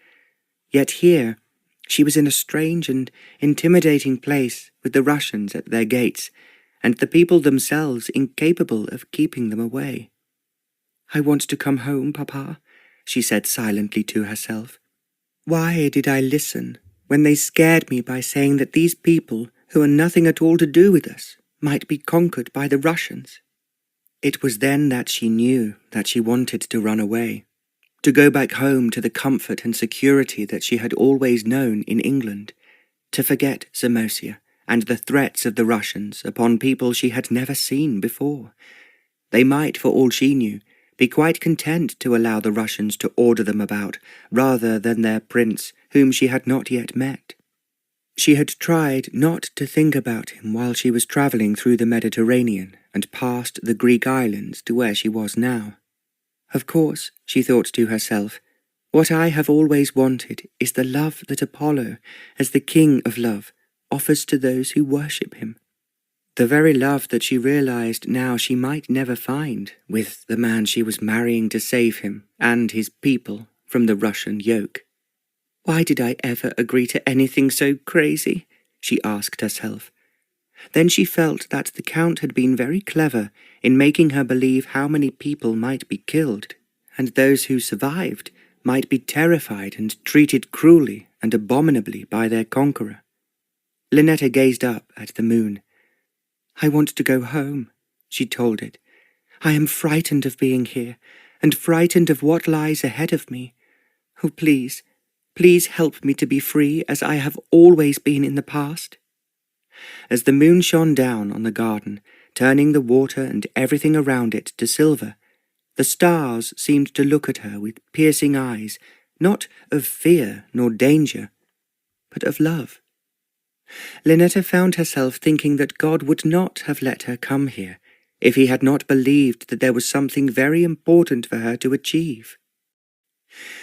Yet here, she was in a strange and intimidating place with the Russians at their gates, and the people themselves incapable of keeping them away. "I want to come home, Papa," she said silently to herself. "Why did I listen when they scared me by saying that these people, who had nothing at all to do with us, might be conquered by the Russians?" It was then that she knew that she wanted to run away, to go back home to the comfort and security that she had always known in England, to forget Samosia and the threats of the Russians upon people she had never seen before. They might, for all she knew, be quite content to allow the Russians to order them about, rather than their prince, whom she had not yet met. She had tried not to think about him while she was travelling through the Mediterranean and past the Greek islands to where she was now. Of course, she thought to herself, what I have always wanted is the love that Apollo, as the king of love, offers to those who worship him. The very love that she realized now she might never find with the man she was marrying to save him and his people from the Russian yoke. Why did I ever agree to anything so crazy? She asked herself. Then she felt that the Count had been very clever in making her believe how many people might be killed, and those who survived might be terrified and treated cruelly and abominably by their conqueror. Linetta gazed up at the moon. I want to go home, she told it. I am frightened of being here, and frightened of what lies ahead of me. Oh, please, please help me to be free as I have always been in the past. As the moon shone down on the garden, turning the water and everything around it to silver, the stars seemed to look at her with piercing eyes, not of fear nor danger, but of love. Linetta found herself thinking that God would not have let her come here if he had not believed that there was something very important for her to achieve.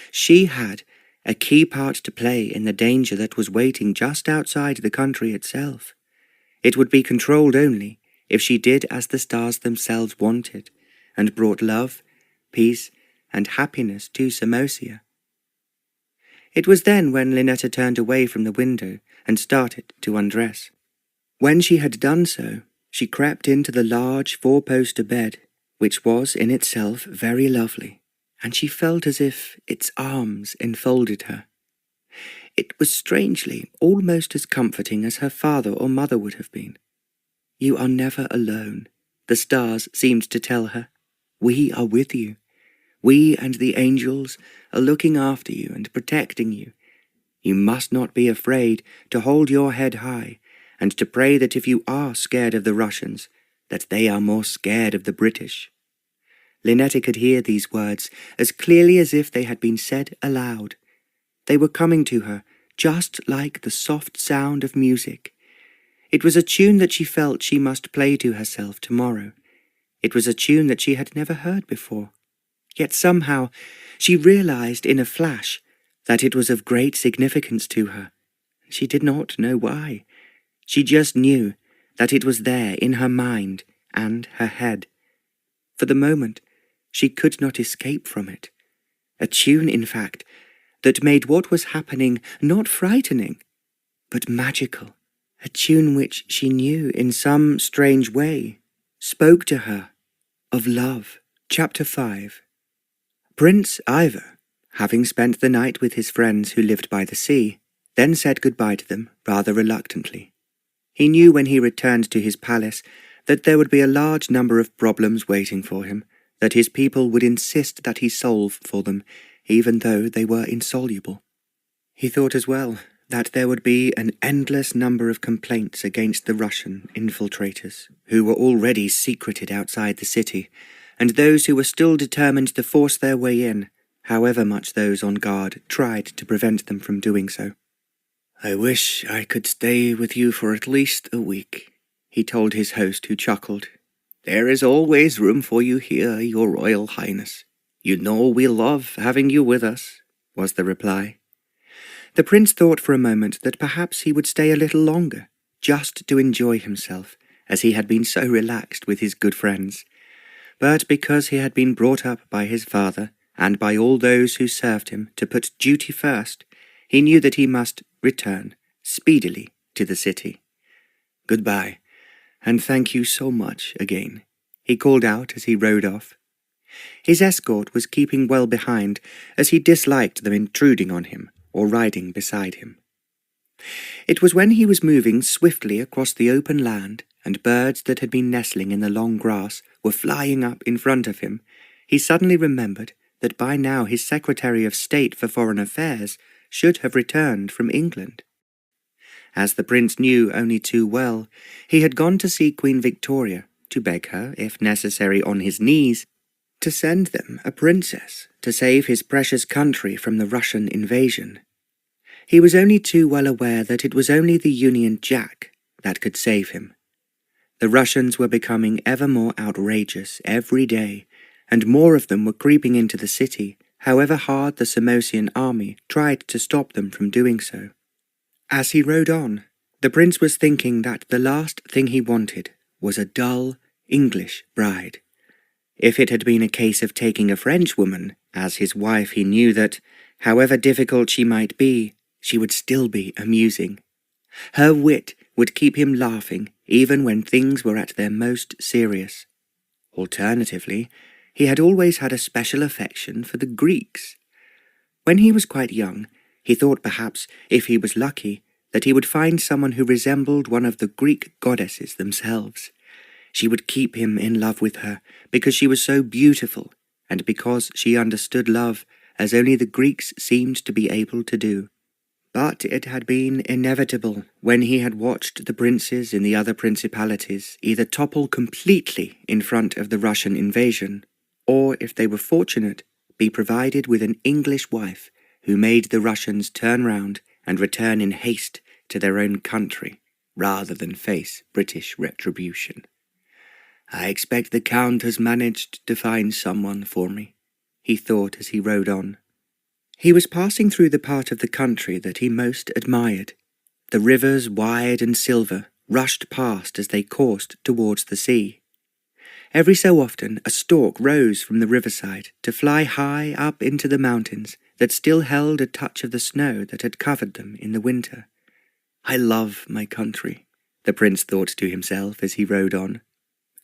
She had a key part to play in the danger that was waiting just outside the country itself. It would be controlled only if she did as the stars themselves wanted, and brought love, peace, and happiness to Samosia. It was then when Linetta turned away from the window and started to undress. When she had done so, she crept into the large four-poster bed, which was in itself very lovely, and she felt as if its arms enfolded her. It was strangely almost as comforting as her father or mother would have been. You are never alone, the stars seemed to tell her. We are with you. We and the angels are looking after you and protecting you. You must not be afraid to hold your head high and to pray that if you are scared of the Russians, that they are more scared of the British. Linetta could hear these words as clearly as if they had been said aloud. They were coming to her just like the soft sound of music. It was a tune that she felt she must play to herself tomorrow. It was a tune that she had never heard before. Yet somehow she realized in a flash that it was of great significance to her. She did not know why. She just knew that it was there in her mind and her head. For the moment, she could not escape from it. A tune, in fact, that made what was happening not frightening, but magical. A tune which she knew in some strange way spoke to her of love. Chapter 5. Prince Ivor, having spent the night with his friends who lived by the sea, then said goodbye to them rather reluctantly. He knew when he returned to his palace that there would be a large number of problems waiting for him, that his people would insist that he solve for them, even though they were insoluble. He thought as well that there would be an endless number of complaints against the Russian infiltrators, who were already secreted outside the city, and those who were still determined to force their way in, however much those on guard tried to prevent them from doing so. I wish I could stay with you for at least a week, he told his host, who chuckled. There is always room for you here, your Royal Highness. You know we love having you with us, was the reply. The prince thought for a moment that perhaps he would stay a little longer, just to enjoy himself, as he had been so relaxed with his good friends. But because he had been brought up by his father, and by all those who served him, to put duty first, he knew that he must return speedily to the city. Goodbye, and thank you so much again, he called out as he rode off. His escort was keeping well behind, as he disliked them intruding on him or riding beside him. It was when he was moving swiftly across the open land, and birds that had been nestling in the long grass were flying up in front of him, he suddenly remembered that by now his Secretary of State for Foreign Affairs should have returned from England. As the prince knew only too well, he had gone to see Queen Victoria, to beg her, if necessary on his knees, to send them a princess to save his precious country from the Russian invasion. He was only too well aware that it was only the Union Jack that could save him. The Russians were becoming ever more outrageous every day, and more of them were creeping into the city, however hard the Samosian army tried to stop them from doing so. As he rode on, the prince was thinking that the last thing he wanted was a dull English bride. If it had been a case of taking a French woman as his wife, he knew that, however difficult she might be, she would still be amusing. Her wit would keep him laughing even when things were at their most serious. Alternatively, he had always had a special affection for the Greeks. When he was quite young, he thought perhaps, if he was lucky, that he would find someone who resembled one of the Greek goddesses themselves. She would keep him in love with her because she was so beautiful, and because she understood love as only the Greeks seemed to be able to do. But it had been inevitable when he had watched the princes in the other principalities either topple completely in front of the Russian invasion, or, if they were fortunate, be provided with an English wife who made the Russians turn round and return in haste to their own country, rather than face British retribution. "I expect the Count has managed to find someone for me," he thought as he rode on. He was passing through the part of the country that he most admired. The rivers, wide and silver, rushed past as they coursed towards the sea. Every so often a stork rose from the riverside to fly high up into the mountains that still held a touch of the snow that had covered them in the winter. "I love my country," the prince thought to himself as he rode on.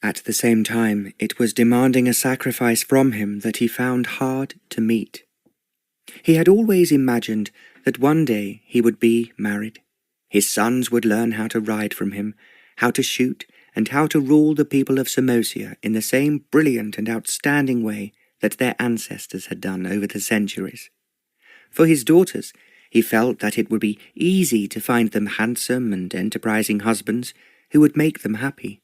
At the same time, it was demanding a sacrifice from him that he found hard to meet. He had always imagined that one day he would be married. His sons would learn how to ride from him, how to shoot, and how to rule the people of Samosia in the same brilliant and outstanding way that their ancestors had done over the centuries. For his daughters, he felt that it would be easy to find them handsome and enterprising husbands who would make them happy.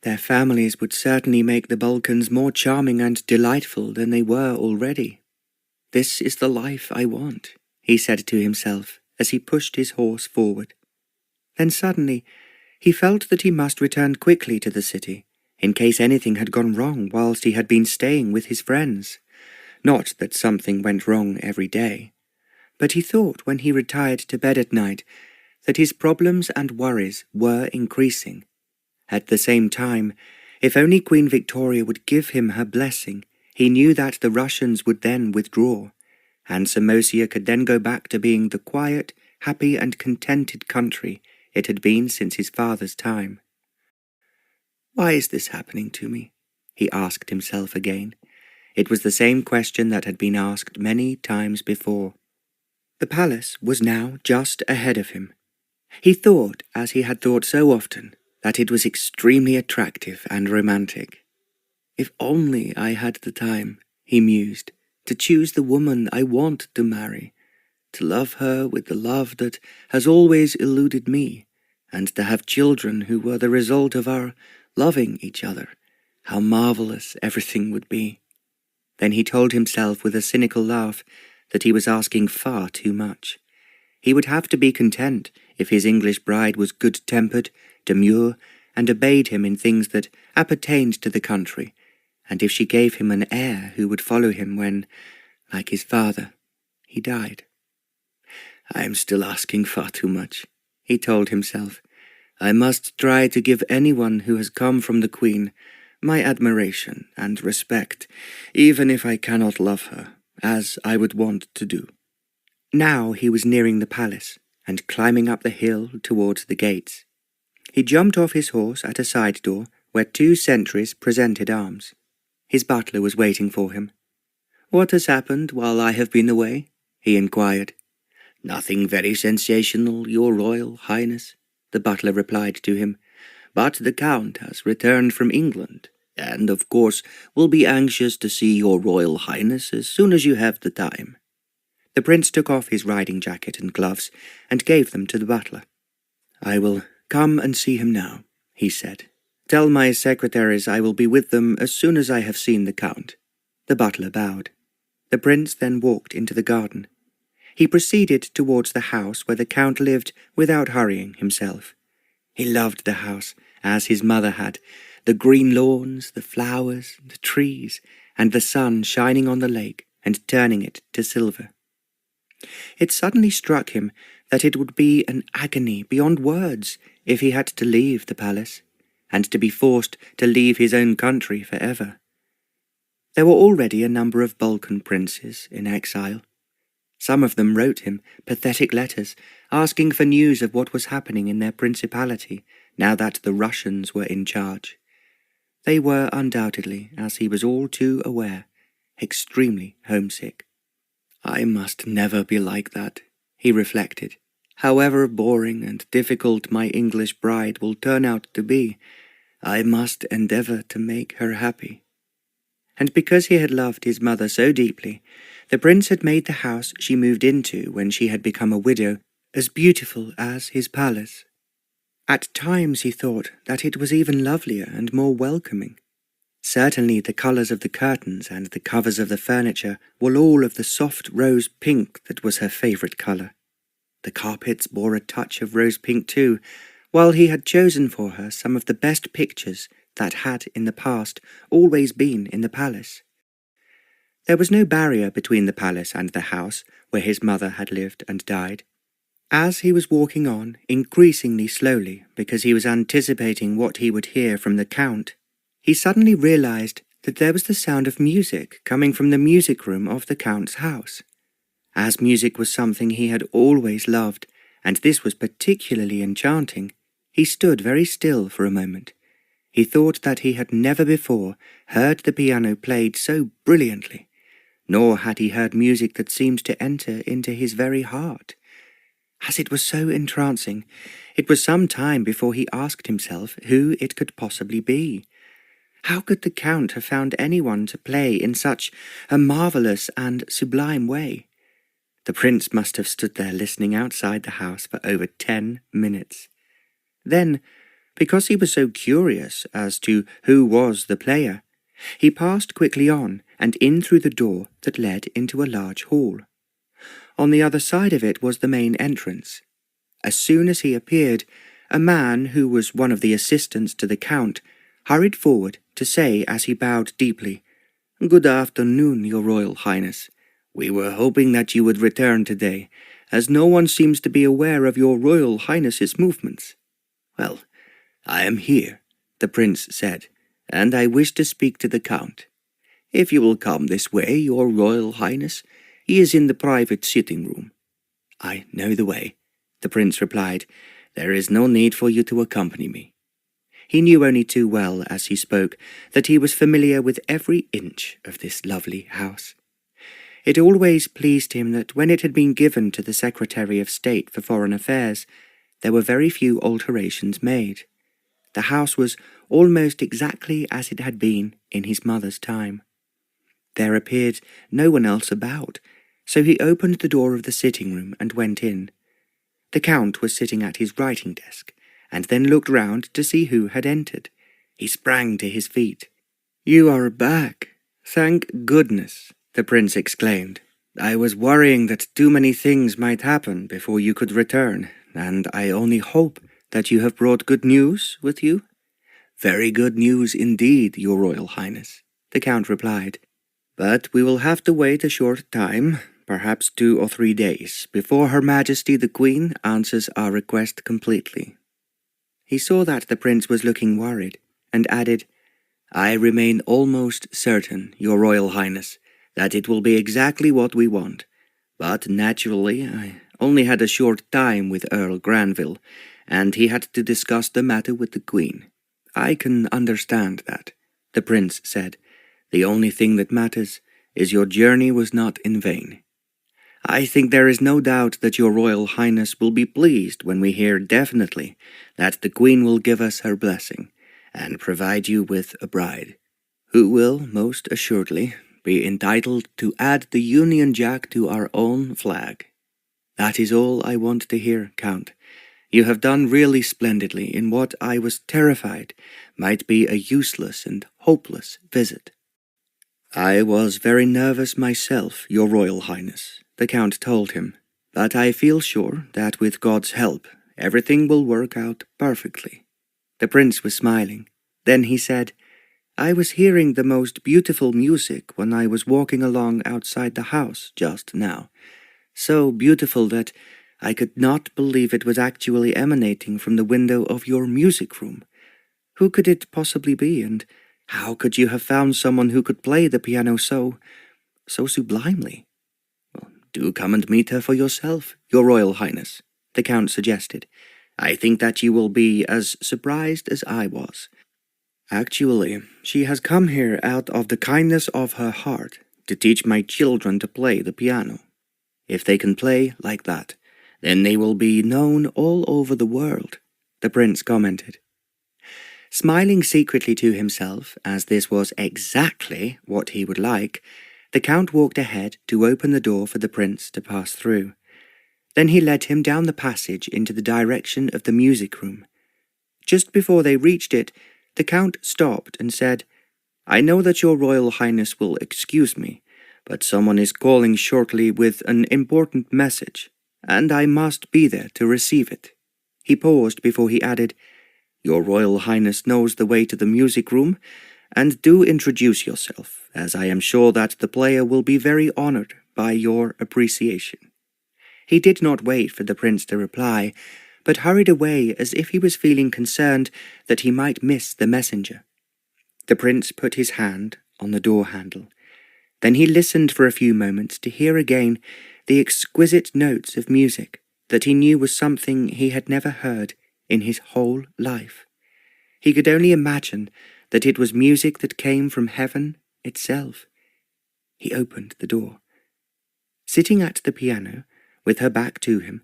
Their families would certainly make the Balkans more charming and delightful than they were already. "This is the life I want," he said to himself as he pushed his horse forward. Then suddenly he felt that he must return quickly to the city, in case anything had gone wrong whilst he had been staying with his friends. Not that something went wrong every day, but he thought when he retired to bed at night that his problems and worries were increasing. At the same time, if only Queen Victoria would give him her blessing, he knew that the Russians would then withdraw, and Samosia could then go back to being the quiet, happy and contented country it had been since his father's time. "Why is this happening to me?" he asked himself again. It was the same question that had been asked many times before. The palace was now just ahead of him. He thought, as he had thought so often, that it was extremely attractive and romantic. "If only I had the time," he mused, "to choose the woman I want to marry, to love her with the love that has always eluded me, and to have children who were the result of our loving each other, how marvellous everything would be." Then he told himself with a cynical laugh that he was asking far too much. He would have to be content if his English bride was good-tempered, demure, and obeyed him in things that appertained to the country, and if she gave him an heir who would follow him when, like his father, he died. "I am still asking far too much," he told himself. "I must try to give anyone who has come from the Queen my admiration and respect, even if I cannot love her, as I would want to do." Now he was nearing the palace, and climbing up the hill towards the gates. He jumped off his horse at a side door where 2 sentries presented arms. His butler was waiting for him. "What has happened while I have been away?" he inquired. "Nothing very sensational, your Royal Highness," the butler replied to him. "But the Count has returned from England, and of course will be anxious to see your Royal Highness as soon as you have the time." The prince took off his riding jacket and gloves and gave them to the butler. "I will come and see him now," he said. "Tell my secretaries I will be with them as soon as I have seen the Count." The butler bowed. The prince then walked into the garden. He proceeded towards the house where the Count lived without hurrying himself. He loved the house, as his mother had, the green lawns, the flowers, the trees, and the sun shining on the lake and turning it to silver. It suddenly struck him that it would be an agony beyond words if he had to leave the palace, and to be forced to leave his own country forever. There were already a number of Balkan princes in exile. Some of them wrote him pathetic letters, asking for news of what was happening in their principality now that the Russians were in charge. They were undoubtedly, as he was all too aware, extremely homesick. "I must never be like that," he reflected. "However boring and difficult my English bride will turn out to be, I must endeavour to make her happy." And because he had loved his mother so deeply, the prince had made the house she moved into when she had become a widow as beautiful as his palace. At times he thought that it was even lovelier and more welcoming. Certainly the colours of the curtains and the covers of the furniture were all of the soft rose pink that was her favourite colour. The carpets bore a touch of rose pink too, while he had chosen for her some of the best pictures that had in the past always been in the palace. There was no barrier between the palace and the house where his mother had lived and died. As he was walking on, increasingly slowly because he was anticipating what he would hear from the Count, he suddenly realized that there was the sound of music coming from the music room of the Count's house. As music was something he had always loved, and this was particularly enchanting, he stood very still for a moment. He thought that he had never before heard the piano played so brilliantly, nor had he heard music that seemed to enter into his very heart. As it was so entrancing, it was some time before he asked himself who it could possibly be. How could the Count have found anyone to play in such a marvellous and sublime way? The prince must have stood there listening outside the house for over 10 minutes. Then, because he was so curious as to who was the player, he passed quickly on and in through the door that led into a large hall. On the other side of it was the main entrance. As soon as he appeared, a man who was one of the assistants to the Count hurried forward to say as he bowed deeply, "Good afternoon, Your Royal Highness. We were hoping that you would return today, as no one seems to be aware of Your Royal Highness's movements." "Well, I am here," the prince said, "and I wish to speak to the Count. If you will come this way, Your Royal Highness, he is in the private sitting room." "I know the way," the prince replied. "There is no need for you to accompany me." He knew only too well as he spoke that he was familiar with every inch of this lovely house. It always pleased him that when it had been given to the Secretary of State for Foreign Affairs, there were very few alterations made. The house was almost exactly as it had been in his mother's time. There appeared no one else about, so he opened the door of the sitting room and went in. The Count was sitting at his writing desk, and then looked round to see who had entered. He sprang to his feet. "You are back! Thank goodness!" the prince exclaimed. "I was worrying that too many things might happen before you could return, and I only hope that you have brought good news with you." "Very good news indeed, Your Royal Highness," the Count replied. "But we will have to wait a short time, perhaps 2 or 3 days, before Her Majesty the Queen answers our request completely." He saw that the prince was looking worried, and added, "I remain almost certain, Your Royal Highness, that it will be exactly what we want, but naturally I only had a short time with Earl Granville, and he had to discuss the matter with the Queen." "I can understand that," the prince said. "The only thing that matters is your journey was not in vain. I think there is no doubt that Your Royal Highness will be pleased when we hear definitely that the Queen will give us her blessing and provide you with a bride, who will, most assuredly, be entitled to add the Union Jack to our own flag." "That is all I want to hear, Count, You have done really splendidly in what I was terrified might be a useless and hopeless visit." "I was very nervous myself, Your Royal Highness," the Count told him, "but I feel sure that with God's help, everything will work out perfectly." The prince was smiling. Then he said, "I was hearing the most beautiful music when I was walking along outside the house just now. So beautiful that I could not believe it was actually emanating from the window of your music room. Who could it possibly be, and how could you have found someone who could play the piano so sublimely?" "Well, do come and meet her for yourself, Your Royal Highness," the Count suggested. "I think that you will be as surprised as I was. Actually, she has come here out of the kindness of her heart to teach my children to play the piano. If they can play like that, then they will be known all over the world," the prince commented. Smiling secretly to himself, as this was exactly what he would like, the Count walked ahead to open the door for the prince to pass through. Then he led him down the passage into the direction of the music room. Just before they reached it, the Count stopped and said, "I know that Your Royal Highness will excuse me, but someone is calling shortly with an important message, and I must be there to receive it." He paused before he added, "Your Royal Highness knows the way to the music room, and do introduce yourself, as I am sure that the player will be very honored by your appreciation." He did not wait for the prince to reply, but hurried away as if he was feeling concerned that he might miss the messenger. The prince put his hand on the door handle. Then he listened for a few moments to hear again the exquisite notes of music that he knew was something he had never heard in his whole life. He could only imagine that it was music that came from heaven itself. He opened the door. Sitting at the piano, with her back to him,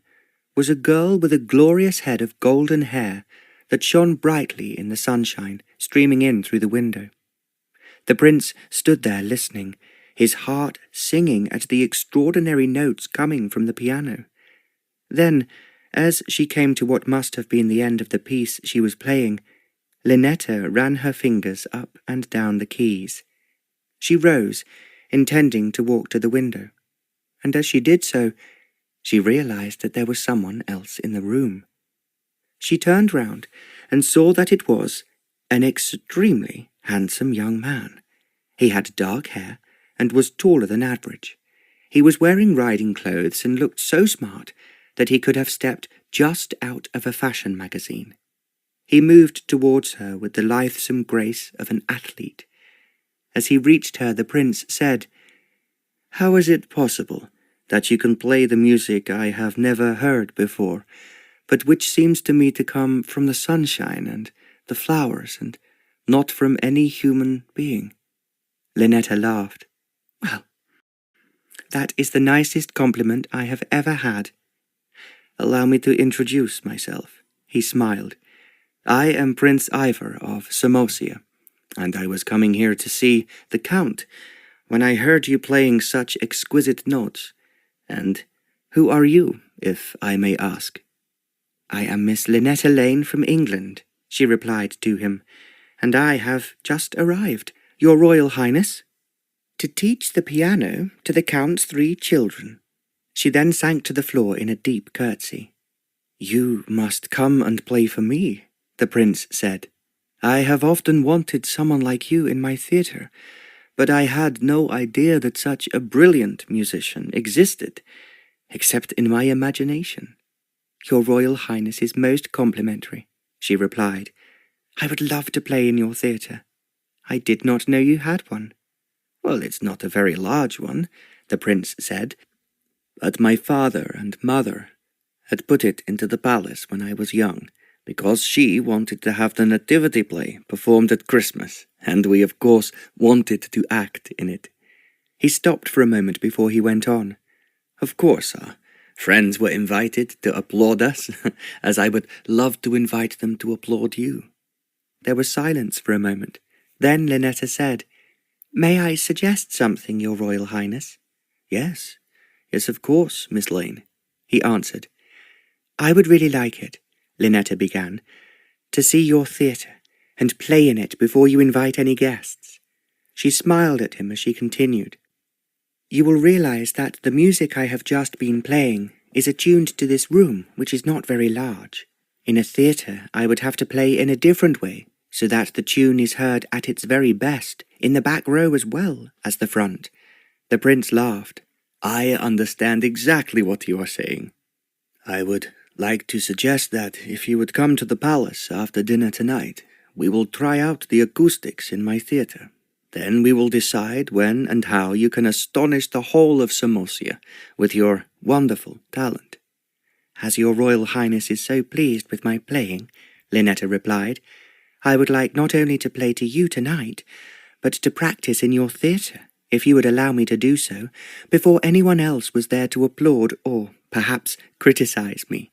was a girl with a glorious head of golden hair that shone brightly in the sunshine streaming in through the window. The prince stood there listening, his heart singing at the extraordinary notes coming from the piano. Then, as she came to what must have been the end of the piece she was playing, Linetta ran her fingers up and down the keys. She rose, intending to walk to the window, and as she did so, she realized that there was someone else in the room. She turned round and saw that it was an extremely handsome young man. He had dark hair and was taller than average. He was wearing riding clothes and looked so smart that he could have stepped just out of a fashion magazine. He moved towards her with the lithesome grace of an athlete. As he reached her, the prince said, "How is it possible that you can play the music I have never heard before, but which seems to me to come from the sunshine and the flowers, and not from any human being?" Linetta laughed. "Well, that is the nicest compliment I have ever had. Allow me to introduce myself." He smiled. "I am Prince Ivor of Samosia, and I was coming here to see the Count when I heard you playing such exquisite notes. And who are you, if I may ask?" "I am Miss Linetta Lane from England," she replied to him, "and I have just arrived, Your Royal Highness, to teach the piano to the Count's 3 children. She then sank to the floor in a deep curtsy. "You must come and play for me," the prince said. "I have often wanted someone like you in my theatre, but I had no idea that such a brilliant musician existed, except in my imagination." "Your Royal Highness is most complimentary," she replied. "I would love to play in your theatre. I did not know you had one." "Well, it's not a very large one," the prince said, "but my father and mother had put it into the palace when I was young, because she wanted to have the nativity play performed at Christmas, and we of course wanted to act in it." He stopped for a moment before he went on. "Of course, our friends were invited to applaud us, as I would love to invite them to applaud you." There was silence for a moment. Then Linetta said, "May I suggest something, Your Royal Highness?" Yes, of course, Miss Lane," he answered. "I would really like it Linetta began, "to see your theatre and play in it before you invite any guests." She smiled at him as she continued. "You will realize that the music I have just been playing is attuned to this room, which is not very large. In a theatre, I would have to play in a different way, so that the tune is heard at its very best, in the back row as well as the front." The prince laughed. "I understand exactly what you are saying. I would like to suggest that if you would come to the palace after dinner tonight, we will try out the acoustics in my theatre. Then we will decide when and how you can astonish the whole of Samosia with your wonderful talent." "As your Royal Highness is so pleased with my playing," Linetta replied, "I would like not only to play to you tonight, but to practice in your theatre, if you would allow me to do so, before anyone else was there to applaud or perhaps criticize me."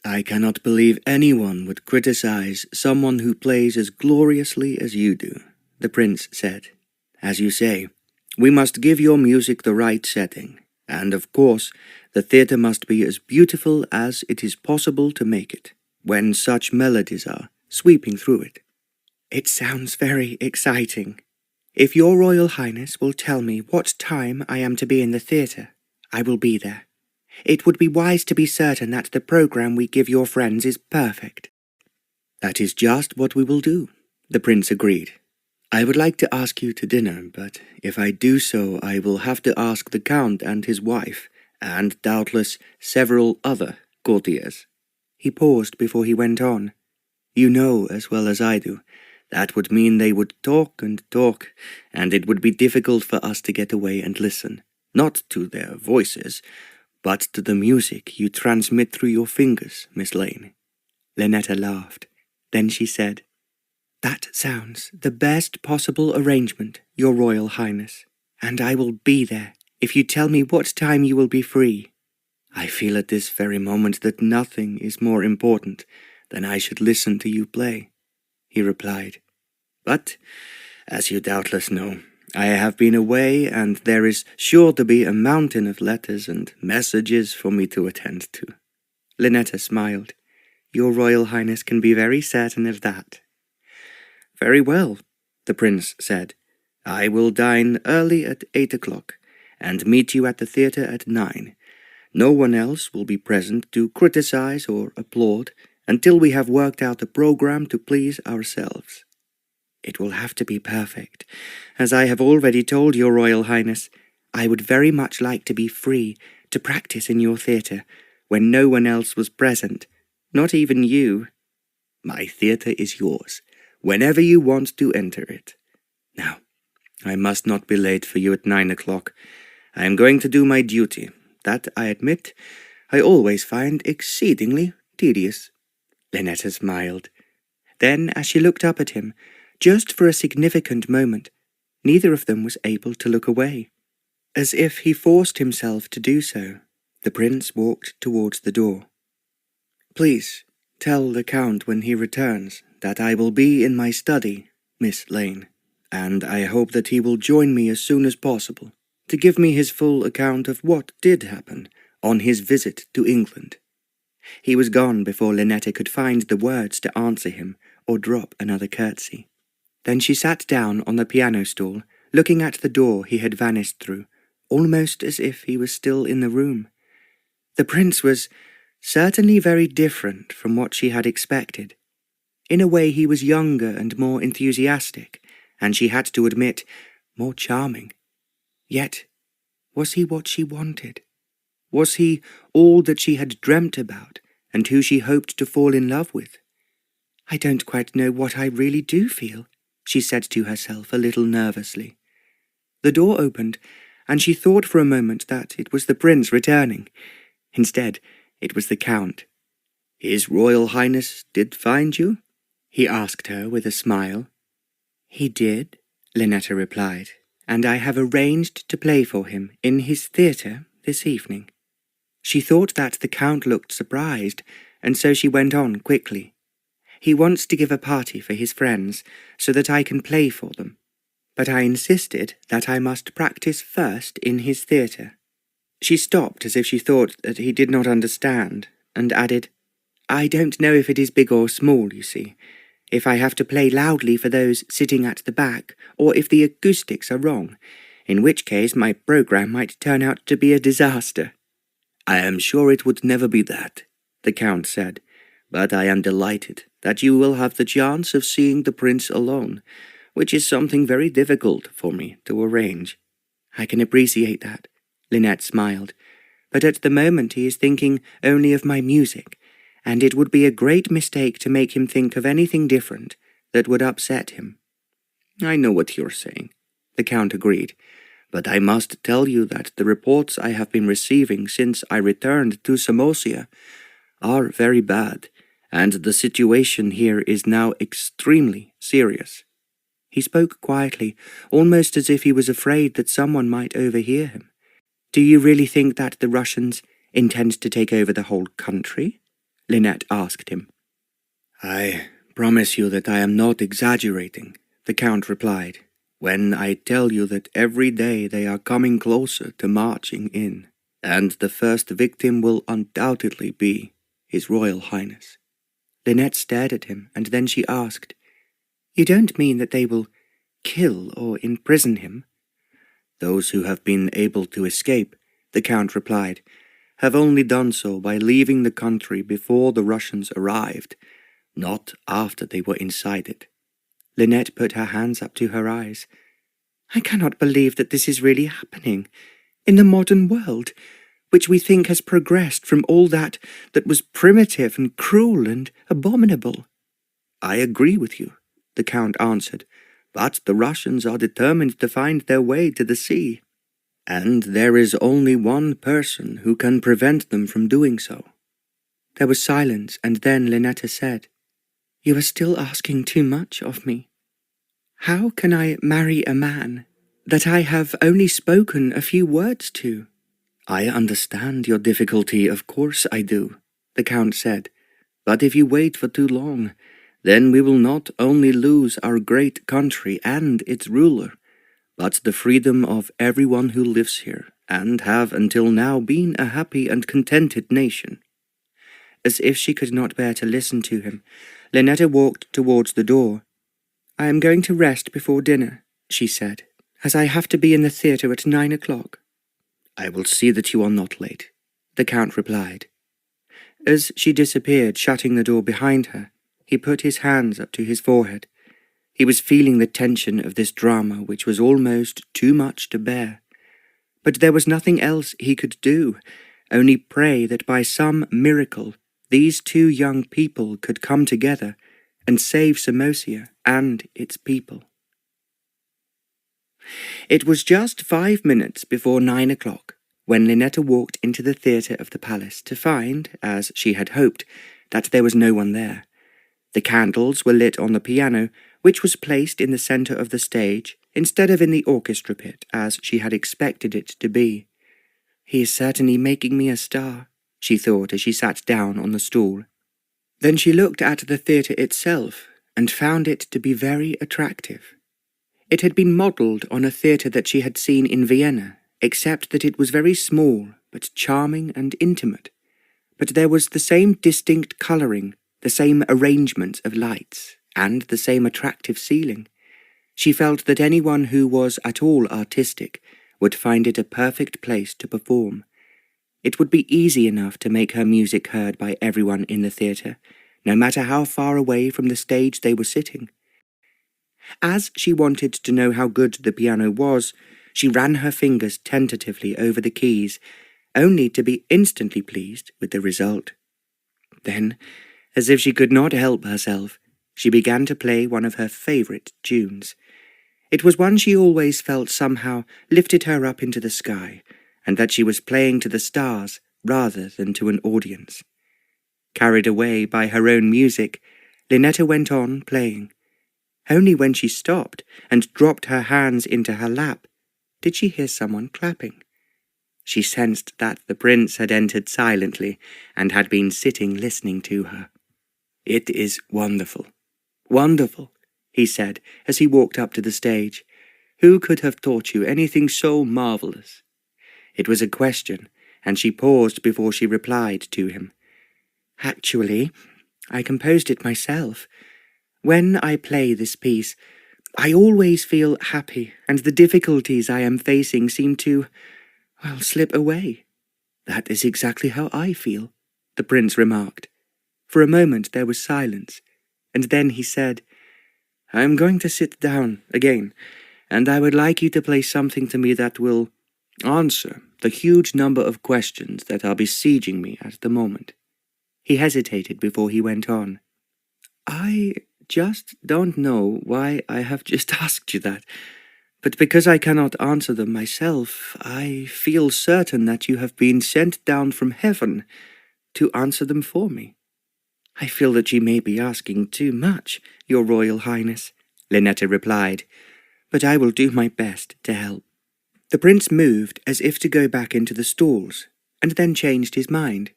"I cannot believe anyone would criticize someone who plays as gloriously as you do," the prince said. "As you say, we must give your music the right setting, and of course the theatre must be as beautiful as it is possible to make it, when such melodies are sweeping through it." "It sounds very exciting. If your Royal Highness will tell me what time I am to be in the theatre, I will be there. It would be wise to be certain that the programme we give your friends is perfect." "That is just what we will do," the prince agreed. "I would like to ask you to dinner, but if I do so, I will have to ask the Count and his wife, and doubtless several other courtiers." He paused before he went on. "You know as well as I do, that would mean they would talk and talk, and it would be difficult for us to get away and listen, not to their voices, but to the music you transmit through your fingers, Miss Lane." Linetta laughed. Then she said, "That sounds the best possible arrangement, Your Royal Highness, and I will be there if you tell me what time you will be free." "I feel at this very moment that nothing is more important than I should listen to you play," he replied. "But, as you doubtless know, I have been away, and there is sure to be a mountain of letters and messages for me to attend to." Linetta smiled. "Your Royal Highness can be very certain of that." "Very well," the prince said. "I will dine early at 8 o'clock, and meet you at the theatre at 9. No one else will be present to criticize or applaud until we have worked out a program to please ourselves." "It will have to be perfect. As I have already told your Royal Highness, I would very much like to be free to practice in your theatre when no one else was present, not even you." "My theatre is yours, whenever you want to enter it. Now, I must not be late for you at 9 o'clock. I am going to do my duty. That, I admit, I always find exceedingly tedious." Linetta smiled. Then, as she looked up at him, just for a significant moment, neither of them was able to look away. As if he forced himself to do so, the prince walked towards the door. "Please, tell the Count when he returns that I will be in my study, Miss Lane, and I hope that he will join me as soon as possible to give me his full account of what did happen on his visit to England." He was gone before Linetta could find the words to answer him or drop another curtsy. Then she sat down on the piano stool, looking at the door he had vanished through, almost as if he was still in the room. The prince was certainly very different from what she had expected. In a way he was younger and more enthusiastic, and she had to admit, more charming. Yet, was he what she wanted? Was he all that she had dreamt about, and who she hoped to fall in love with? "I don't quite know what I really do feel," she said to herself a little nervously. The door opened, and she thought for a moment that it was the prince returning. Instead, it was the Count. "His Royal Highness did find you?" he asked her with a smile. "He did," Linetta replied, "and I have arranged to play for him in his theatre this evening." She thought that the Count looked surprised, and so she went on quickly. "He wants to give a party for his friends, so that I can play for them. But I insisted that I must practice first in his theatre." She stopped as if she thought that he did not understand, and added, I don't know if it is big or small, you see. If I have to play loudly for those sitting at the back, or if the acoustics are wrong, in which case my program might turn out to be a disaster." "I am sure it would never be that," the Count said, "but I am delighted that you will have the chance of seeing the Prince alone, which is something very difficult for me to arrange." "I can appreciate that," Linetta smiled, "but at the moment he is thinking only of my music, and it would be a great mistake to make him think of anything different that would upset him." "I know what you're saying," the Count agreed, "but I must tell you that the reports I have been receiving since I returned to Samosia are very bad, and the situation here is now extremely serious." He spoke quietly, almost as if he was afraid that someone might overhear him. "Do you really think that the Russians intend to take over the whole country?" Linetta asked him. "I promise you that I am not exaggerating," the Count replied, "when I tell you that every day they are coming closer to marching in, and the first victim will undoubtedly be His Royal Highness." Linetta stared at him, and then she asked, "You don't mean that they will kill or imprison him?" "Those who have been able to escape," the Count replied, "have only done so by leaving the country before the Russians arrived, not after they were inside it." Linetta put her hands up to her eyes. "I cannot believe that this is really happening. In the modern world, which we think has progressed from all that was primitive and cruel and abominable." "I agree with you," the Count answered, "but the Russians are determined to find their way to the sea, and there is only one person who can prevent them from doing so." There was silence, and then Linetta said, "You are still asking too much of me. How can I marry a man that I have only spoken a few words to?" "I understand your difficulty, of course I do," the Count said, "but if you wait for too long, then we will not only lose our great country and its ruler, but the freedom of everyone who lives here, and have until now been a happy and contented nation." As if she could not bear to listen to him, Linetta walked towards the door. "I am going to rest before dinner," she said, "as I have to be in the theatre at 9 o'clock. "I will see that you are not late," the Count replied. As she disappeared, shutting the door behind her, he put his hands up to his forehead. He was feeling the tension of this drama, which was almost too much to bear. But there was nothing else he could do, only pray that by some miracle these two young people could come together and save Samosia and its people. It was just 5 minutes before 9 o'clock when Linetta walked into the theatre of the palace to find, as she had hoped, that there was no one there. The candles were lit on the piano, which was placed in the centre of the stage instead of in the orchestra pit, as she had expected it to be. "He is certainly making me a star," she thought as she sat down on the stool. Then she looked at the theatre itself and found it to be very attractive. It had been modelled on a theatre that she had seen in Vienna, except that it was very small, but charming and intimate. But there was the same distinct colouring, the same arrangement of lights, and the same attractive ceiling. She felt that anyone who was at all artistic would find it a perfect place to perform. It would be easy enough to make her music heard by everyone in the theatre, no matter how far away from the stage they were sitting. As she wanted to know how good the piano was, she ran her fingers tentatively over the keys, only to be instantly pleased with the result. Then, as if she could not help herself, she began to play one of her favourite tunes. It was one she always felt somehow lifted her up into the sky, and that she was playing to the stars rather than to an audience. Carried away by her own music, Linetta went on playing. Only when she stopped and dropped her hands into her lap did she hear someone clapping. She sensed that the prince had entered silently and had been sitting listening to her. "It is wonderful, wonderful," he said as he walked up to the stage. "Who could have taught you anything so marvellous?" It was a question, and she paused before she replied to him. Actually, I composed it myself. When I play this piece, I always feel happy, and the difficulties I am facing seem to, well, slip away. That is exactly how I feel, the prince remarked. For a moment there was silence, and then he said, I am going to sit down again, and I would like you to play something to me that will answer the huge number of questions that are besieging me at the moment. He hesitated before he went on. I just don't know why I have just asked you that, but because I cannot answer them myself, I feel certain that you have been sent down from heaven to answer them for me. I feel that you may be asking too much, Your Royal Highness, Linetta replied, but I will do my best to help. The prince moved as if to go back into the stalls, and then changed his mind.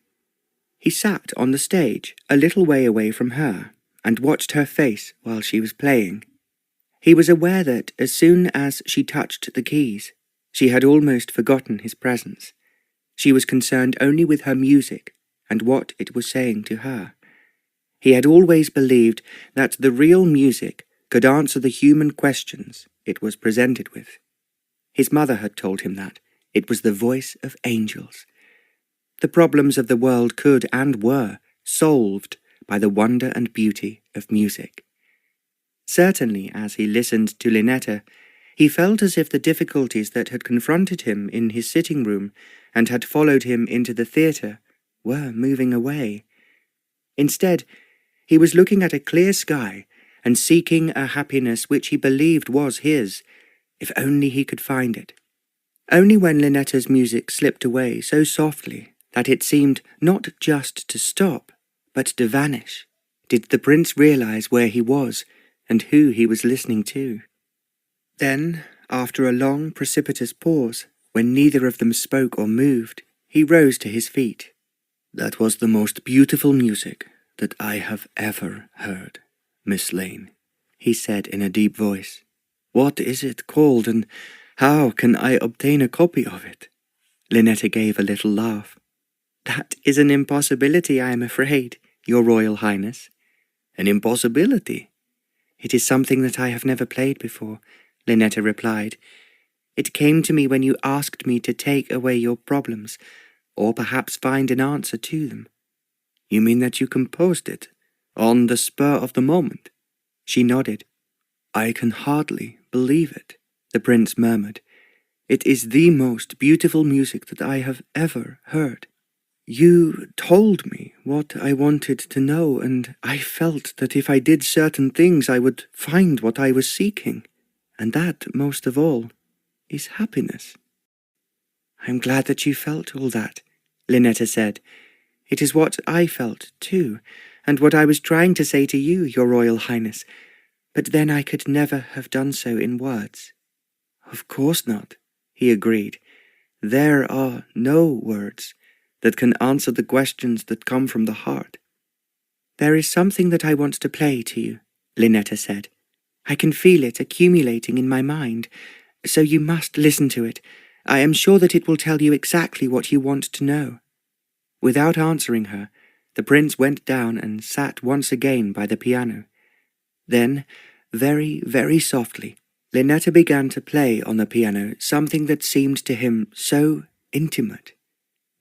He sat on the stage a little way away from her, and watched her face while she was playing. He was aware that as soon as she touched the keys, she had almost forgotten his presence. She was concerned only with her music and what it was saying to her. He had always believed that the real music could answer the human questions it was presented with. His mother had told him that it was the voice of angels. The problems of the world could and were solved by the wonder and beauty of music. Certainly, as he listened to Linetta, he felt as if the difficulties that had confronted him in his sitting room and had followed him into the theatre were moving away. Instead, he was looking at a clear sky and seeking a happiness which he believed was his, if only he could find it. Only when Linetta's music slipped away so softly that it seemed not just to stop, but to vanish, did the prince realize where he was and who he was listening to. Then, after a long, precipitous pause, when neither of them spoke or moved, he rose to his feet. That was the most beautiful music that I have ever heard, Miss Lane, he said in a deep voice. What is it called, and how can I obtain a copy of it? Linetta gave a little laugh. That is an impossibility, I am afraid, Your Royal Highness. An impossibility? It is something that I have never played before, Linetta replied. It came to me when you asked me to take away your problems, or perhaps find an answer to them. You mean that you composed it, on the spur of the moment? She nodded. I can hardly believe it, the prince murmured. It is the most beautiful music that I have ever heard. You told me what I wanted to know, and I felt that if I did certain things I would find what I was seeking, and that, most of all, is happiness. I'm glad that you felt all that, Linetta said. It is what I felt, too, and what I was trying to say to you, Your Royal Highness, but then I could never have done so in words. Of course not, he agreed. There are no words that can answer the questions that come from the heart. There is something that I want to play to you, Linetta said. I can feel it accumulating in my mind, so you must listen to it. I am sure that it will tell you exactly what you want to know. Without answering her, the prince went down and sat once again by the piano. Then, very, very softly, Linetta began to play on the piano something that seemed to him so intimate.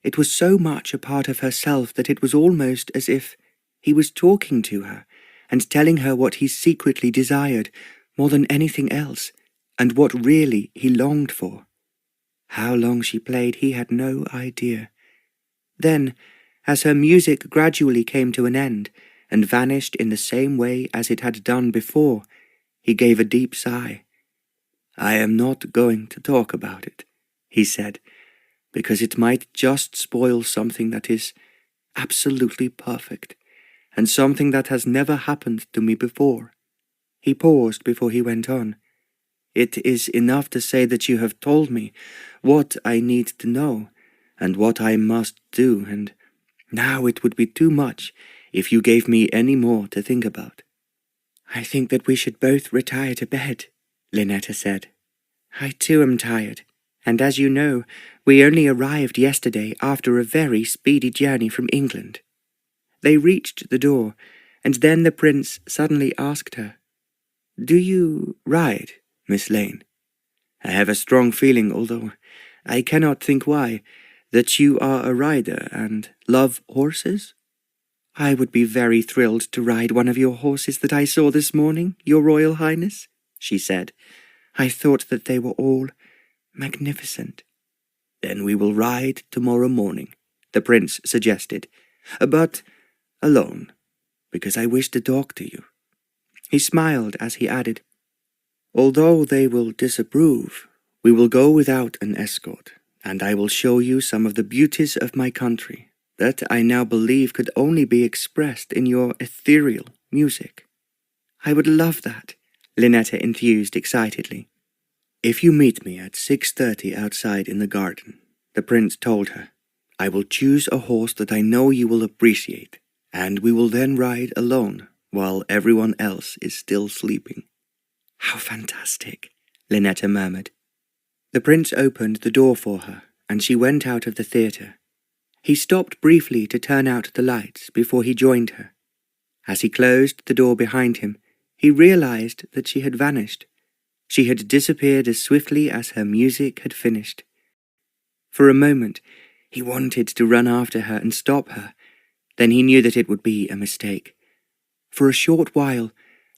It was so much a part of herself that it was almost as if he was talking to her and telling her what he secretly desired more than anything else, and what really he longed for. How long she played he had no idea. Then, as her music gradually came to an end and vanished in the same way as it had done before, he gave a deep sigh. I am not going to talk about it, he said, because it might just spoil something that is absolutely perfect, and something that has never happened to me before. He paused before he went on. It is enough to say that you have told me what I need to know, and what I must do, and now it would be too much if you gave me any more to think about. I think that we should both retire to bed, Linetta said. I too am tired, and as you know, we only arrived yesterday after a very speedy journey from England. They reached the door, and then the prince suddenly asked her, "Do you ride, Miss Lane? I have a strong feeling, although I cannot think why, that you are a rider and love horses." "I would be very thrilled to ride one of your horses that I saw this morning, Your Royal Highness," she said. "I thought that they were all magnificent." "Then we will ride tomorrow morning," the prince suggested, "but alone, because I wish to talk to you." He smiled as he added, "Although they will disapprove, we will go without an escort, and I will show you some of the beauties of my country that I now believe could only be expressed in your ethereal music." "I would love that," Linetta enthused excitedly. "If you meet me at 6:30 outside in the garden," the prince told her, "I will choose a horse that I know you will appreciate, and we will then ride alone while everyone else is still sleeping." "How fantastic," Linetta murmured. The prince opened the door for her, and she went out of the theatre. He stopped briefly to turn out the lights before he joined her. As he closed the door behind him, he realized that she had vanished. She had disappeared as swiftly as her music had finished. For a moment, he wanted to run after her and stop her. Then he knew that it would be a mistake. For a short while,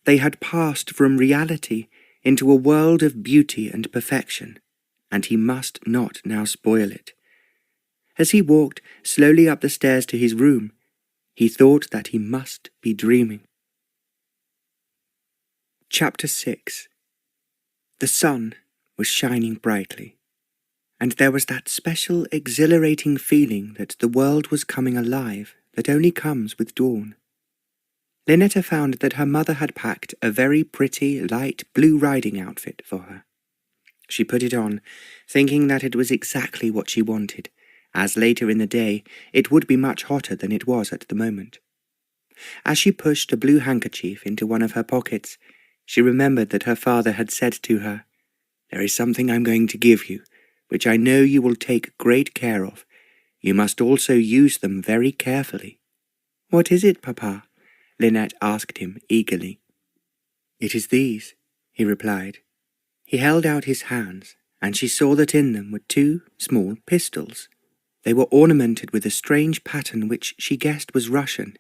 they had passed from reality into a world of beauty and perfection, and he must not now spoil it. As he walked slowly up the stairs to his room, he thought that he must be dreaming. Chapter 6. The sun was shining brightly, and there was that special exhilarating feeling that the world was coming alive that only comes with dawn. Linetta found that her mother had packed a very pretty light blue riding outfit for her. She put it on, thinking that it was exactly what she wanted, as later in the day it would be much hotter than it was at the moment. As she pushed a blue handkerchief into one of her pockets, she remembered that her father had said to her, "There is something I'm going to give you, which I know you will take great care of. You must also use them very carefully." "What is it, Papa?" Linette asked him eagerly. "It is these," he replied. He held out his hands, and she saw that in them were 2 small pistols. They were ornamented with a strange pattern which she guessed was Russian.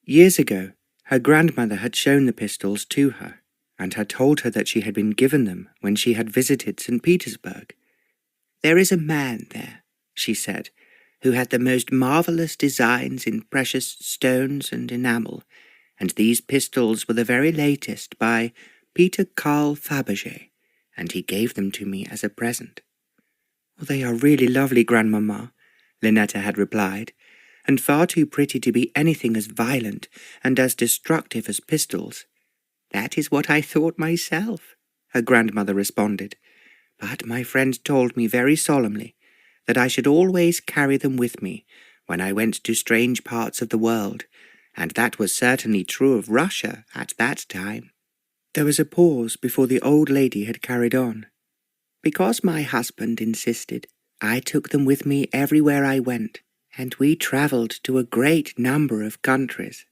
Years ago, her grandmother had shown the pistols to her, and had told her that she had been given them when she had visited St. Petersburg. "There is a man there," she said, "who had the most marvellous designs in precious stones and enamel, and these pistols were the very latest by Peter Carl Fabergé, and he gave them to me as a present." "Well, they are really lovely, Grandmamma," Linetta had replied, "and far too pretty to be anything as violent and as destructive as pistols." "That is what I thought myself," her grandmother responded, "but my friend told me very solemnly that I should always carry them with me when I went to strange parts of the world, and that was certainly true of Russia at that time." There was a pause before the old lady had carried on. "Because my husband insisted, I took them with me everywhere I went, and we travelled to a great number of countries.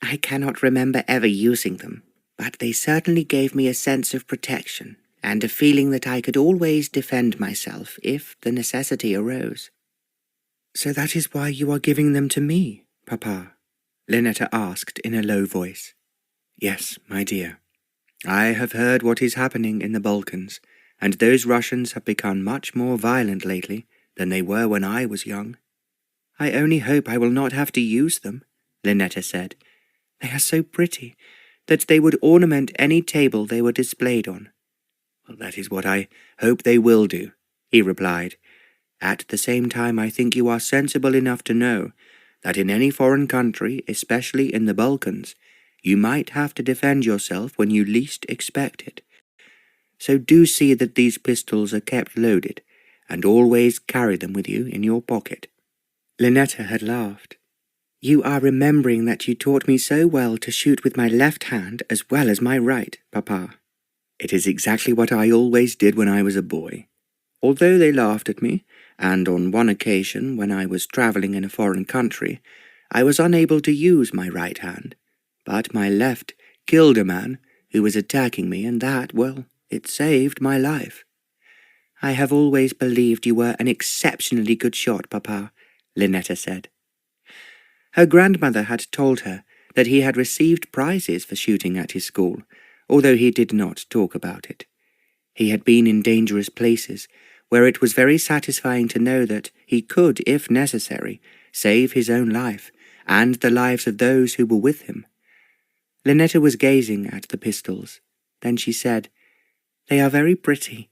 I cannot remember ever using them, but they certainly gave me a sense of protection and a feeling that I could always defend myself if the necessity arose." "So that is why you are giving them to me, Papa?" Linetta asked in a low voice. "Yes, my dear. I have heard what is happening in the Balkans, and those Russians have become much more violent lately than they were when I was young." "I only hope I will not have to use them," Linetta said. "They are so pretty that they would ornament any table they were displayed on." "Well, that is what I hope they will do," he replied. "At the same time, I think you are sensible enough to know that in any foreign country, especially in the Balkans, you might have to defend yourself when you least expect it. So do see that these pistols are kept loaded, and always carry them with you in your pocket." Linetta had laughed. "You are remembering that you taught me so well to shoot with my left hand as well as my right, Papa." "It is exactly what I always did when I was a boy. Although they laughed at me, and on one occasion when I was travelling in a foreign country, I was unable to use my right hand, but my left killed a man who was attacking me, and that, well, it saved my life." "I have always believed you were an exceptionally good shot, Papa," Linetta said. Her grandmother had told her that he had received prizes for shooting at his school, although he did not talk about it. He had been in dangerous places, where it was very satisfying to know that he could, if necessary, save his own life, and the lives of those who were with him. Linetta was gazing at the pistols. Then she said, "They are very pretty,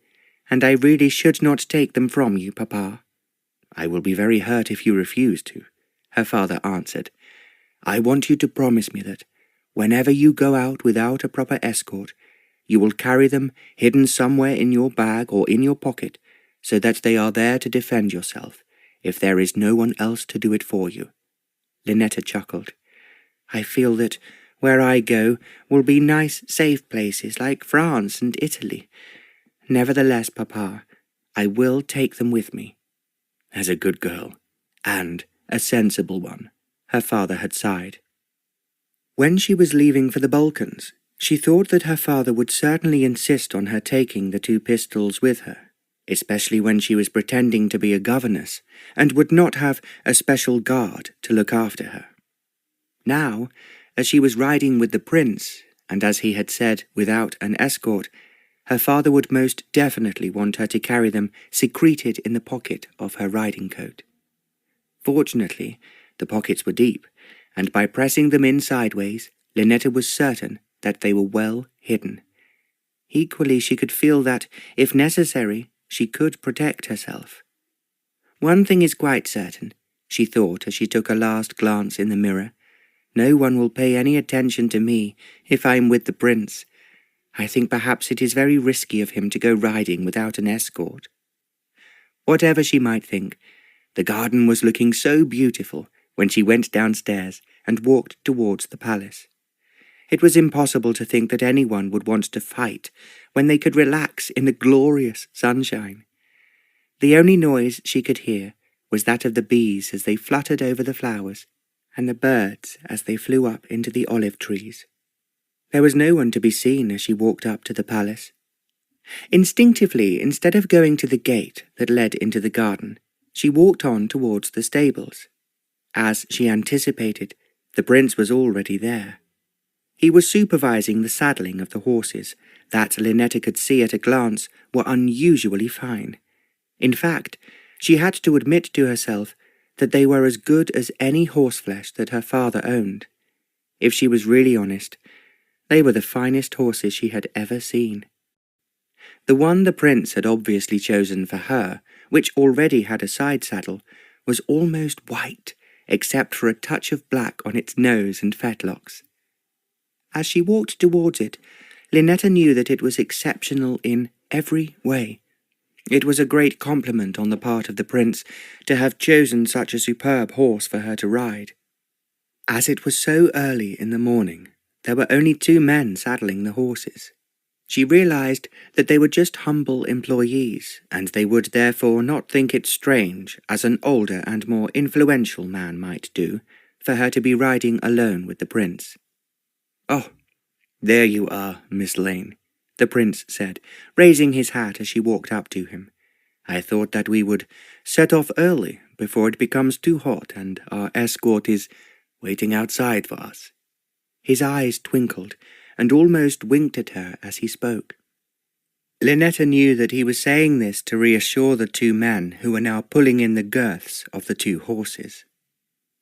and I really should not take them from you, Papa." "I will be very hurt if you refuse to," her father answered. "I want you to promise me that, whenever you go out without a proper escort, you will carry them hidden somewhere in your bag or in your pocket, so that they are there to defend yourself, if there is no one else to do it for you." Linetta chuckled. "I feel that where I go will be nice, safe places like France and Italy. Nevertheless, Papa, I will take them with me." "As a good girl, and a sensible one," her father had sighed. When she was leaving for the Balkans, she thought that her father would certainly insist on her taking the 2 pistols with her, especially when she was pretending to be a governess, and would not have a special guard to look after her. Now, as she was riding with the prince, and as he had said, without an escort, her father would most definitely want her to carry them secreted in the pocket of her riding coat. Fortunately, the pockets were deep, and by pressing them in sideways, Linetta was certain that they were well hidden. Equally, she could feel that, if necessary, she could protect herself. "One thing is quite certain," she thought as she took a last glance in the mirror. "No one will pay any attention to me if I am with the prince. I think perhaps it is very risky of him to go riding without an escort." Whatever she might think, the garden was looking so beautiful when she went downstairs and walked towards the palace. It was impossible to think that anyone would want to fight when they could relax in the glorious sunshine. The only noise she could hear was that of the bees as they fluttered over the flowers, and the birds as they flew up into the olive trees. There was no one to be seen as she walked up to the palace. Instinctively, instead of going to the gate that led into the garden, she walked on towards the stables. As she anticipated, the prince was already there. He was supervising the saddling of the horses that Linetta could see at a glance were unusually fine. In fact, she had to admit to herself that they were as good as any horseflesh that her father owned. If she was really honest, they were the finest horses she had ever seen. The one the prince had obviously chosen for her, which already had a side saddle, was almost white, except for a touch of black on its nose and fetlocks. As she walked towards it, Linetta knew that it was exceptional in every way. It was a great compliment on the part of the prince to have chosen such a superb horse for her to ride. As it was so early in the morning, there were only 2 men saddling the horses. She realized that they were just humble employees, and they would therefore not think it strange, as an older and more influential man might do, for her to be riding alone with the prince. "Oh, there you are, Miss Lane," the prince said, raising his hat as she walked up to him. "I thought that we would set off early, before it becomes too hot and our escort is waiting outside for us." His eyes twinkled, and almost winked at her as he spoke. Linetta knew that he was saying this to reassure the 2 men who were now pulling in the girths of the 2 horses.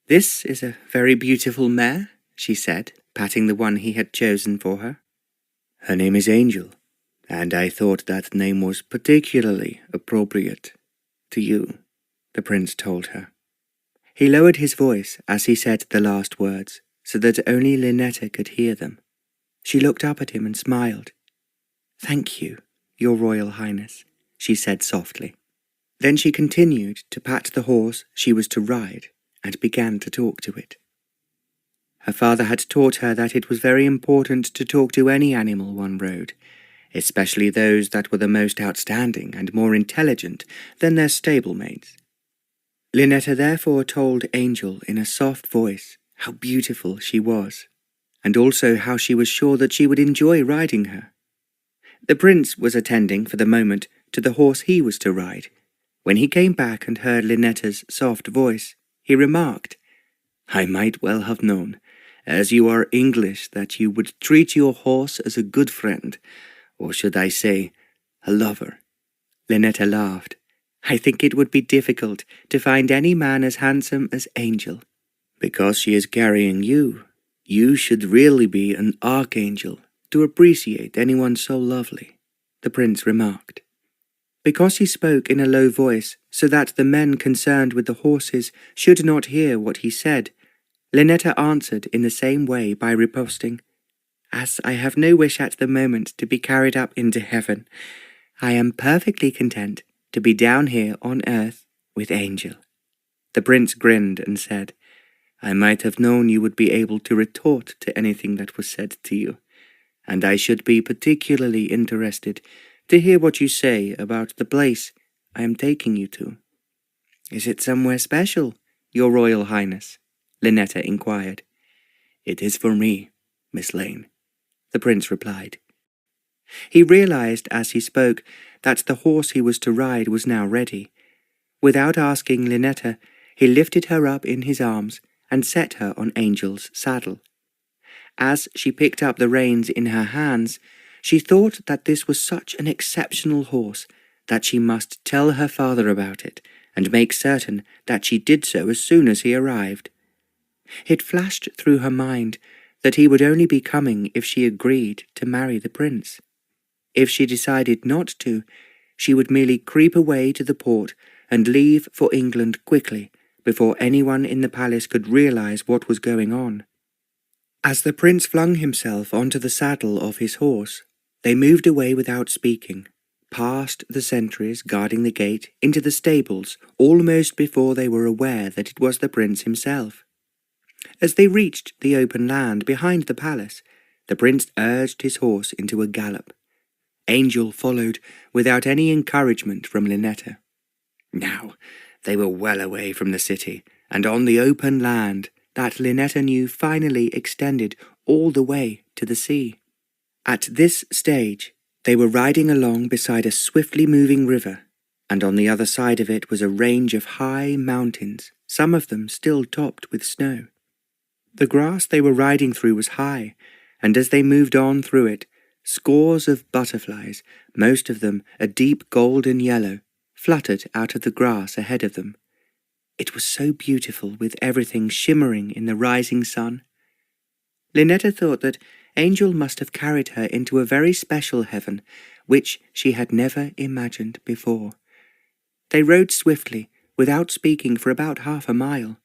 "This is a very beautiful mare," she said, patting the one he had chosen for her. "Her name is Angel, and I thought that name was particularly appropriate to you," the prince told her. He lowered his voice as he said the last words, so that only Linetta could hear them. She looked up at him and smiled. "Thank you, Your Royal Highness," she said softly. Then she continued to pat the horse she was to ride and began to talk to it. Her father had taught her that it was very important to talk to any animal one rode, especially those that were the most outstanding and more intelligent than their stablemates. Linetta therefore told Angel in a soft voice how beautiful she was, and also how she was sure that she would enjoy riding her. The prince was attending for the moment to the horse he was to ride. When he came back and heard Linetta's soft voice, he remarked, "I might well have known, as you are English, that you would treat your horse as a good friend, or should I say, a lover." Linetta laughed. "I think it would be difficult to find any man as handsome as Angel. Because she is carrying you, you should really be an archangel to appreciate anyone so lovely," the prince remarked. Because he spoke in a low voice so that the men concerned with the horses should not hear what he said, Linetta answered in the same way by riposting, "As I have no wish at the moment to be carried up into heaven, I am perfectly content to be down here on earth with Angel." The prince grinned and said, "I might have known you would be able to retort to anything that was said to you, and I should be particularly interested to hear what you say about the place I am taking you to." "Is it somewhere special, your Royal Highness?" Linetta inquired. "It is for me, Miss Lane," the prince replied. He realized as he spoke that the horse he was to ride was now ready. Without asking Linetta, he lifted her up in his arms and set her on Angel's saddle. As she picked up the reins in her hands, she thought that this was such an exceptional horse that she must tell her father about it and make certain that she did so as soon as he arrived. It flashed through her mind that he would only be coming if she agreed to marry the prince. If she decided not to, she would merely creep away to the port and leave for England quickly before anyone in the palace could realize what was going on. As the prince flung himself onto the saddle of his horse, they moved away without speaking, past the sentries guarding the gate into the stables almost before they were aware that it was the prince himself. As they reached the open land behind the palace, the prince urged his horse into a gallop. Angel followed without any encouragement from Linetta. Now they were well away from the city and on the open land that Linetta knew finally extended all the way to the sea. At this stage, they were riding along beside a swiftly moving river, and on the other side of it was a range of high mountains, some of them still topped with snow. The grass they were riding through was high, and as they moved on through it, scores of butterflies, most of them a deep golden yellow, fluttered out of the grass ahead of them. It was so beautiful with everything shimmering in the rising sun. Linetta thought that Angel must have carried her into a very special heaven, which she had never imagined before. They rode swiftly, without speaking, for about half a mile.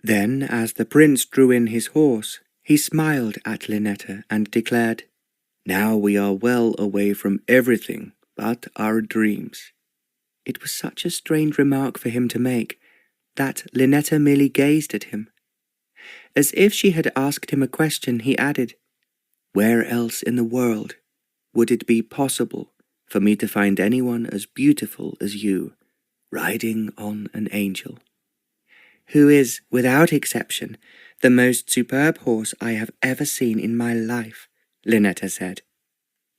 Then, as the prince drew in his horse, he smiled at Linetta and declared, "Now we are well away from everything but our dreams." It was such a strange remark for him to make, that Linetta merely gazed at him. As if she had asked him a question, he added, "Where else in the world would it be possible for me to find anyone as beautiful as you, riding on an angel?" "Who is, without exception, the most superb horse I have ever seen in my life," Linetta said.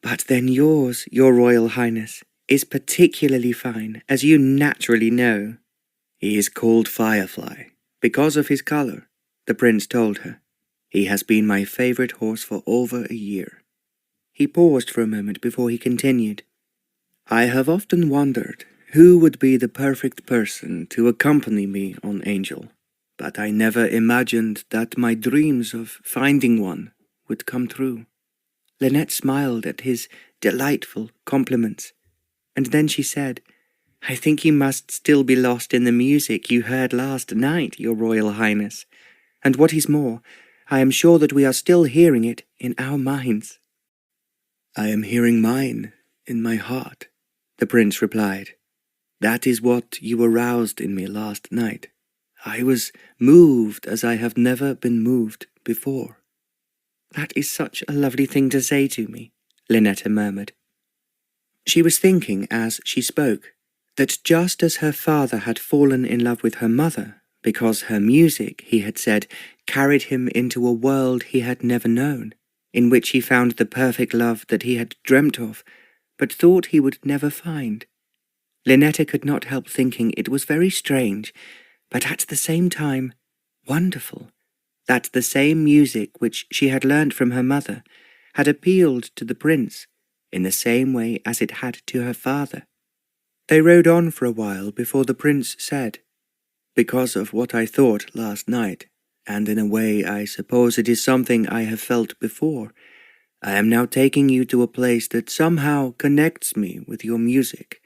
"But then yours, your Royal Highness, is particularly fine, as you naturally know." "He is called Firefly, because of his color," the prince told her. "He has been my favorite horse for over a year." He paused for a moment before he continued. "I have often wondered who would be the perfect person to accompany me on Angel, but I never imagined that my dreams of finding one would come true." Linette smiled at his delightful compliments, and then she said, "I think you must still be lost in the music you heard last night, your Royal Highness, and what is more, I am sure that we are still hearing it in our minds." "I am hearing mine in my heart," the prince replied. "That is what you aroused in me last night. I was moved as I have never been moved before." "That is such a lovely thing to say to me," Linetta murmured. She was thinking as she spoke that just as her father had fallen in love with her mother, because her music, he had said, carried him into a world he had never known, in which he found the perfect love that he had dreamt of, but thought he would never find. Linetta could not help thinking it was very strange, but at the same time wonderful, that the same music which she had learnt from her mother had appealed to the prince in the same way as it had to her father. They rode on for a while before the prince said, "Because of what I thought last night, and in a way I suppose it is something I have felt before, I am now taking you to a place that somehow connects me with your music,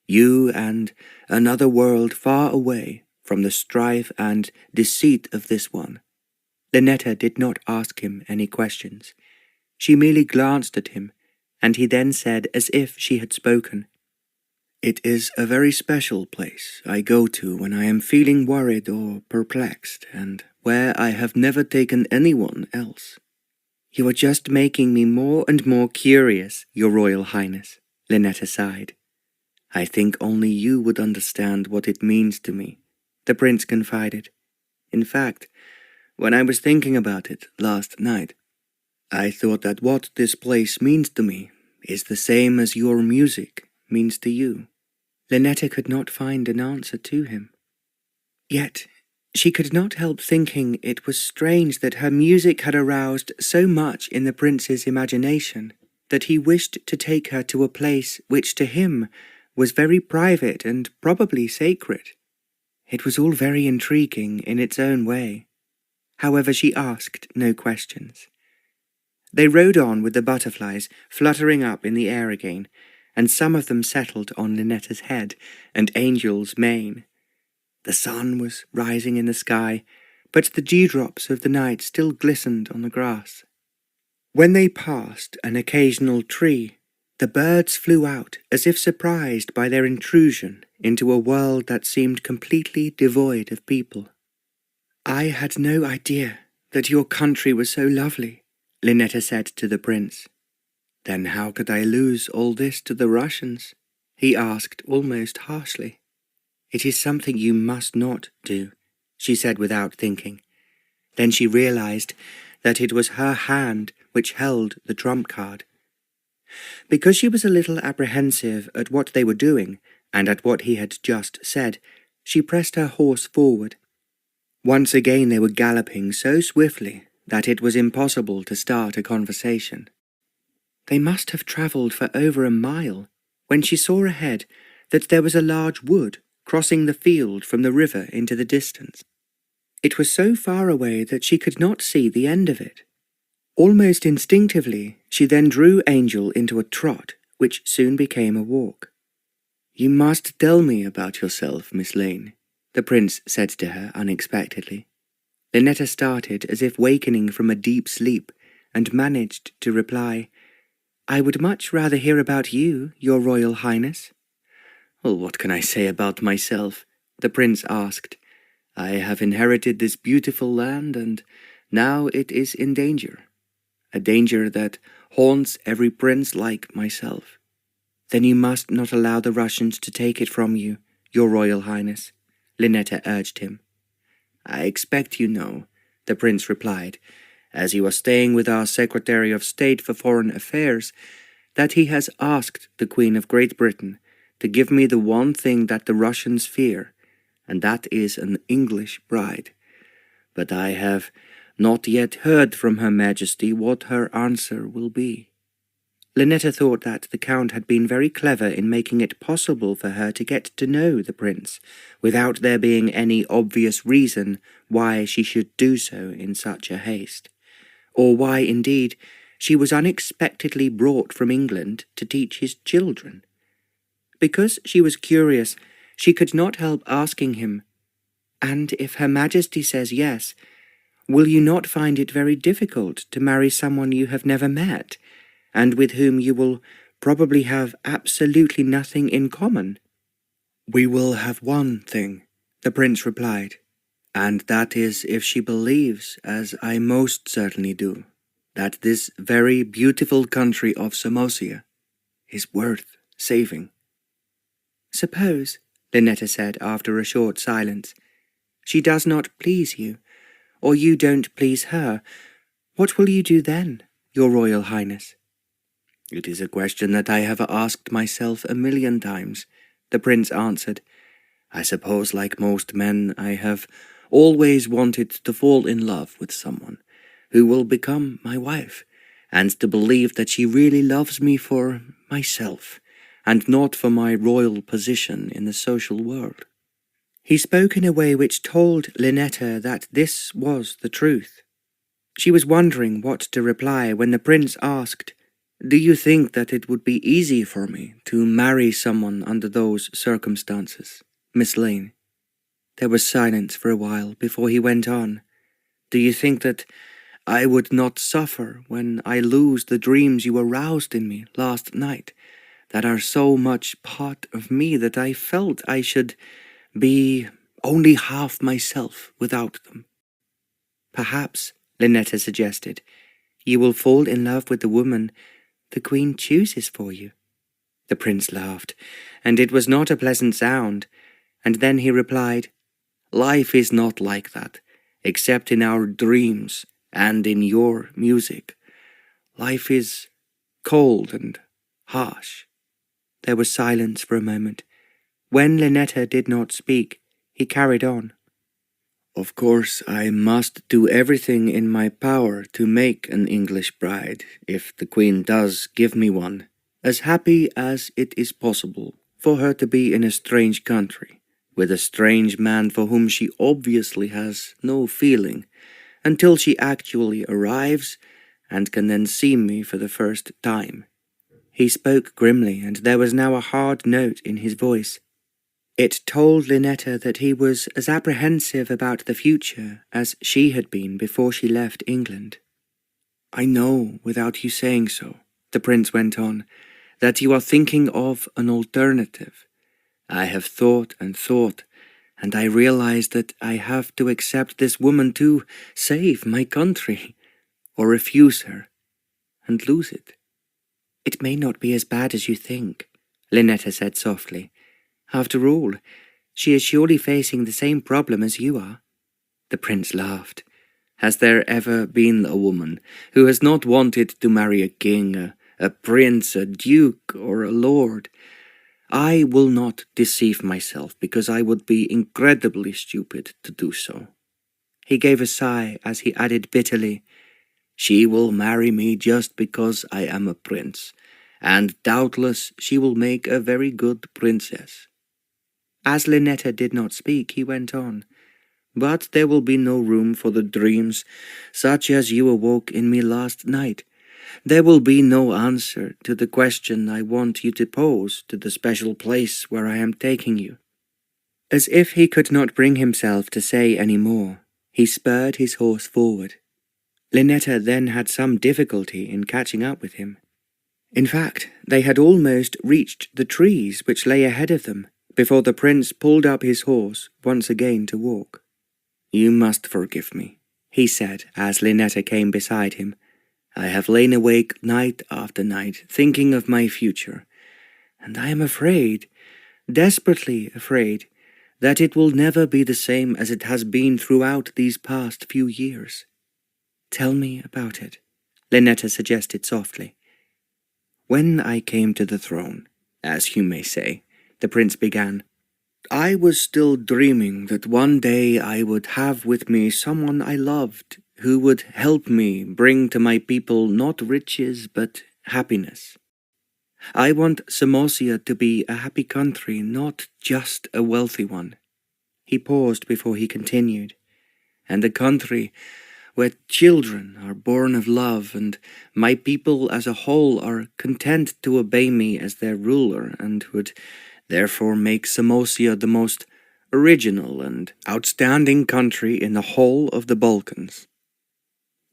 you and another world far away from the strife and deceit of this one." Linetta did not ask him any questions. She merely glanced at him, and he then said as if she had spoken, "It is a very special place I go to when I am feeling worried or perplexed, and where I have never taken anyone else." "You are just making me more and more curious, Your Royal Highness," Linetta sighed. "I think only you would understand what it means to me," the prince confided. "In fact, when I was thinking about it last night, I thought that what this place means to me is the same as your music means to you." Linetta could not find an answer to him. Yet she could not help thinking it was strange that her music had aroused so much in the prince's imagination that he wished to take her to a place which to him was very private and probably sacred. It was all very intriguing in its own way. However, she asked no questions. They rode on with the butterflies fluttering up in the air again, and some of them settled on Linetta's head and Angel's mane. The sun was rising in the sky, but the dewdrops of the night still glistened on the grass. When they passed an occasional tree, the birds flew out as if surprised by their intrusion into a world that seemed completely devoid of people. "I had no idea that your country was so lovely," Linetta said to the prince. "Then how could I lose all this to the Russians?" he asked almost harshly. "It is something you must not do," she said without thinking. Then she realized that it was her hand which held the trump card. Because she was a little apprehensive at what they were doing and at what he had just said, she pressed her horse forward. Once again they were galloping so swiftly that it was impossible to start a conversation. They must have travelled for over a mile when she saw ahead that there was a large wood crossing the field from the river into the distance. It was so far away that she could not see the end of it. Almost instinctively, she then drew Angel into a trot, which soon became a walk. "You must tell me about yourself, Miss Lane," the prince said to her unexpectedly. Linetta started as if wakening from a deep sleep, and managed to reply, "I would much rather hear about you, Your Royal Highness." "Well, what can I say about myself?" the prince asked. "I have inherited this beautiful land, and now it is in danger. A danger that haunts every prince like myself." "Then you must not allow the Russians to take it from you, Your Royal Highness," Linetta urged him. "I expect you know," the prince replied, "as he was staying with our Secretary of State for Foreign Affairs, that he has asked the Queen of Great Britain to give me the one thing that the Russians fear, and that is an English bride. But I have not yet heard from Her Majesty what her answer will be." Linetta thought that the Count had been very clever in making it possible for her to get to know the prince, without there being any obvious reason why she should do so in such a haste, or why, indeed, she was unexpectedly brought from England to teach his children. Because she was curious, she could not help asking him, "And if Her Majesty says yes, will you not find it very difficult to marry someone you have never met, and with whom you will probably have absolutely nothing in common?" "We will have one thing," the prince replied, "and that is if she believes, as I most certainly do, that this very beautiful country of Samosia is worth saving." "Suppose," Linetta said after a short silence, "she does not please you, or you don't please her. What will you do then, your Royal Highness?" "It is a question that I have asked myself 1,000,000 times," the prince answered. "I suppose, like most men, I have always wanted to fall in love with someone who will become my wife, and to believe that she really loves me for myself, and not for my royal position in the social world." He spoke in a way which told Linetta that this was the truth. She was wondering what to reply when the prince asked, "Do you think that it would be easy for me to marry someone under those circumstances, Miss Lane?" There was silence for a while before he went on. "Do you think that I would not suffer when I lose the dreams you aroused in me last night, that are so much part of me that I felt I should be only half myself without them?" "Perhaps," Linetta suggested, "you will fall in love with the woman the Queen chooses for you." The prince laughed, and it was not a pleasant sound, and then he replied, "Life is not like that, except in our dreams and in your music. Life is cold and harsh." There was silence for a moment. When Linetta did not speak, he carried on. "Of course, I must do everything in my power to make an English bride, if the Queen does give me one, as happy as it is possible for her to be in a strange country, with a strange man for whom she obviously has no feeling, until she actually arrives and can then see me for the first time." He spoke grimly, and there was now a hard note in his voice. It told Linetta that he was as apprehensive about the future as she had been before she left England. "I know, without you saying so," the prince went on, "that you are thinking of an alternative. I have thought, and I realize that I have to accept this woman to save my country, or refuse her, and lose it." "It may not be as bad as you think," Linetta said softly. "After all, she is surely facing the same problem as you are." The prince laughed. "Has there ever been a woman who has not wanted to marry a king, a prince, a duke, or a lord? I will not deceive myself, because I would be incredibly stupid to do so." He gave a sigh as he added bitterly, "She will marry me just because I am a prince, and doubtless she will make a very good princess." As Linetta did not speak, he went on, "But there will be no room for the dreams such as you awoke in me last night. There will be no answer to the question I want you to pose to the special place where I am taking you." As if he could not bring himself to say any more, he spurred his horse forward. Linetta then had some difficulty in catching up with him. In fact, they had almost reached the trees which lay ahead of them before the prince pulled up his horse once again to walk. "You must forgive me," he said as Linetta came beside him. "I have lain awake night after night thinking of my future, and I am afraid, desperately afraid, that it will never be the same as it has been throughout these past few years." "Tell me about it," Linetta suggested softly. "When I came to the throne, as you may say," the prince began, "I was still dreaming that one day I would have with me someone I loved, who would help me bring to my people not riches but happiness. I want Samosia to be a happy country, not just a wealthy one." He paused before he continued, "And a country where children are born of love, and my people as a whole are content to obey me as their ruler, and would therefore make Samosia the most original and outstanding country in the whole of the Balkans."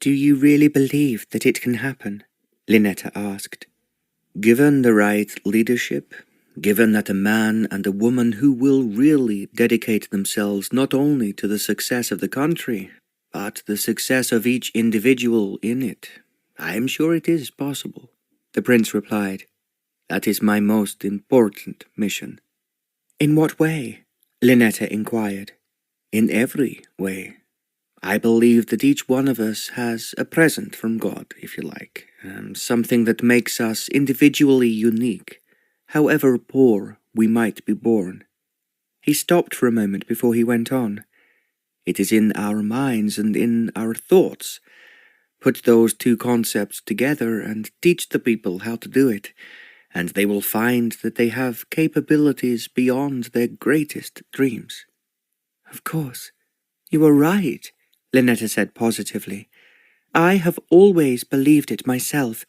"Do you really believe that it can happen?" Linetta asked. "Given the right leadership, given that a man and a woman who will really dedicate themselves not only to the success of the country, but the success of each individual in it, I am sure it is possible," the prince replied. "That is my most important mission." "In what way?" Linetta inquired. "In every way. I believe that each one of us has a present from God, if you like, something that makes us individually unique, however poor we might be born." He stopped for a moment before he went on. "It is in our minds and in our thoughts. Put those two concepts together and teach the people how to do it, and they will find that they have capabilities beyond their greatest dreams." "Of course, you are right," Linetta said positively. "I have always believed it myself,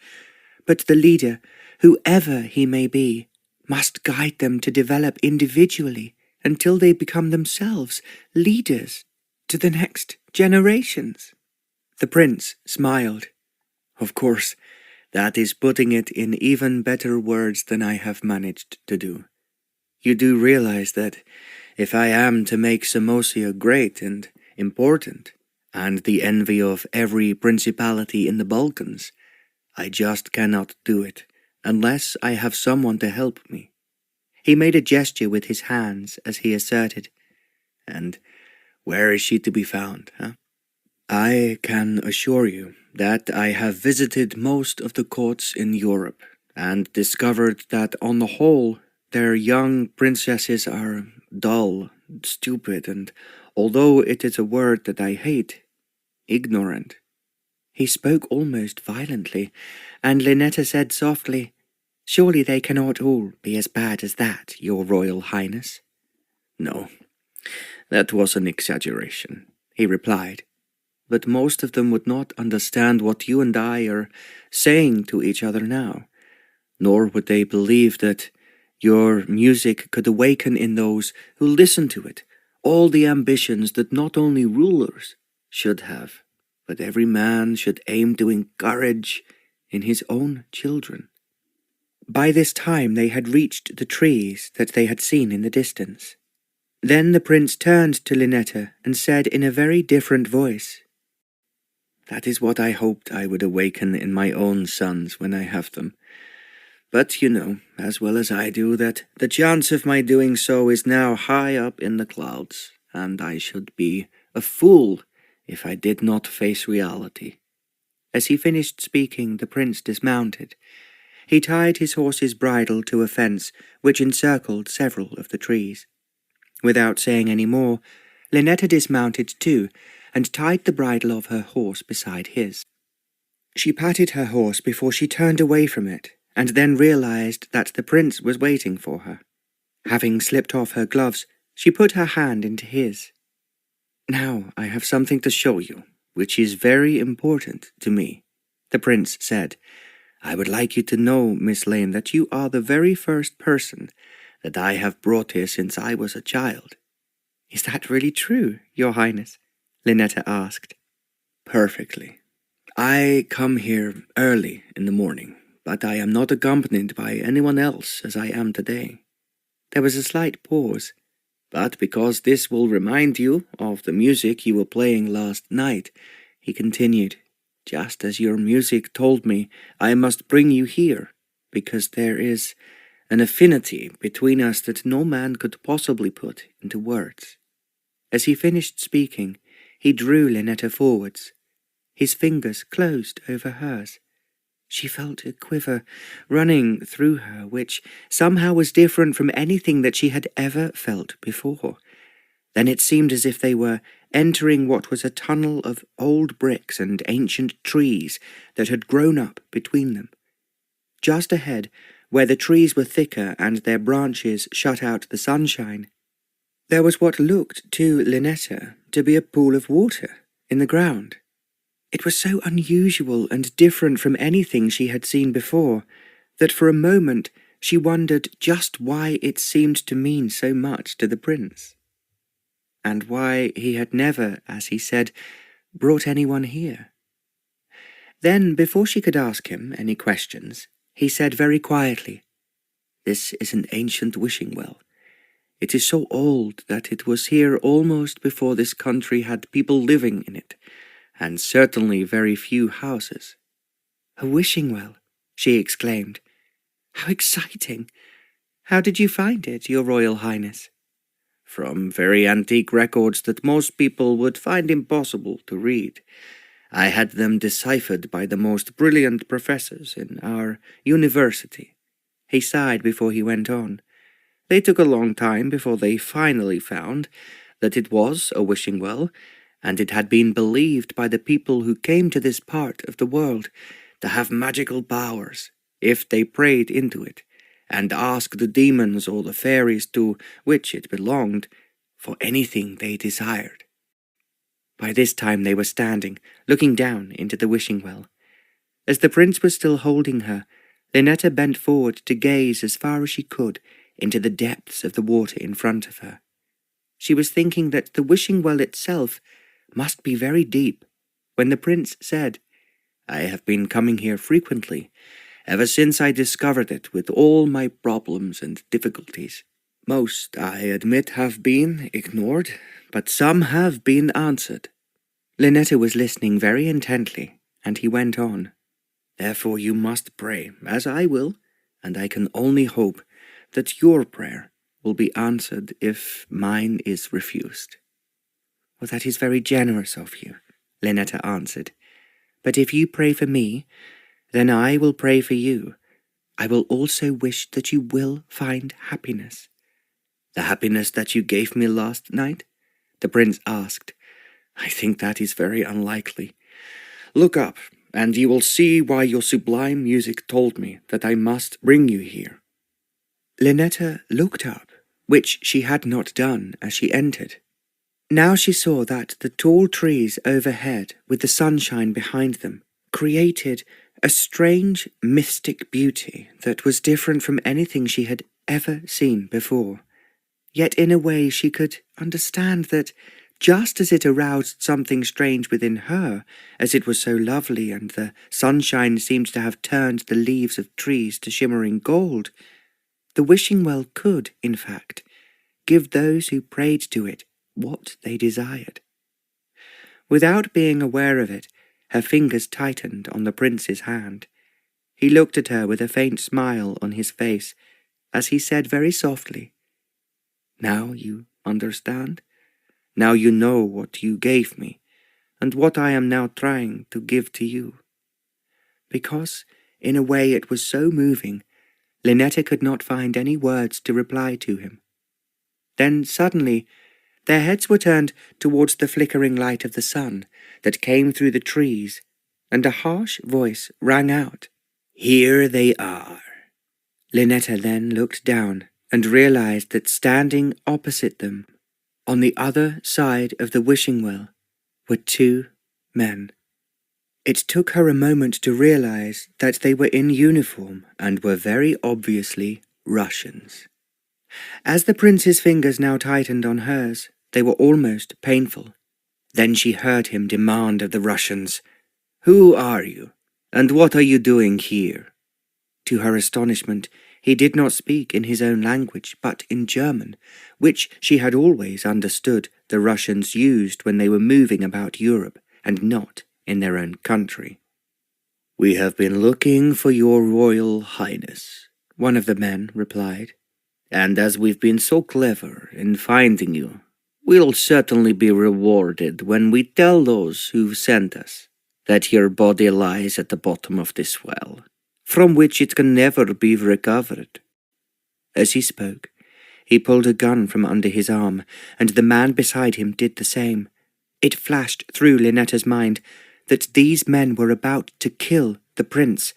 but the leader, whoever he may be, must guide them to develop individually until they become themselves leaders to the next generations." The prince smiled. "Of course, that is putting it in even better words than I have managed to do. You do realize that if I am to make Samosia great and important, and the envy of every principality in the Balkans, I just cannot do it unless I have someone to help me." He made a gesture with his hands as he asserted, "And where is she to be found, huh? I can assure you that I have visited most of the courts in Europe, and discovered that on the whole their young princesses are dull, stupid, and, although it is a word that I hate, ignorant." He spoke almost violently, and Linetta said softly, "Surely they cannot all be as bad as that, your Royal Highness." "No, that was an exaggeration," he replied. "But most of them would not understand what you and I are saying to each other now, nor would they believe that your music could awaken in those who listen to it all the ambitions that not only rulers should have, but every man should aim to encourage in his own children." By this time they had reached the trees that they had seen in the distance. Then the prince turned to Linetta and said in a very different voice, "That is what I hoped I would awaken in my own sons when I have them. But you know, as well as I do, that the chance of my doing so is now high up in the clouds, and I should be a fool if I did not face reality." As he finished speaking, the prince dismounted. He tied his horse's bridle to a fence which encircled several of the trees. Without saying any more, Linetta dismounted too, and tied the bridle of her horse beside his. She patted her horse before she turned away from it, and then realized that the prince was waiting for her. Having slipped off her gloves, she put her hand into his. "Now I have something to show you, which is very important to me," the prince said. "I would like you to know, Miss Lane, that you are the very first person that I have brought here since I was a child." "Is that really true, Your Highness?" Linetta asked. "Perfectly. I come here early in the morning, but I am not accompanied by anyone else as I am today." There was a slight pause. "But because this will remind you of the music you were playing last night," he continued, "just as your music told me, I must bring you here, because there is an affinity between us that no man could possibly put into words." As he finished speaking, he drew Linetta forwards. His fingers closed over hers. She felt a quiver running through her, which somehow was different from anything that she had ever felt before. Then it seemed as if they were entering what was a tunnel of old bricks and ancient trees that had grown up between them. Just ahead, where the trees were thicker and their branches shut out the sunshine, there was what looked to Linetta to be a pool of water in the ground. It was so unusual and different from anything she had seen before that for a moment she wondered just why it seemed to mean so much to the prince, and why he had never, as he said, brought anyone here. Then, before she could ask him any questions, he said very quietly, "This is an ancient wishing well. It is so old that it was here almost before this country had people living in it, and certainly very few houses." "A wishing well," she exclaimed. "How exciting! How did you find it, Your Royal Highness? From very antique records that most people would find impossible to read. I had them deciphered by the most brilliant professors in our university. He sighed before he went on. They took a long time before they finally found that it was a wishing well, and it had been believed by the people who came to this part of the world to have magical powers if they prayed into it, and asked the demons or the fairies to which it belonged for anything they desired. By this time they were standing, looking down into the wishing well. As the prince was still holding her, Linetta bent forward to gaze as far as she could into the depths of the water in front of her. She was thinking that the wishing well itself must be very deep, when the prince said, "I have been coming here frequently, ever since I discovered it with all my problems and difficulties. Most, I admit, have been ignored, but some have been answered." Linetta was listening very intently, and he went on, "Therefore you must pray, as I will, and I can only hope that your prayer will be answered if mine is refused." "Well, that is very generous of you," Linetta answered. "But if you pray for me, then I will pray for you. I will also wish that you will find happiness." "The happiness that you gave me last night?" the prince asked. "I think that is very unlikely. Look up, and you will see why your sublime music told me that I must bring you here." Linetta looked up, which she had not done as she entered. Now she saw that the tall trees overhead, with the sunshine behind them, created a strange, mystic beauty that was different from anything she had ever seen before. Yet in a way she could understand that, just as it aroused something strange within her, as it was so lovely and the sunshine seemed to have turned the leaves of trees to shimmering gold, the wishing well could, in fact, give those who prayed to it what they desired. Without being aware of it, her fingers tightened on the prince's hand. He looked at her with a faint smile on his face, as he said very softly, "Now you understand? Now you know what you gave me, and what I am now trying to give to you." Because, in a way it was so moving, Linetta could not find any words to reply to him. Then suddenly their heads were turned towards the flickering light of the sun that came through the trees, and a harsh voice rang out, "Here they are." Linetta then looked down and realized that standing opposite them, on the other side of the wishing well, were two men. It took her a moment to realize that they were in uniform and were very obviously Russians. As the prince's fingers now tightened on hers, they were almost painful. Then she heard him demand of the Russians, "Who are you, and what are you doing here?" To her astonishment, he did not speak in his own language, but in German, which she had always understood the Russians used when they were moving about Europe, and not in their own country. "We have been looking for your Royal Highness," one of the men replied, "and as we've been so clever in finding you, we'll certainly be rewarded when we tell those who sent us that your body lies at the bottom of this well, from which it can never be recovered." As he spoke, he pulled a gun from under his arm, and the man beside him did the same. It flashed through Linetta's mind that these men were about to kill the prince,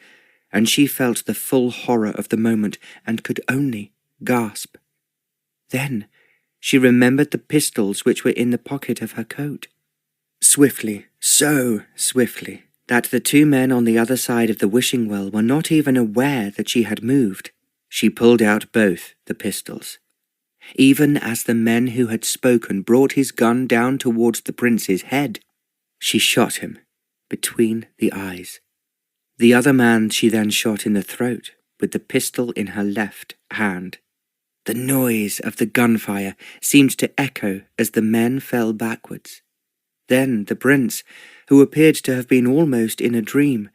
and she felt the full horror of the moment and could only gasp. Then she remembered the pistols which were in the pocket of her coat. Swiftly, so swiftly, that the two men on the other side of the wishing well were not even aware that she had moved, she pulled out both the pistols. Even as the men who had spoken brought his gun down towards the prince's head, she shot him between the eyes. The other man she then shot in the throat with the pistol in her left hand. The noise of the gunfire seemed to echo as the men fell backwards. Then the prince, who appeared to have been almost in a dream,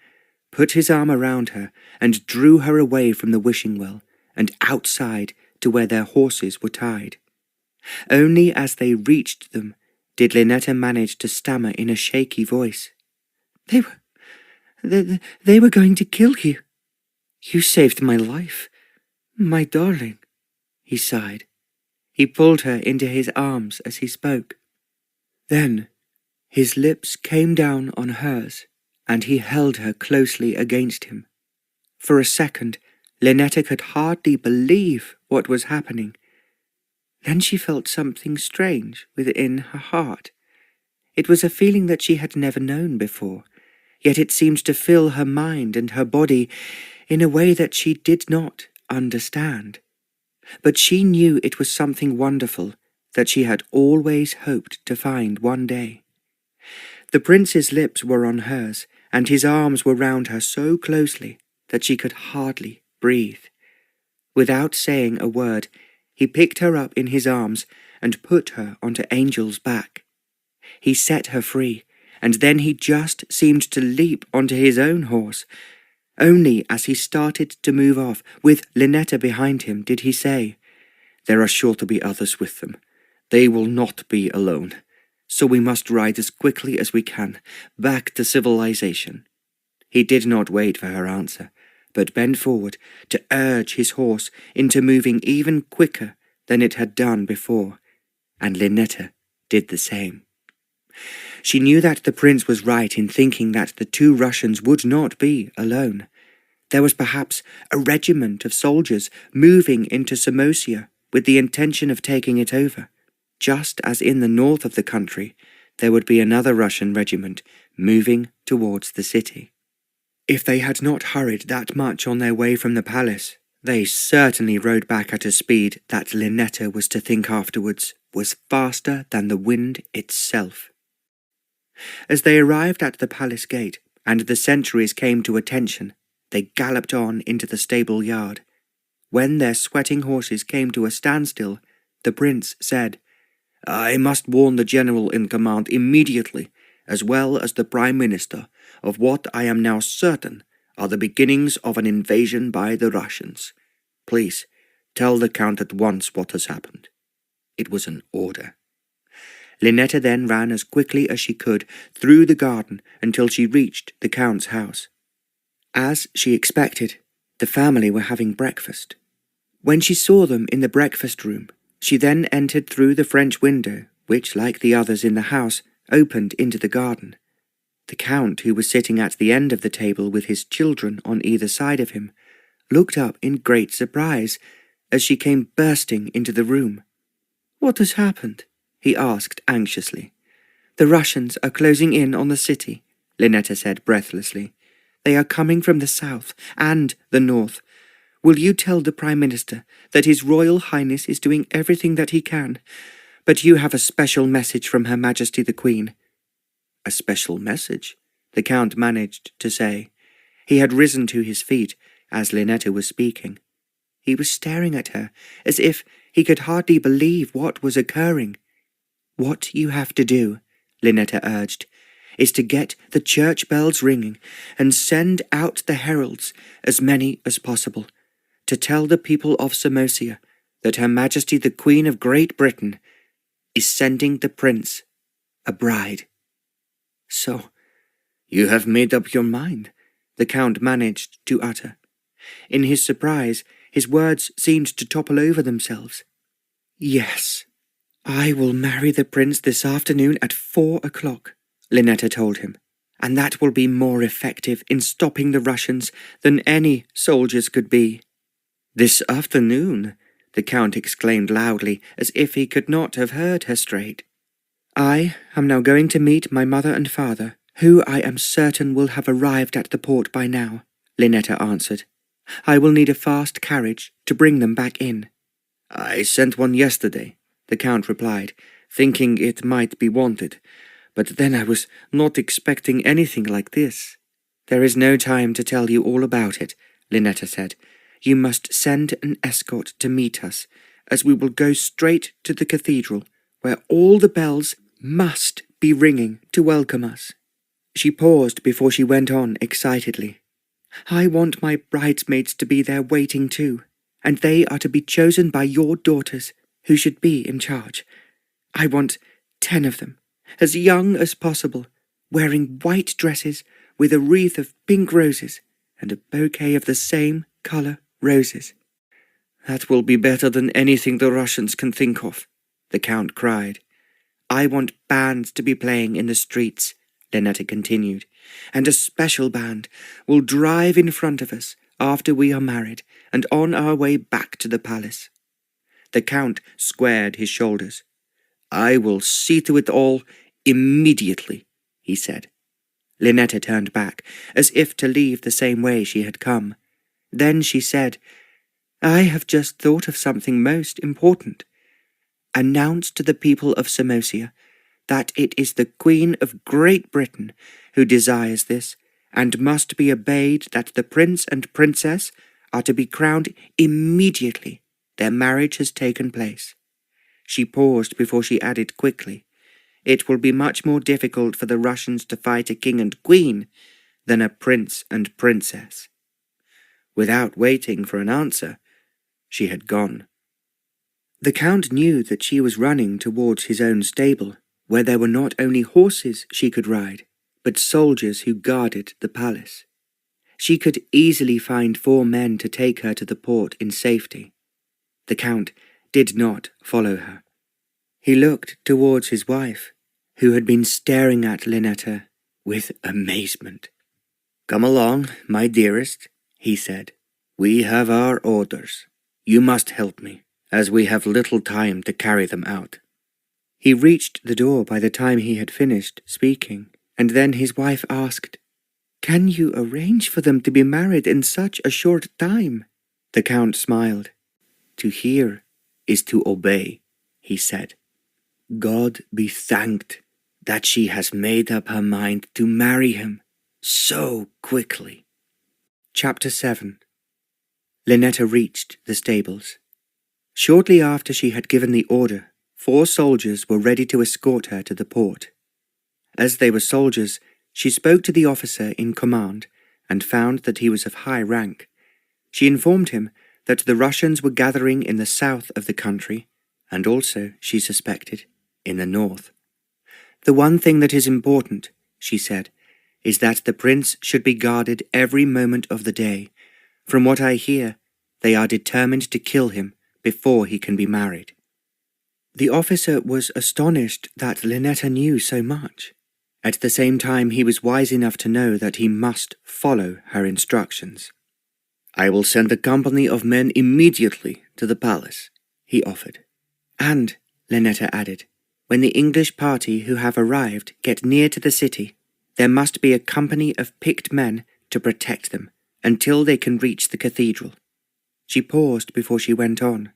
put his arm around her and drew her away from the wishing well and outside to where their horses were tied. Only as they reached them did Linetta manage to stammer in a shaky voice. They were going to kill you. You saved my life, my darling," he sighed. He pulled her into his arms as he spoke. Then his lips came down on hers, and he held her closely against him. For a second, Linetta could hardly believe what was happening. Then she felt something strange within her heart. It was a feeling that she had never known before, yet it seemed to fill her mind and her body in a way that she did not understand. But she knew it was something wonderful that she had always hoped to find one day. The prince's lips were on hers, and his arms were round her so closely that she could hardly breathe. Without saying a word, he picked her up in his arms and put her onto Angel's back. He set her free, and then he just seemed to leap onto his own horse. Only as he started to move off, with Linetta behind him, did he say, "There are sure to be others with them. They will not be alone. So we must ride as quickly as we can, back to civilization." He did not wait for her answer, but bent forward to urge his horse into moving even quicker than it had done before, and Linetta did the same. She knew that the prince was right in thinking that the two Russians would not be alone. There was perhaps a regiment of soldiers moving into Samosia with the intention of taking it over, just as in the north of the country there would be another Russian regiment moving towards the city. If they had not hurried that much on their way from the palace, they certainly rode back at a speed that Linetta was to think afterwards was faster than the wind itself. As they arrived at the palace gate and the sentries came to attention, they galloped on into the stable yard. When their sweating horses came to a standstill, the prince said, "I must warn the general in command immediately, as well as the prime minister, of what I am now certain are the beginnings of an invasion by the Russians. Please, tell the count at once what has happened." It was an order. Linetta then ran as quickly as she could through the garden until she reached the count's house. As she expected, the family were having breakfast. When she saw them in the breakfast room, she then entered through the French window, which, like the others in the house, opened into the garden. The count, who was sitting at the end of the table with his children on either side of him, looked up in great surprise as she came bursting into the room. "What has happened?" he asked anxiously. "The Russians are closing in on the city," Linetta said breathlessly. "They are coming from the south and the north. Will you tell the Prime Minister that His Royal Highness is doing everything that he can, but you have a special message from Her Majesty the Queen?" "A special message?" the Count managed to say. He had risen to his feet as Linetta was speaking. He was staring at her as if he could hardly believe what was occurring. "What you have to do," Linetta urged, "is to get the church bells ringing and send out the heralds, as many as possible, to tell the people of Samosia that Her Majesty the Queen of Great Britain is sending the prince a bride." "So, you have made up your mind," the Count managed to utter. In his surprise, his words seemed to topple over themselves. "Yes, I will marry the prince this afternoon at 4 o'clock, Linetta told him, "and that will be more effective in stopping the Russians than any soldiers could be." "This afternoon?" the Count exclaimed loudly, as if he could not have heard her straight. "I am now going to meet my mother and father, who I am certain will have arrived at the port by now," Linetta answered. "I will need a fast carriage to bring them back in." "I sent one yesterday," the Count replied, thinking it might be wanted, "but then I was not expecting anything like this." "There is no time to tell you all about it," Linetta said. "You must send an escort to meet us, as we will go straight to the cathedral, where all the bells must be ringing to welcome us." She paused before she went on excitedly. "I want my bridesmaids to be there waiting too, and they are to be chosen by your daughters, who should be in charge. I want 10 of them, as young as possible, wearing white dresses with a wreath of pink roses and a bouquet of the same colour roses." "That will be better than anything the Russians can think of," the Count cried. "I want bands to be playing in the streets," Linetta continued, "and a special band will drive in front of us after we are married and on our way back to the palace." The Count squared his shoulders. "I will see to it all immediately," he said. Linetta turned back, as if to leave the same way she had come. Then she said, "I have just thought of something most important. Announce to the people of Samosia that it is the Queen of Great Britain who desires this, and must be obeyed that the Prince and Princess are to be crowned immediately their marriage has taken place." She paused before she added quickly, "It will be much more difficult for the Russians to fight a king and queen than a prince and princess." Without waiting for an answer, she had gone. The Count knew that she was running towards his own stable, where there were not only horses she could ride, but soldiers who guarded the palace. She could easily find 4 men to take her to the port in safety. The Count did not follow her. He looked towards his wife, who had been staring at Linetta with amazement. "Come along, my dearest," he said. "We have our orders. You must help me, as we have little time to carry them out." He reached the door by the time he had finished speaking, and then his wife asked, "Can you arrange for them to be married in such a short time?" The Count smiled. "To hear is to obey," he said. "God be thanked that she has made up her mind to marry him so quickly." Chapter 7. Linetta reached the stables. Shortly after she had given the order, 4 soldiers were ready to escort her to the port. As they were soldiers, she spoke to the officer in command and found that he was of high rank. She informed him that the Russians were gathering in the south of the country, and also, she suspected, in the north. "The one thing that is important," she said, "is that the prince should be guarded every moment of the day. From what I hear, they are determined to kill him before he can be married." The officer was astonished that Linetta knew so much. At the same time, he was wise enough to know that he must follow her instructions. "I will send a company of men immediately to the palace," he offered. "And," Linetta added, "when the English party who have arrived get near to the city, there must be a company of picked men to protect them until they can reach the cathedral." She paused before she went on.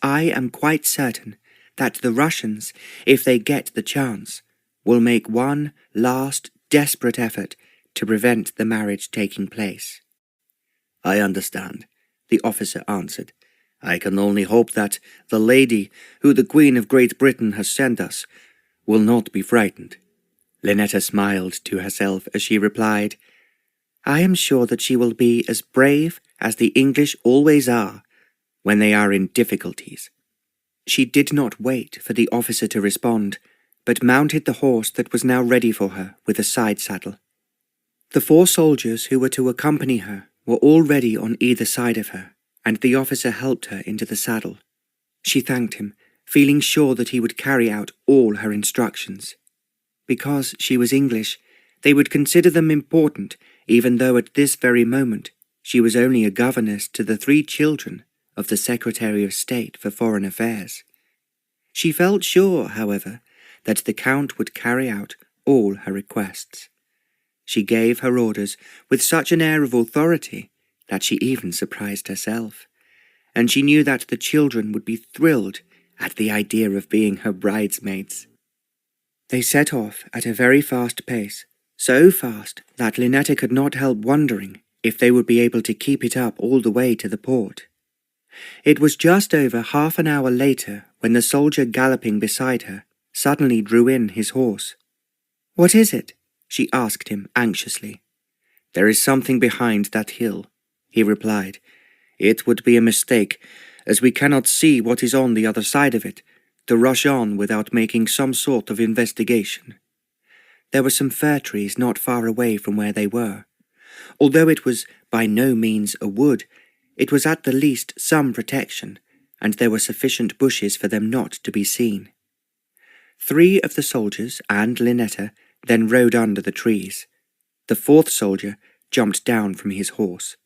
"I am quite certain that the Russians, if they get the chance, will make one last desperate effort to prevent the marriage taking place." "I understand," the officer answered. "I can only hope that the lady who the Queen of Great Britain has sent us will not be frightened." Linetta smiled to herself as she replied, "I am sure that she will be as brave as the English always are when they are in difficulties." She did not wait for the officer to respond, but mounted the horse that was now ready for her with a side saddle. The 4 soldiers who were to accompany her were already on either side of her, and the officer helped her into the saddle. She thanked him, feeling sure that he would carry out all her instructions. Because she was English, they would consider them important, even though at this very moment she was only a governess to the 3 children of the Secretary of State for Foreign Affairs. She felt sure, however, that the Count would carry out all her requests. She gave her orders with such an air of authority that she even surprised herself, and she knew that the children would be thrilled at the idea of being her bridesmaids. They set off at a very fast pace, so fast that Linetta could not help wondering if they would be able to keep it up all the way to the port. It was just over half an hour later when the soldier galloping beside her suddenly drew in his horse. "What is it?" she asked him anxiously. "There is something behind that hill," he replied. It would be a mistake, as we cannot see what is on the other side of it, to rush on without making some sort of investigation. There were some fir trees not far away from where they were. Although it was by no means a wood, it was at the least some protection, and there were sufficient bushes for them not to be seen. 3 of the soldiers and Linetta then rode under the trees. The 4th soldier jumped down from his horse.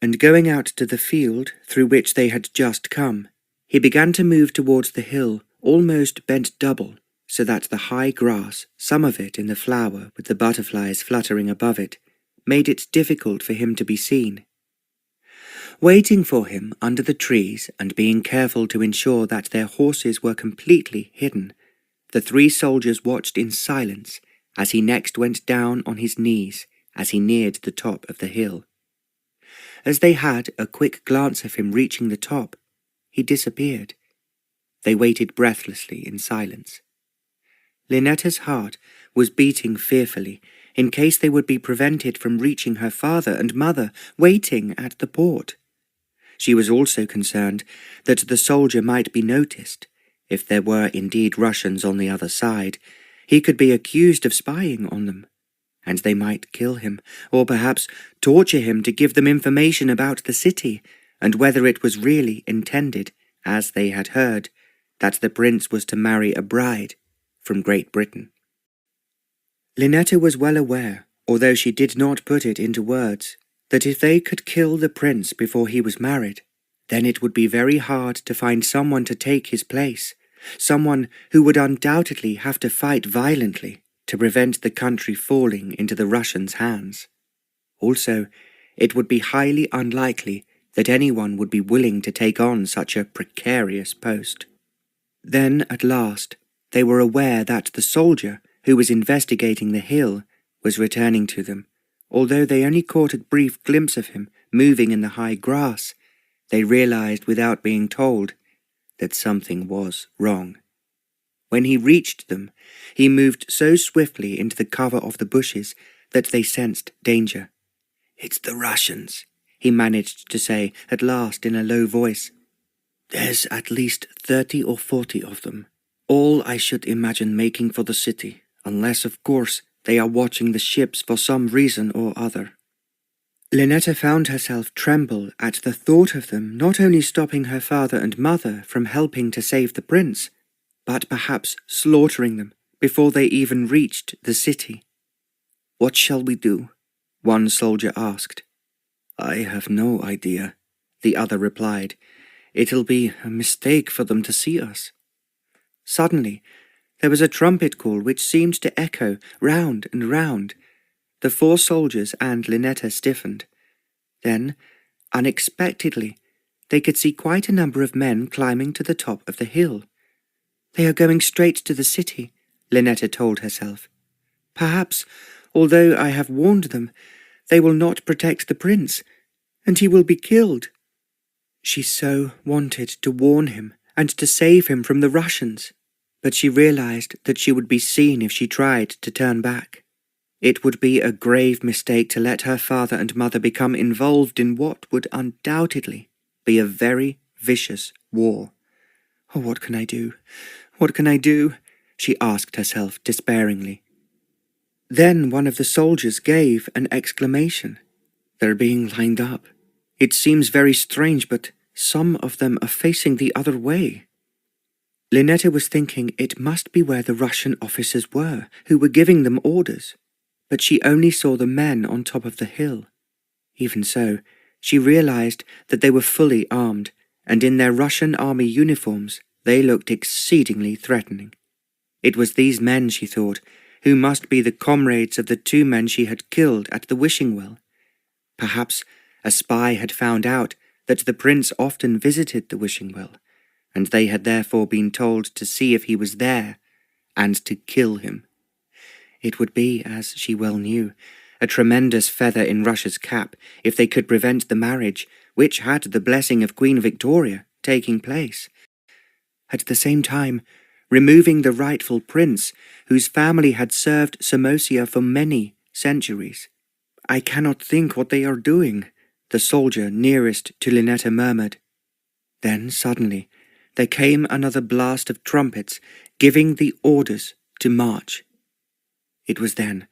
And going out to the field through which they had just come, he began to move towards the hill, almost bent double, so that the high grass, some of it in the flower with the butterflies fluttering above it, made it difficult for him to be seen. Waiting for him under the trees and being careful to ensure that their horses were completely hidden, the 3 soldiers watched in silence as he next went down on his knees as he neared the top of the hill. As they had a quick glance of him reaching the top, he disappeared. They waited breathlessly in silence. Linetta's heart was beating fearfully in case they would be prevented from reaching her father and mother waiting at the port. She was also concerned that the soldier might be noticed. If there were indeed Russians on the other side, he could be accused of spying on them, and they might kill him, or perhaps torture him to give them information about the city, and whether it was really intended, as they had heard, that the prince was to marry a bride from Great Britain. Linetta was well aware, although she did not put it into words, that if they could kill the prince before he was married, then it would be very hard to find someone to take his place, someone who would undoubtedly have to fight violently to prevent the country falling into the Russians' hands. Also, it would be highly unlikely that anyone would be willing to take on such a precarious post. Then, at last, they were aware that the soldier who was investigating the hill was returning to them. Although they only caught a brief glimpse of him moving in the high grass, they realized without being told that something was wrong. When he reached them, he moved so swiftly into the cover of the bushes that they sensed danger. "It's the Russians," he managed to say at last in a low voice. "There's at least 30 or 40 of them, all I should imagine making for the city, unless, of course, they are watching the ships for some reason or other." Linetta found herself tremble at the thought of them not only stopping her father and mother from helping to save the prince, but perhaps slaughtering them before they even reached the city. "What shall we do?" one soldier asked. "I have no idea," the other replied. "It'll be a mistake for them to see us." Suddenly, there was a trumpet call which seemed to echo round and round. The 4 soldiers and Linetta stiffened. Then, unexpectedly, they could see quite a number of men climbing to the top of the hill. "They are going straight to the city," Linetta told herself. "Perhaps, although I have warned them, they will not protect the prince, and he will be killed." She so wanted to warn him and to save him from the Russians, but she realized that she would be seen if she tried to turn back. It would be a grave mistake to let her father and mother become involved in what would undoubtedly be a very vicious war. "Oh, what can I do? What can I do?" she asked herself despairingly. Then one of the soldiers gave an exclamation. "They're being lined up. It seems very strange, but some of them are facing the other way." Linetta was thinking it must be where the Russian officers were, who were giving them orders, but she only saw the men on top of the hill. Even so, she realized that they were fully armed, and in their Russian army uniforms they looked exceedingly threatening. It was these men, she thought, who must be the comrades of the 2 men she had killed at the wishing well. Perhaps a spy had found out that the prince often visited the wishing well, and they had therefore been told to see if he was there, and to kill him. It would be, as she well knew, a tremendous feather in Russia's cap if they could prevent the marriage, which had the blessing of Queen Victoria, taking place. At the same time, removing the rightful prince, whose family had served Samosia for many centuries. "I cannot think what they are doing," The soldier nearest to Linetta murmured. Then suddenly there came another blast of trumpets, giving the orders to march. It was then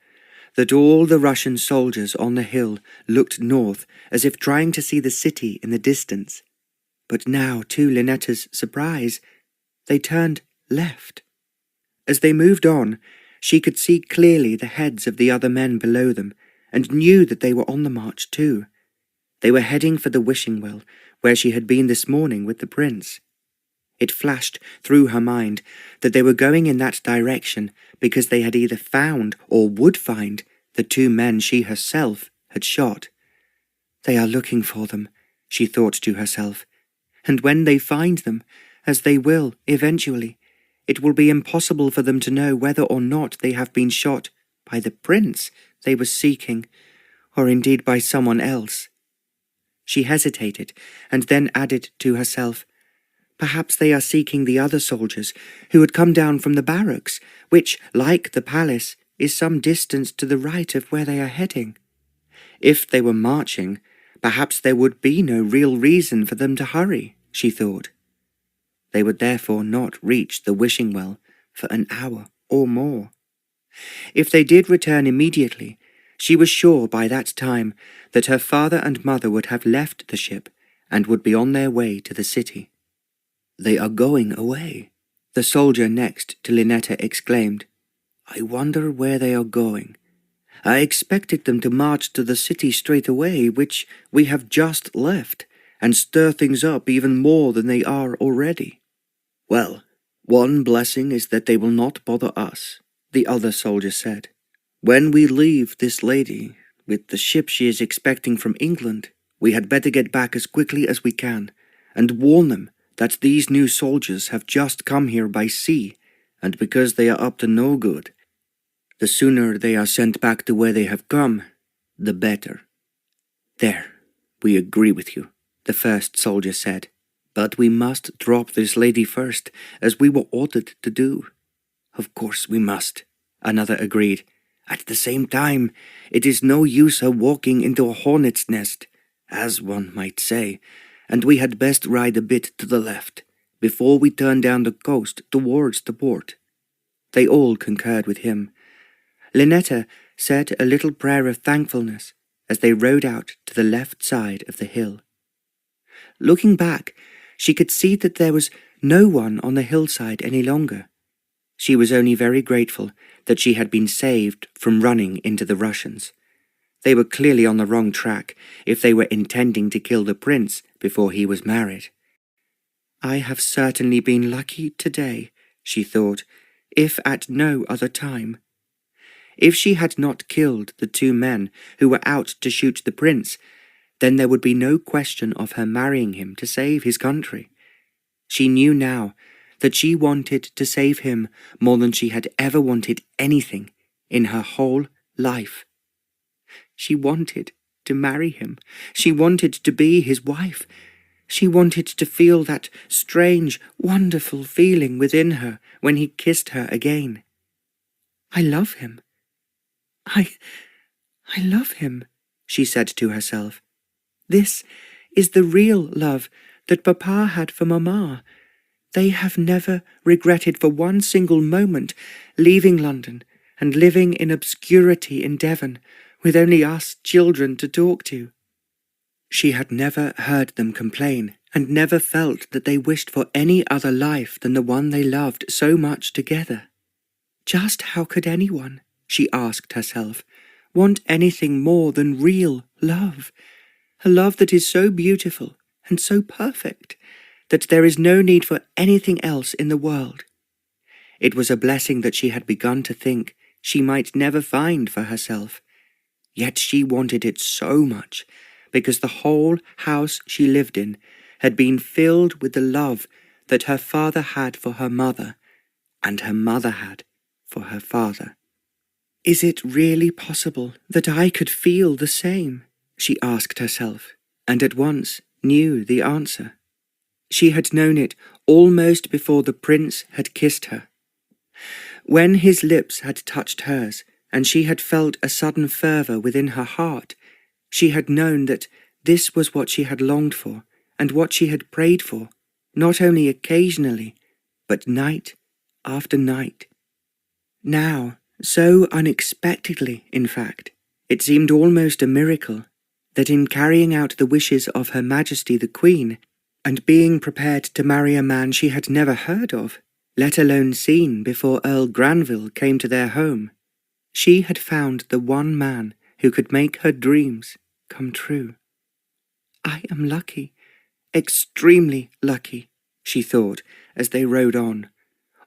that all the Russian soldiers on the hill looked north as if trying to see the city in the distance. But now, to Linetta's surprise, they turned left. As they moved on, she could see clearly the heads of the other men below them, and knew that they were on the march too. They were heading for the wishing well, where she had been this morning with the prince. It flashed through her mind that they were going in that direction because they had either found or would find the two men she herself had shot. They are looking for them, she thought to herself, and when they find them, as they will eventually, it will be impossible for them to know whether or not they have been shot by the prince they were seeking, or indeed by someone else. She hesitated, and then added to herself, perhaps they are seeking the other soldiers who had come down from the barracks, which, like the palace, is some distance to the right of where they are heading. If they were marching, perhaps there would be no real reason for them to hurry, she thought. They would therefore not reach the wishing well for an hour or more. If they did return immediately, she was sure by that time that her father and mother would have left the ship and would be on their way to the city. They are going away, the soldier next to Linetta exclaimed. I wonder where they are going. I expected them to march to the city straight away, which we have just left, and stir things up even more than they are already. Well, one blessing is that they will not bother us, the other soldier said. When we leave this lady, with the ship she is expecting from England, we had better get back as quickly as we can, and warn them that these new soldiers have just come here by sea, and because they are up to no good, the sooner they are sent back to where they have come, the better. There, we agree with you, the first soldier said. But we must drop this lady first, as we were ordered to do. Of course we must, another agreed. At the same time, it is no use her walking into a hornet's nest, as one might say, and we had best ride a bit to the left, before we turn down the coast towards the port. They all concurred with him. Linetta said a little prayer of thankfulness as they rode out to the left side of the hill. Looking back, she could see that there was no one on the hillside any longer. She was only very grateful that she had been saved from running into the Russians. They were clearly on the wrong track if they were intending to kill the prince before he was married. I have certainly been lucky today, she thought, if at no other time. If she had not killed the two men who were out to shoot the prince, then there would be no question of her marrying him to save his country. She knew now that she wanted to save him more than she had ever wanted anything in her whole life. She wanted to marry him. She wanted to be his wife. She wanted to feel that strange, wonderful feeling within her when he kissed her again. I love him. I love him, she said to herself. This is the real love that Papa had for Mamma. They have never regretted for one single moment leaving London and living in obscurity in Devon, with only us children to talk to. She had never heard them complain, and never felt that they wished for any other life than the one they loved so much together. Just how could anyone, she asked herself, want anything more than real love? A love that is so beautiful and so perfect that there is no need for anything else in the world. It was a blessing that she had begun to think she might never find for herself. Yet she wanted it so much, because the whole house she lived in had been filled with the love that her father had for her mother, and her mother had for her father. Is it really possible that I could feel the same? She asked herself, and at once knew the answer. She had known it almost before the prince had kissed her. When his lips had touched hers, and she had felt a sudden fervour within her heart, she had known that this was what she had longed for, and what she had prayed for, not only occasionally, but night after night. Now, so unexpectedly, in fact, it seemed almost a miracle that in carrying out the wishes of Her Majesty the Queen, and being prepared to marry a man she had never heard of, let alone seen before Earl Granville came to their home, she had found the one man who could make her dreams come true. "I am lucky, extremely lucky," she thought as they rode on.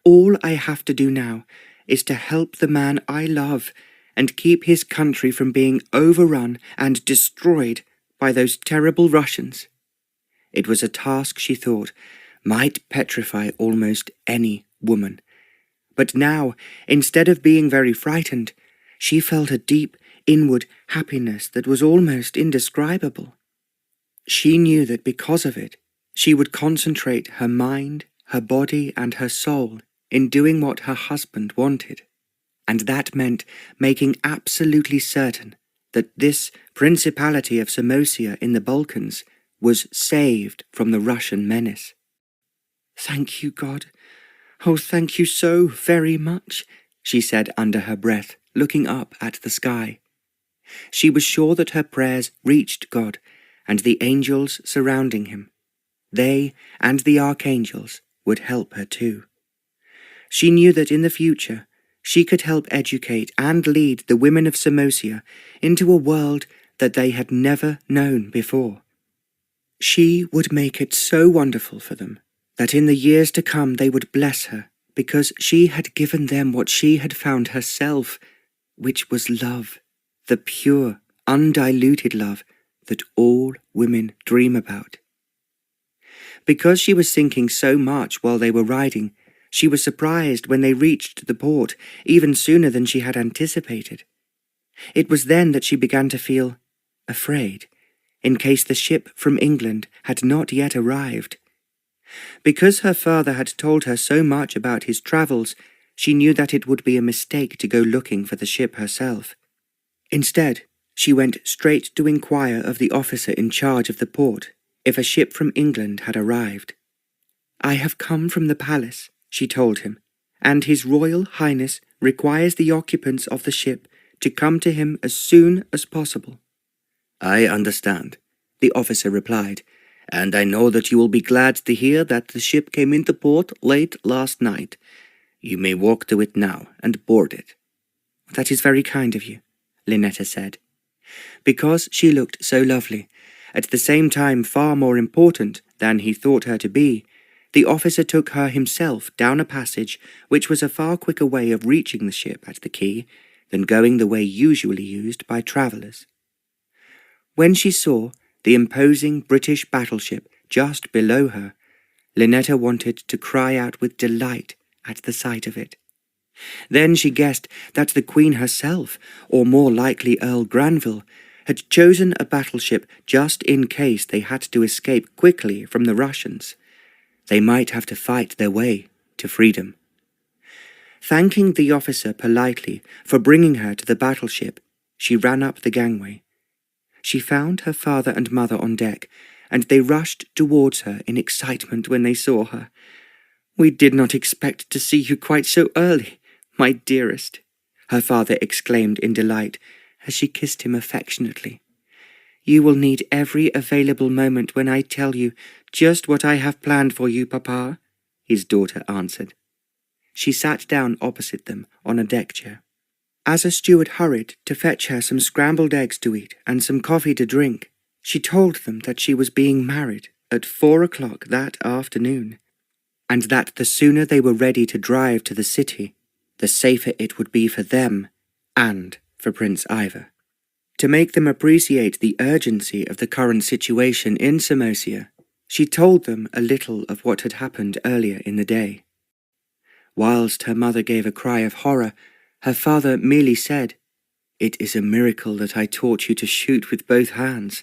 "All I have to do now is to help the man I love and keep his country from being overrun and destroyed by those terrible Russians." It was a task, she thought, might petrify almost any woman. But now, instead of being very frightened, she felt a deep, inward happiness that was almost indescribable. She knew that because of it, she would concentrate her mind, her body, and her soul in doing what her husband wanted. And that meant making absolutely certain that this Principality of Samosia in the Balkans was saved from the Russian menace. "Thank you, God. Oh, thank you so very much," she said under her breath, looking up at the sky. She was sure that her prayers reached God and the angels surrounding him. They and the archangels would help her too. She knew that in the future she could help educate and lead the women of Samosia into a world that they had never known before. She would make it so wonderful for them that in the years to come they would bless her, because she had given them what she had found herself, which was love, the pure, undiluted love that all women dream about. Because she was thinking so much while they were riding, she was surprised when they reached the port even sooner than she had anticipated. It was then that she began to feel afraid, in case the ship from England had not yet arrived. Because her father had told her so much about his travels, she knew that it would be a mistake to go looking for the ship herself. Instead, she went straight to inquire of the officer in charge of the port if a ship from England had arrived. "I have come from the palace," she told him, "and His Royal Highness requires the occupants of the ship to come to him as soon as possible." "I understand," the officer replied, "and I know that you will be glad to hear that the ship came into port late last night. You may walk to it now and board it." "That is very kind of you," Linetta said. Because she looked so lovely, at the same time far more important than he thought her to be, the officer took her himself down a passage which was a far quicker way of reaching the ship at the quay than going the way usually used by travellers. When she saw the imposing British battleship just below her, Linetta wanted to cry out with delight at the sight of it. Then she guessed that the Queen herself, or more likely Earl Granville, had chosen a battleship just in case they had to escape quickly from the Russians. They might have to fight their way to freedom. Thanking the officer politely for bringing her to the battleship, she ran up the gangway. She found her father and mother on deck, and they rushed towards her in excitement when they saw her. "We did not expect to see you quite so early, my dearest," her father exclaimed in delight as she kissed him affectionately. "You will need every available moment when I tell you just what I have planned for you, Papa," his daughter answered. She sat down opposite them on a deck chair. As a steward hurried to fetch her some scrambled eggs to eat and some coffee to drink, she told them that she was being married at 4 o'clock that afternoon, and that the sooner they were ready to drive to the city, the safer it would be for them and for Prince Ivor. To make them appreciate the urgency of the current situation in Samosia, she told them a little of what had happened earlier in the day. Whilst her mother gave a cry of horror, her father merely said, "It is a miracle that I taught you to shoot with both hands.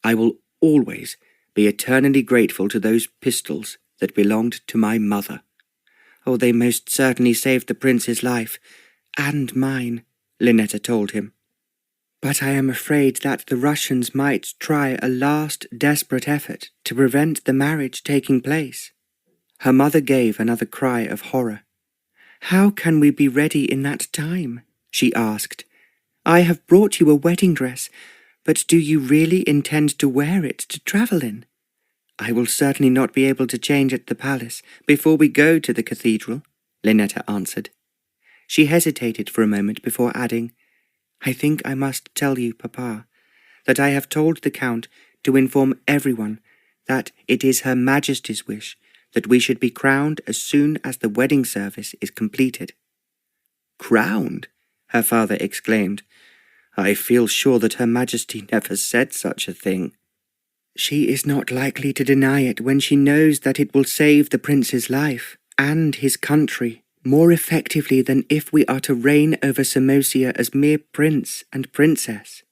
I will always be eternally grateful to those pistols that belonged to my mother. Oh, they most certainly saved the prince's life, and mine," Linetta told him. But I am afraid that the Russians might try a last desperate effort to prevent the marriage taking place." Her mother gave another cry of horror. "How can we be ready in that time?" she asked. "I have brought you a wedding dress, but do you really intend to wear it to travel in?" "I will certainly not be able to change at the palace before we go to the cathedral," Linetta answered. She hesitated for a moment before adding, "I think I must tell you, Papa, that I have told the Count to inform everyone that it is Her Majesty's wish that we should be crowned as soon as the wedding service is completed." "Crowned?" her father exclaimed. "I feel sure that Her Majesty never said such a thing." "She is not likely to deny it when she knows that it will save the prince's life and his country more effectively than if we are to reign over Samosia as mere prince and princess."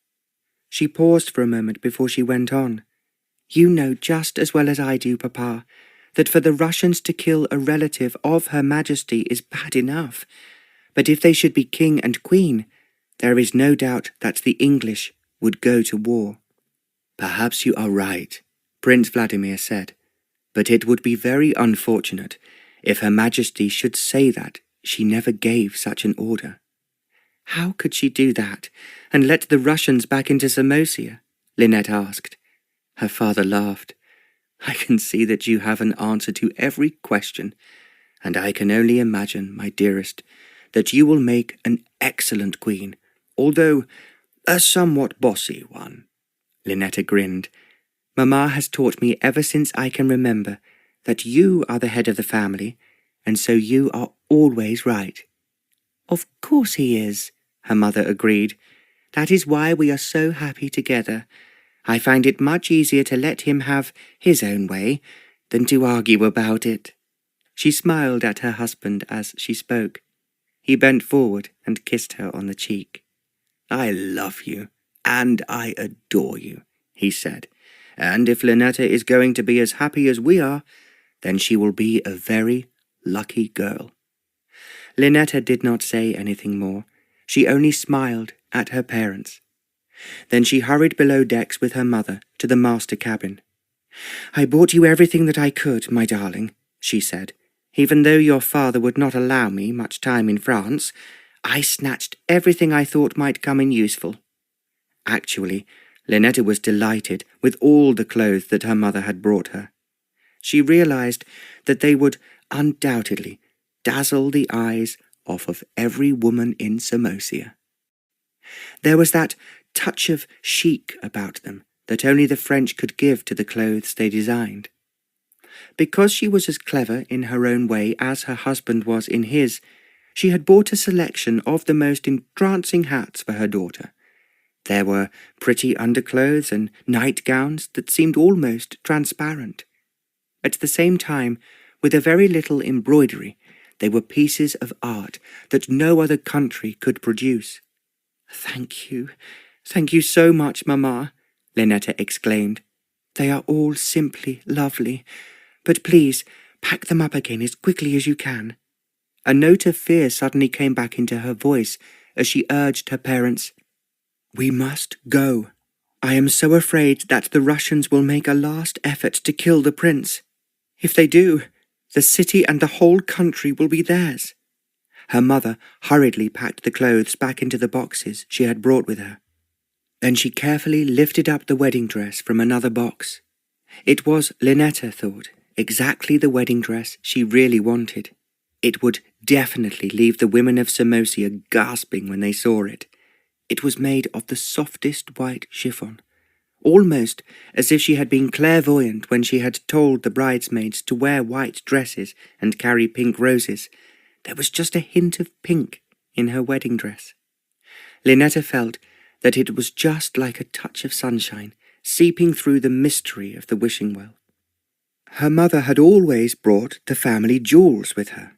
She paused for a moment before she went on. "You know just as well as I do, Papa, that for the Russians to kill a relative of Her Majesty is bad enough, but if they should be king and queen, there is no doubt that the English would go to war." "Perhaps you are right," Prince Vladimir said, "but it would be very unfortunate if Her Majesty should say that she never gave such an order." "How could she do that, and let the Russians back into Samosia?" Linetta asked. Her father laughed. "I can see that you have an answer to every question, and I can only imagine, my dearest, that you will make an excellent queen, although a somewhat bossy one." Linetta grinned. "Mamma has taught me ever since I can remember that you are the head of the family, and so you are always right." "Of course he is," her mother agreed. "That is why we are so happy together. I find it much easier to let him have his own way than to argue about it." She smiled at her husband as she spoke. He bent forward and kissed her on the cheek. "I love you, and I adore you," he said, "and if Linetta is going to be as happy as we are, then she will be a very lucky girl." Linetta did not say anything more. She only smiled at her parents. Then she hurried below decks with her mother to the master cabin. "I bought you everything that I could, my darling," she said. "Even though your father would not allow me much time in France, I snatched everything I thought might come in useful." Actually, Linetta was delighted with all the clothes that her mother had brought her. She realized that they would undoubtedly dazzle the eyes off of every woman in Samosia. There was that touch of chic about them that only the French could give to the clothes they designed. Because she was as clever in her own way as her husband was in his, she had bought a selection of the most entrancing hats for her daughter. There were pretty underclothes and nightgowns that seemed almost transparent. At the same time, with a very little embroidery, they were pieces of art that no other country could produce. Thank you so much, Mamma," Linetta exclaimed. "They are all simply lovely, but please pack them up again as quickly as you can." A note of fear suddenly came back into her voice as she urged her parents. "We must go. I am so afraid that the Russians will make a last effort to kill the prince. If they do, the city and the whole country will be theirs." Her mother hurriedly packed the clothes back into the boxes she had brought with her. Then she carefully lifted up the wedding dress from another box. It was, Linetta thought, exactly the wedding dress she really wanted. It would definitely leave the women of Samosia gasping when they saw it. It was made of the softest white chiffon, almost as if she had been clairvoyant when she had told the bridesmaids to wear white dresses and carry pink roses. There was just a hint of pink in her wedding dress. Linetta felt that it was just like a touch of sunshine seeping through the mystery of the wishing well. Her mother had always brought the family jewels with her.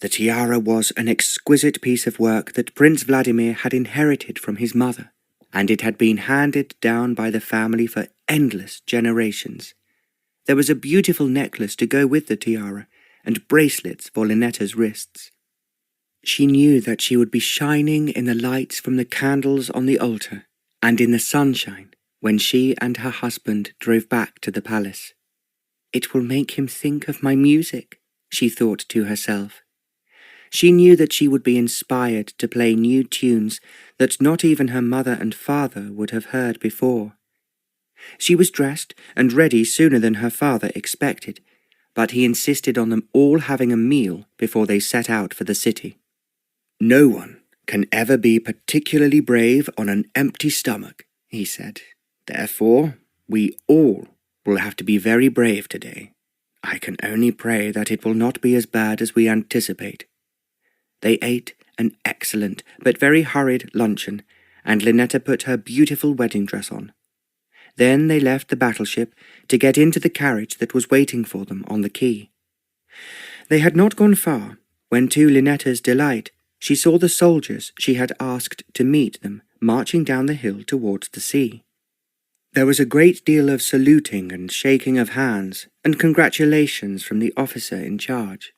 The tiara was an exquisite piece of work that Prince Vladimir had inherited from his mother, and it had been handed down by the family for endless generations. There was a beautiful necklace to go with the tiara, and bracelets for Linetta's wrists. She knew that she would be shining in the lights from the candles on the altar, and in the sunshine when she and her husband drove back to the palace. "It will make him think of my music," she thought to herself. She knew that she would be inspired to play new tunes that not even her mother and father would have heard before. She was dressed and ready sooner than her father expected, but he insisted on them all having a meal before they set out for the city. "No one can ever be particularly brave on an empty stomach," he said. "Therefore, we all will have to be very brave today. I can only pray that it will not be as bad as we anticipate." They ate an excellent but very hurried luncheon, and Linetta put her beautiful wedding dress on. Then they left the battleship to get into the carriage that was waiting for them on the quay. They had not gone far when, to Linetta's delight, she saw the soldiers she had asked to meet them marching down the hill towards the sea. There was a great deal of saluting and shaking of hands and congratulations from the officer in charge.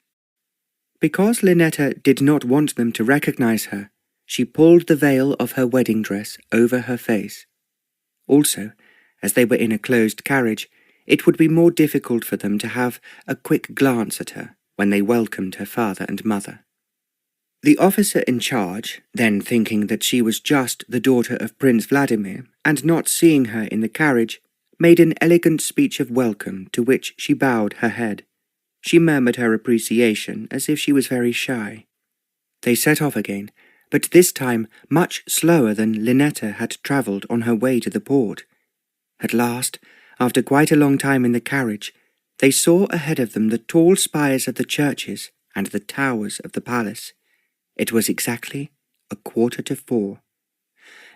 Because Linetta did not want them to recognize her, she pulled the veil of her wedding dress over her face. Also, as they were in a closed carriage, it would be more difficult for them to have a quick glance at her when they welcomed her father and mother. The officer in charge, then thinking that she was just the daughter of Prince Vladimir, and not seeing her in the carriage, made an elegant speech of welcome to which she bowed her head. She murmured her appreciation as if she was very shy. They set off again, but this time much slower than Linetta had travelled on her way to the port. At last, after quite a long time in the carriage, they saw ahead of them the tall spires of the churches and the towers of the palace. It was exactly 4:15.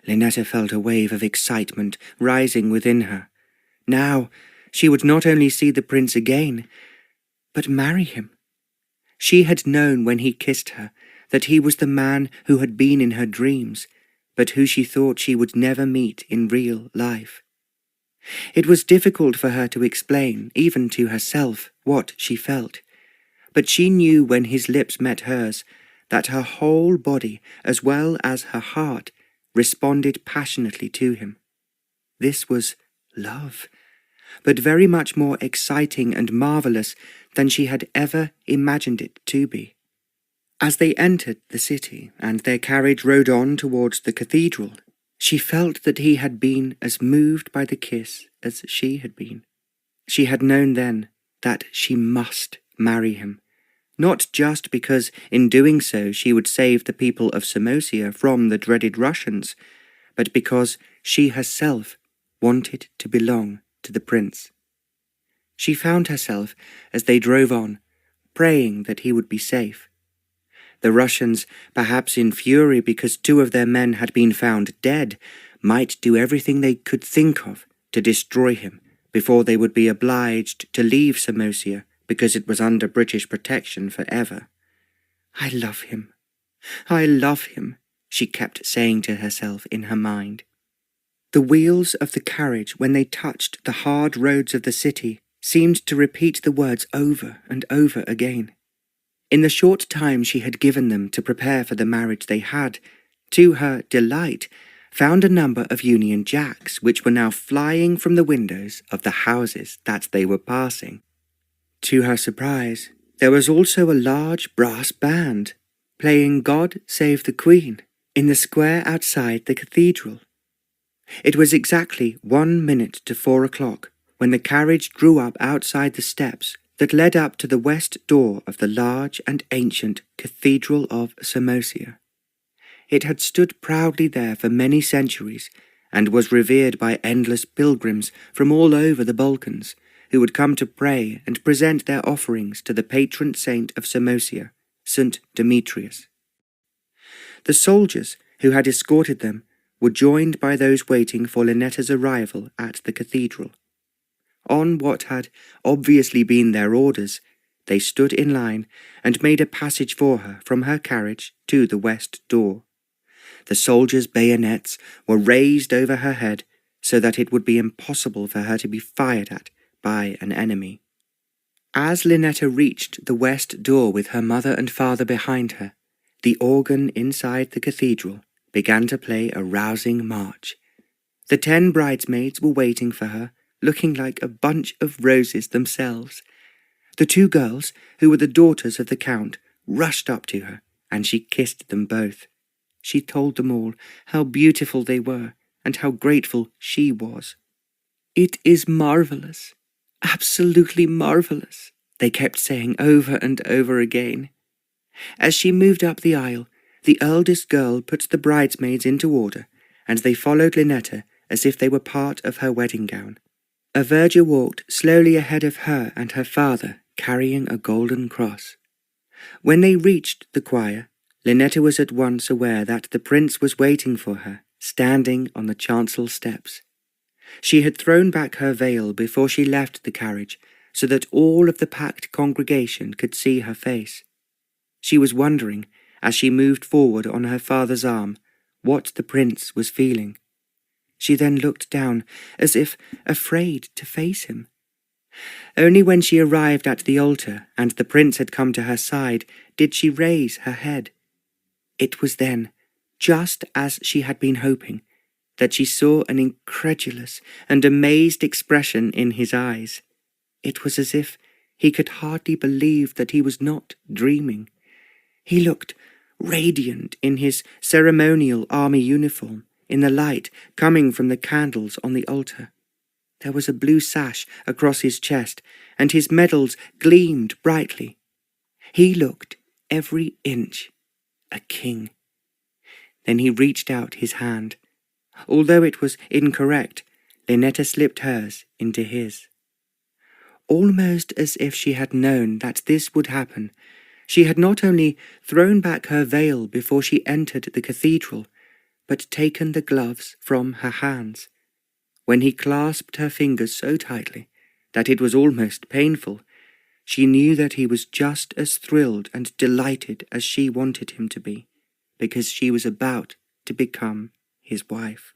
Linetta felt a wave of excitement rising within her. Now she would not only see the prince again, but marry him. She had known when he kissed her that he was the man who had been in her dreams, but who she thought she would never meet in real life. It was difficult for her to explain, even to herself, what she felt, but she knew when his lips met hers that her whole body, as well as her heart, responded passionately to him. This was love, but very much more exciting and marvellous than she had ever imagined it to be. As they entered the city and their carriage rode on towards the cathedral, she felt that he had been as moved by the kiss as she had been. She had known then that she must marry him, not just because in doing so she would save the people of Samosia from the dreaded Russians, but because she herself wanted to belong to the prince. She found herself, as they drove on, praying that he would be safe. The Russians, perhaps in fury because 2 of their men had been found dead, might do everything they could think of to destroy him before they would be obliged to leave Samosia because it was under British protection forever. "I love him. I love him," she kept saying to herself in her mind. The wheels of the carriage, when they touched the hard roads of the city, seemed to repeat the words over and over again. In the short time she had given them to prepare for the marriage, they had, to her delight, found a number of Union Jacks which were now flying from the windows of the houses that they were passing. To her surprise, there was also a large brass band, playing God Save the Queen, in the square outside the cathedral. It was exactly 1 minute to 4 o'clock when the carriage drew up outside the steps that led up to the west door of the large and ancient Cathedral of Samosia. It had stood proudly there for many centuries and was revered by endless pilgrims from all over the Balkans, who would come to pray and present their offerings to the patron saint of Samosia, St. Demetrius. The soldiers who had escorted them were joined by those waiting for Linetta's arrival at the cathedral. On what had obviously been their orders, they stood in line and made a passage for her from her carriage to the west door. The soldiers' bayonets were raised over her head so that it would be impossible for her to be fired at by an enemy. As Linetta reached the west door with her mother and father behind her, the organ inside the cathedral began to play a rousing march. The 10 bridesmaids were waiting for her, looking like a bunch of roses themselves. The 2 girls, who were the daughters of the Count, rushed up to her, and she kissed them both. She told them all how beautiful they were, and how grateful she was. "It is marvellous, absolutely marvellous," they kept saying over and over again. As she moved up the aisle, the eldest girl put the bridesmaids into order, and they followed Linetta as if they were part of her wedding gown. A verger walked slowly ahead of her and her father, carrying a golden cross. When they reached the choir, Linetta was at once aware that the prince was waiting for her, standing on the chancel steps. She had thrown back her veil before she left the carriage, so that all of the packed congregation could see her face. She was wondering, as she moved forward on her father's arm, what the prince was feeling. She then looked down, as if afraid to face him. Only when she arrived at the altar and the prince had come to her side did she raise her head. It was then, just as she had been hoping, that she saw an incredulous and amazed expression in his eyes. It was as if he could hardly believe that he was not dreaming. He looked radiant in his ceremonial army uniform, in the light coming from the candles on the altar. There was a blue sash across his chest, and his medals gleamed brightly. He looked every inch a king. Then he reached out his hand. Although it was incorrect, Linetta slipped hers into his. Almost as if she had known that this would happen, she had not only thrown back her veil before she entered the cathedral, but taken the gloves from her hands. When he clasped her fingers so tightly that it was almost painful, she knew that he was just as thrilled and delighted as she wanted him to be, because she was about to become his wife.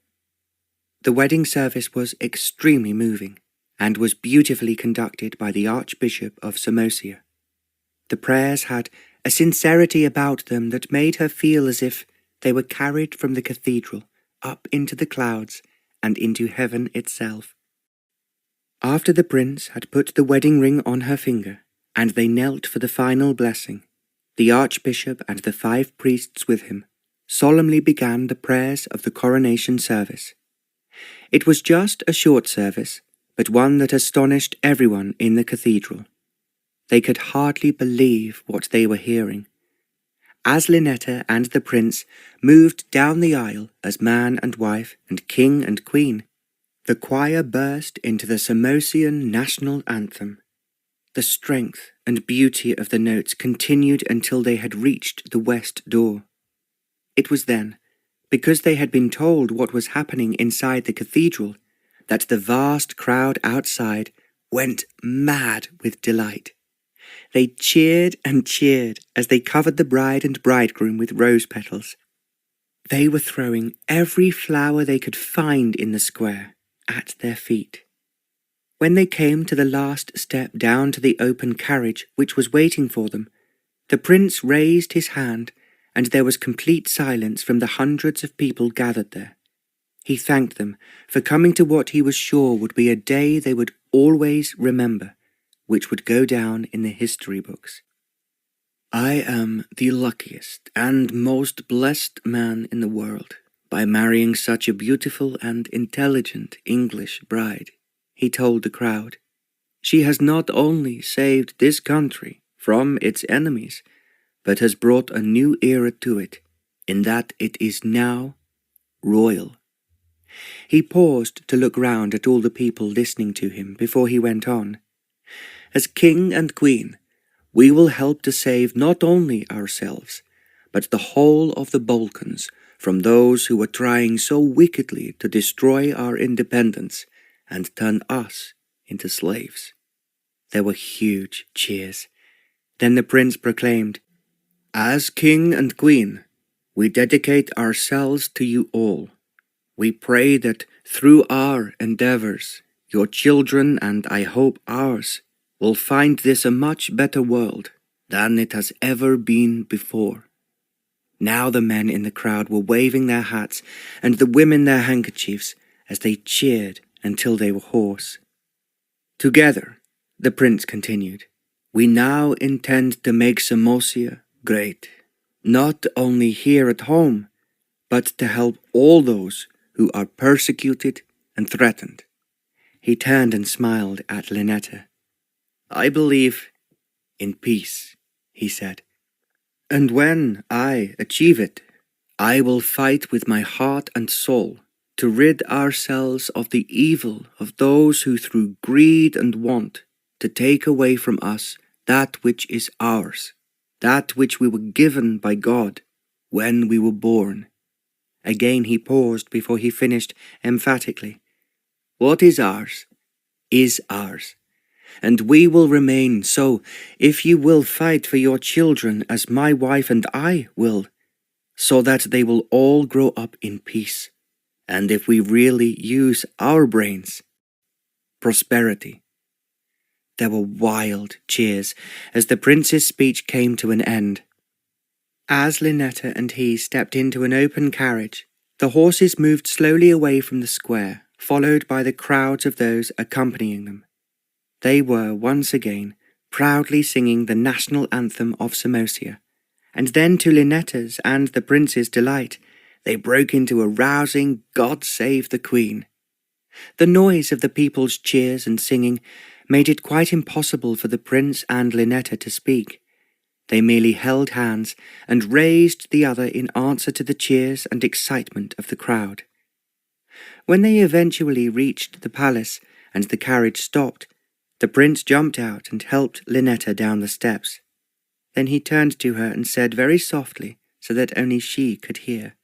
The wedding service was extremely moving, and was beautifully conducted by the Archbishop of Samosia. The prayers had a sincerity about them that made her feel as if they were carried from the cathedral up into the clouds and into heaven itself. After the prince had put the wedding ring on her finger, and they knelt for the final blessing, the Archbishop and the 5 priests with him solemnly began the prayers of the coronation service. It was just a short service, but one that astonished everyone in the cathedral. They could hardly believe what they were hearing. As Linetta and the prince moved down the aisle as man and wife and king and queen, the choir burst into the Samosian national anthem. The strength and beauty of the notes continued until they had reached the west door. It was then, because they had been told what was happening inside the cathedral, that the vast crowd outside went mad with delight. They cheered and cheered as they covered the bride and bridegroom with rose petals. They were throwing every flower they could find in the square at their feet. When they came to the last step down to the open carriage which was waiting for them, the prince raised his hand, and there was complete silence from the hundreds of people gathered there. He thanked them for coming to what he was sure would be a day they would always remember, which would go down in the history books. "I am the luckiest and most blessed man in the world by marrying such a beautiful and intelligent English bride," he told the crowd. "She has not only saved this country from its enemies, but has brought a new era to it, in that it is now royal." He paused to look round at all the people listening to him before he went on. "As king and queen, we will help to save not only ourselves, but the whole of the Balkans from those who are trying so wickedly to destroy our independence and turn us into slaves." There were huge cheers. Then the prince proclaimed, "As king and queen, we dedicate ourselves to you all. We pray that through our endeavors, your children, and I hope ours, will find this a much better world than it has ever been before." Now the men in the crowd were waving their hats and the women their handkerchiefs as they cheered until they were hoarse. "Together," the prince continued, "we now intend to make Samosia great, not only here at home, but to help all those who are persecuted and threatened." He turned and smiled at Linetta. "I believe in peace," he said. "And when I achieve it, I will fight with my heart and soul to rid ourselves of the evil of those who through greed and want to take away from us that which is ours, that which we were given by God when we were born." Again he paused before he finished emphatically. "What is ours, and we will remain so if you will fight for your children as my wife and I will, so that they will all grow up in peace, and if we really use our brains, prosperity." There were wild cheers as the prince's speech came to an end. As Linetta and he stepped into an open carriage, the horses moved slowly away from the square, followed by the crowds of those accompanying them. They were once again proudly singing the national anthem of Samosia, and then to Linetta's and the prince's delight, they broke into a rousing "God Save the Queen." The noise of the people's cheers and singing made it quite impossible for the prince and Linetta to speak. They merely held hands and raised the other in answer to the cheers and excitement of the crowd. When they eventually reached the palace and the carriage stopped, the prince jumped out and helped Linetta down the steps. Then he turned to her and said very softly, so that only she could hear,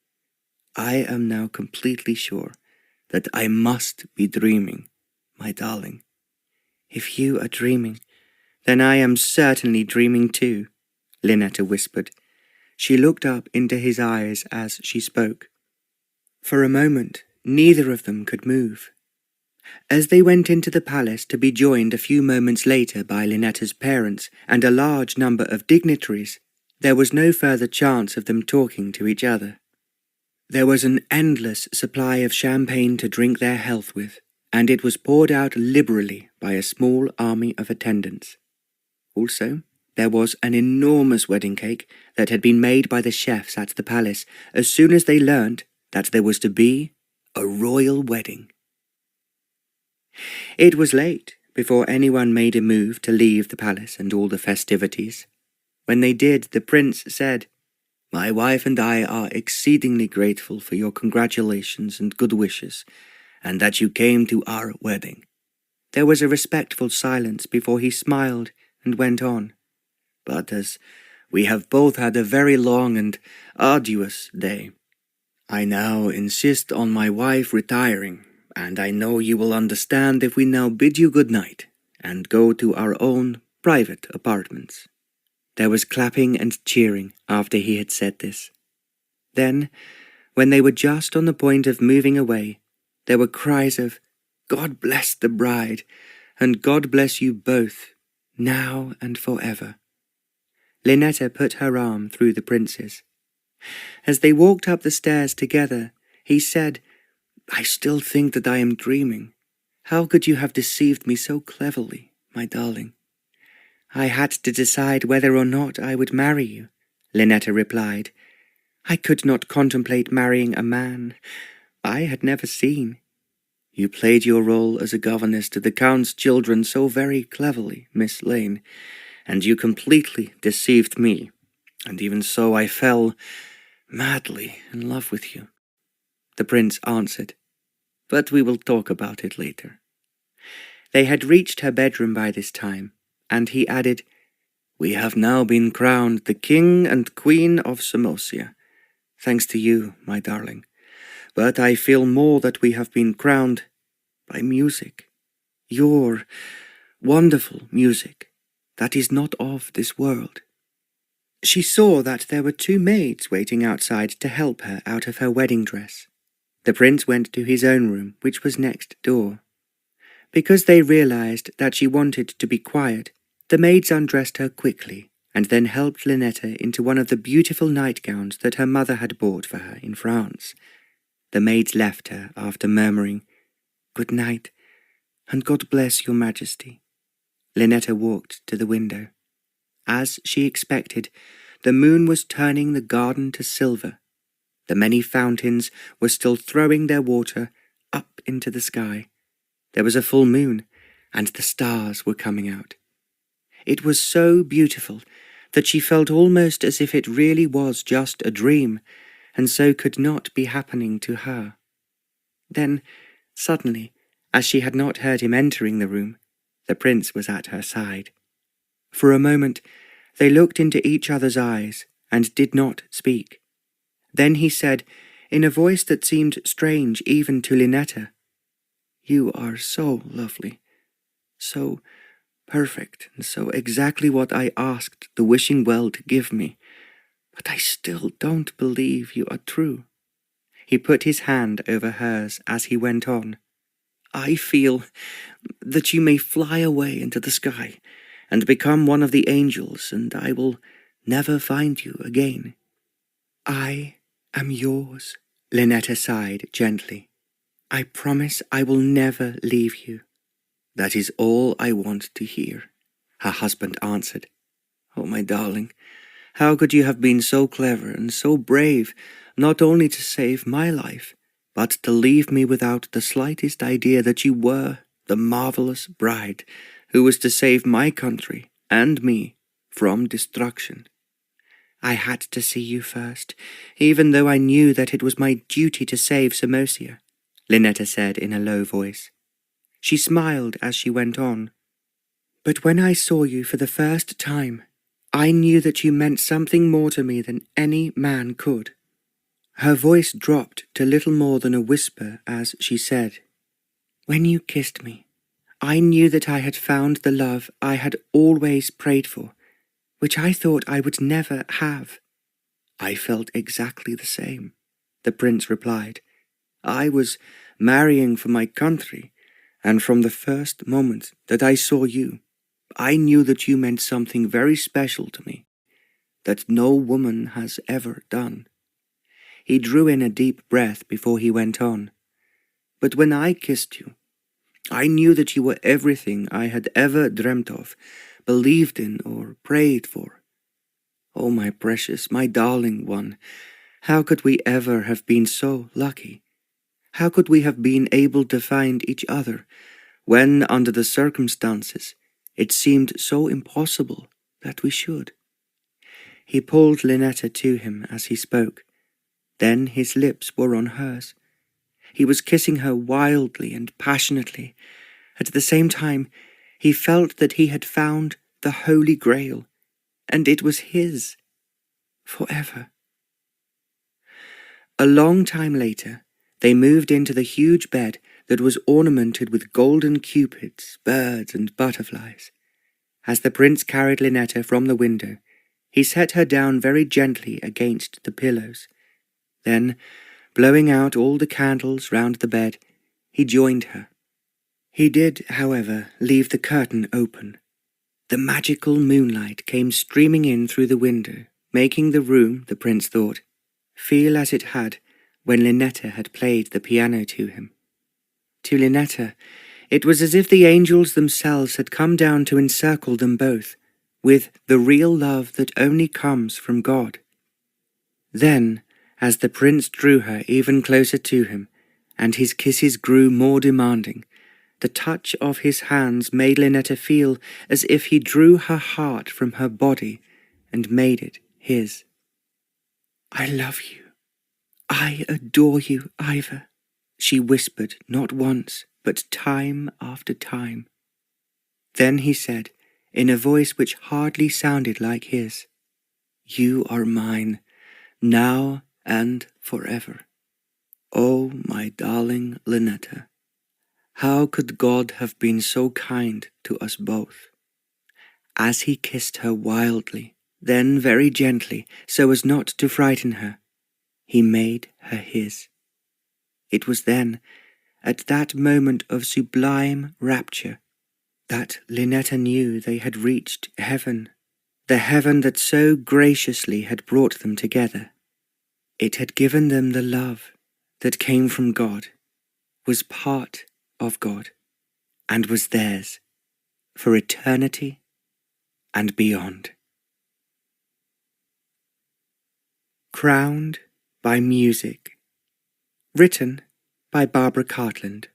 "I am now completely sure that I must be dreaming, my darling." "If you are dreaming, then I am certainly dreaming too," Linetta whispered. She looked up into his eyes as she spoke. For a moment, neither of them could move. As they went into the palace to be joined a few moments later by Linetta's parents and a large number of dignitaries, there was no further chance of them talking to each other. There was an endless supply of champagne to drink their health with, and it was poured out liberally by a small army of attendants. Also, there was an enormous wedding cake that had been made by the chefs at the palace as soon as they learnt that there was to be a royal wedding. It was late before anyone made a move to leave the palace and all the festivities. When they did, the prince said, "My wife and I are exceedingly grateful for your congratulations and good wishes, and that you came to our wedding." There was a respectful silence before he smiled and went on. "But as we have both had a very long and arduous day, I now insist on my wife retiring, and I know you will understand if we now bid you good night and go to our own private apartments." There was clapping and cheering after he had said this. Then, when they were just on the point of moving away, there were cries of, "God bless the bride, and God bless you both, now and forever." Linetta put her arm through the prince's. As they walked up the stairs together, he said, "I still think that I am dreaming. How could you have deceived me so cleverly, my darling?" "I had to decide whether or not I would marry you," Linetta replied. "I could not contemplate marrying a man I had never seen." "You played your role as a governess to the Count's children so very cleverly, Miss Lane, and you completely deceived me, and even so I fell madly in love with you," the prince answered. "But we will talk about it later." They had reached her bedroom by this time, and he added, "We have now been crowned the King and Queen of Samosia, thanks to you, my darling. But I feel more that we have been crowned by music, your wonderful music, that is not of this world." She saw that there were 2 maids waiting outside to help her out of her wedding dress. The prince went to his own room, which was next door. Because they realized that she wanted to be quiet, the maids undressed her quickly and then helped Linetta into one of the beautiful nightgowns that her mother had bought for her in France. The maids left her after murmuring, Good night, and God bless your Majesty." Linetta walked to the window. As she expected, the moon was turning the garden to silver. The many fountains were still throwing their water up into the sky. There was a full moon, and the stars were coming out. It was so beautiful that she felt almost as if it really was just a dream, and so could not be happening to her. Then, suddenly, as she had not heard him entering the room, the prince was at her side. For a moment, they looked into each other's eyes and did not speak. Then he said, in a voice that seemed strange even to Linetta, "You are so lovely, so perfect, and so exactly what I asked the wishing well to give me, but I still don't believe you are true." He put his hand over hers as he went on. "I feel that you may fly away into the sky and become one of the angels, and I will never find you again." "I am yours," Linetta sighed gently. "I promise I will never leave you." "That is all I want to hear," her husband answered. "Oh, my darling, how could you have been so clever and so brave, not only to save my life, but to leave me without the slightest idea that you were the marvelous bride who was to save my country and me from destruction?" "I had to see you first, even though I knew that it was my duty to save Samosia," Linetta said in a low voice. She smiled as she went on. "But when I saw you for the first time, I knew that you meant something more to me than any man could." Her voice dropped to little more than a whisper as she said, "When you kissed me, I knew that I had found the love I had always prayed for, which I thought I would never have." "I felt exactly the same," the prince replied. "I was marrying for my country, and from the first moment that I saw you, I knew that you meant something very special to me, that no woman has ever done." He drew in a deep breath before he went on. "But when I kissed you, I knew that you were everything I had ever dreamt of, believed in, or prayed for. Oh, my precious, my darling one, how could we ever have been so lucky? How could we have been able to find each other, when, under the circumstances, it seemed so impossible that we should?" He pulled Linetta to him as he spoke. Then his lips were on hers. He was kissing her wildly and passionately. At the same time, he felt that he had found the Holy Grail, and it was his, forever. A long time later, they moved into the huge bed that was ornamented with golden cupids, birds, and butterflies. As the prince carried Linetta from the window, he set her down very gently against the pillows. Then, blowing out all the candles round the bed, he joined her. He did, however, leave the curtain open. The magical moonlight came streaming in through the window, making the room, the prince thought, feel as it had when Linetta had played the piano to him. To Linetta, it was as if the angels themselves had come down to encircle them both, with the real love that only comes from God. Then, as the prince drew her even closer to him, and his kisses grew more demanding, the touch of his hands made Linetta feel as if he drew her heart from her body and made it his. "I love you. I adore you, Ivor," she whispered not once, but time after time. Then he said, in a voice which hardly sounded like his, "You are mine, now and forever. Oh, my darling Linetta, how could God have been so kind to us both?" As he kissed her wildly, then very gently, so as not to frighten her, he made her his. It was then, at that moment of sublime rapture, that Linetta knew they had reached heaven, the heaven that so graciously had brought them together. It had given them the love that came from God, was part of God, and was theirs for eternity and beyond. Crowned by Music, written by Barbara Cartland.